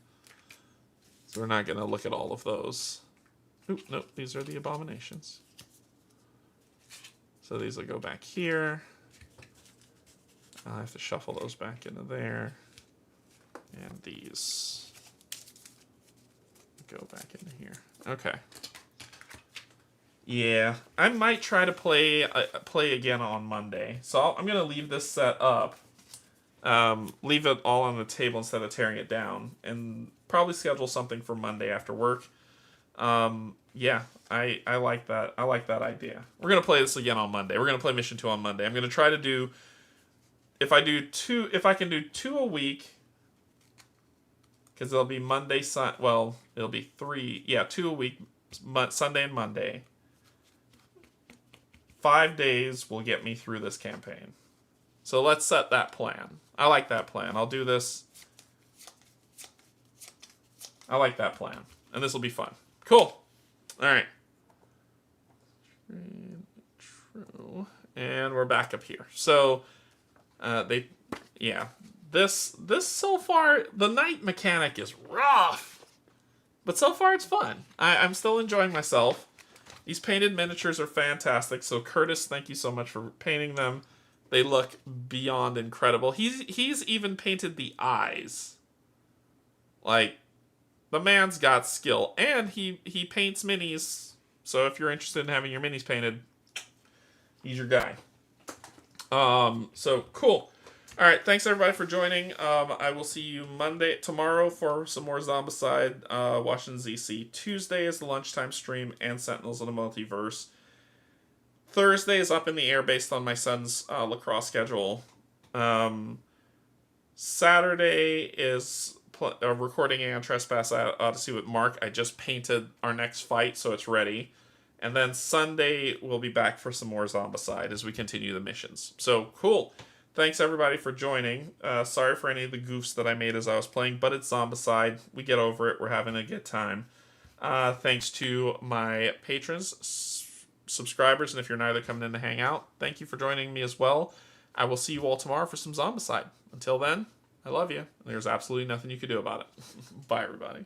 So we're not going to look at all of those. Oop, nope, these are the abominations. So these will go back here. I'll have to shuffle those back into there. And these go back into here. Okay. Yeah, I might try to play again on Monday. So I'm gonna leave this set up, leave it all on the table instead of tearing it down, and probably schedule something for Monday after work. Yeah, I like that. I like that idea. We're gonna play this again on Monday. We're gonna play Mission 2 on Monday. I'm gonna try to do, if I can do 2 a week, because it'll be Monday, well, it'll be 3, yeah, 2 a week, Sunday and Monday. 5 days will get me through this campaign. So let's set that plan. I like that plan. I'll do this. I like that plan. And this will be fun. Cool. Alright. True. And we're back up here. So, This so far, the night mechanic is rough. But so far it's fun. I'm still enjoying myself. These painted miniatures are fantastic. So Curtis, thank you so much for painting them. They look beyond incredible. He's even painted the eyes. Like, the man's got skill. And he paints minis. So if you're interested in having your minis painted, he's your guy. So cool. All right, thanks everybody for joining. I will see you tomorrow for some more Zombicide, Washington ZC. Tuesday is the lunchtime stream and Sentinels of the Multiverse. Thursday is up in the air based on my son's lacrosse schedule. Saturday is recording Aeon Trespass Odyssey with Mark. I just painted our next fight, so it's ready. And then Sunday, we'll be back for some more Zombicide as we continue the missions. So, cool. Thanks, everybody, for joining. Sorry for any of the goofs that I made as I was playing, but it's Zombicide. We get over it. We're having a good time. Thanks to my patrons, subscribers, and if you're neither, coming in to hang out, thank you for joining me as well. I will see you all tomorrow for some Zombicide. Until then, I love you. There's absolutely nothing you can do about it. Bye, everybody.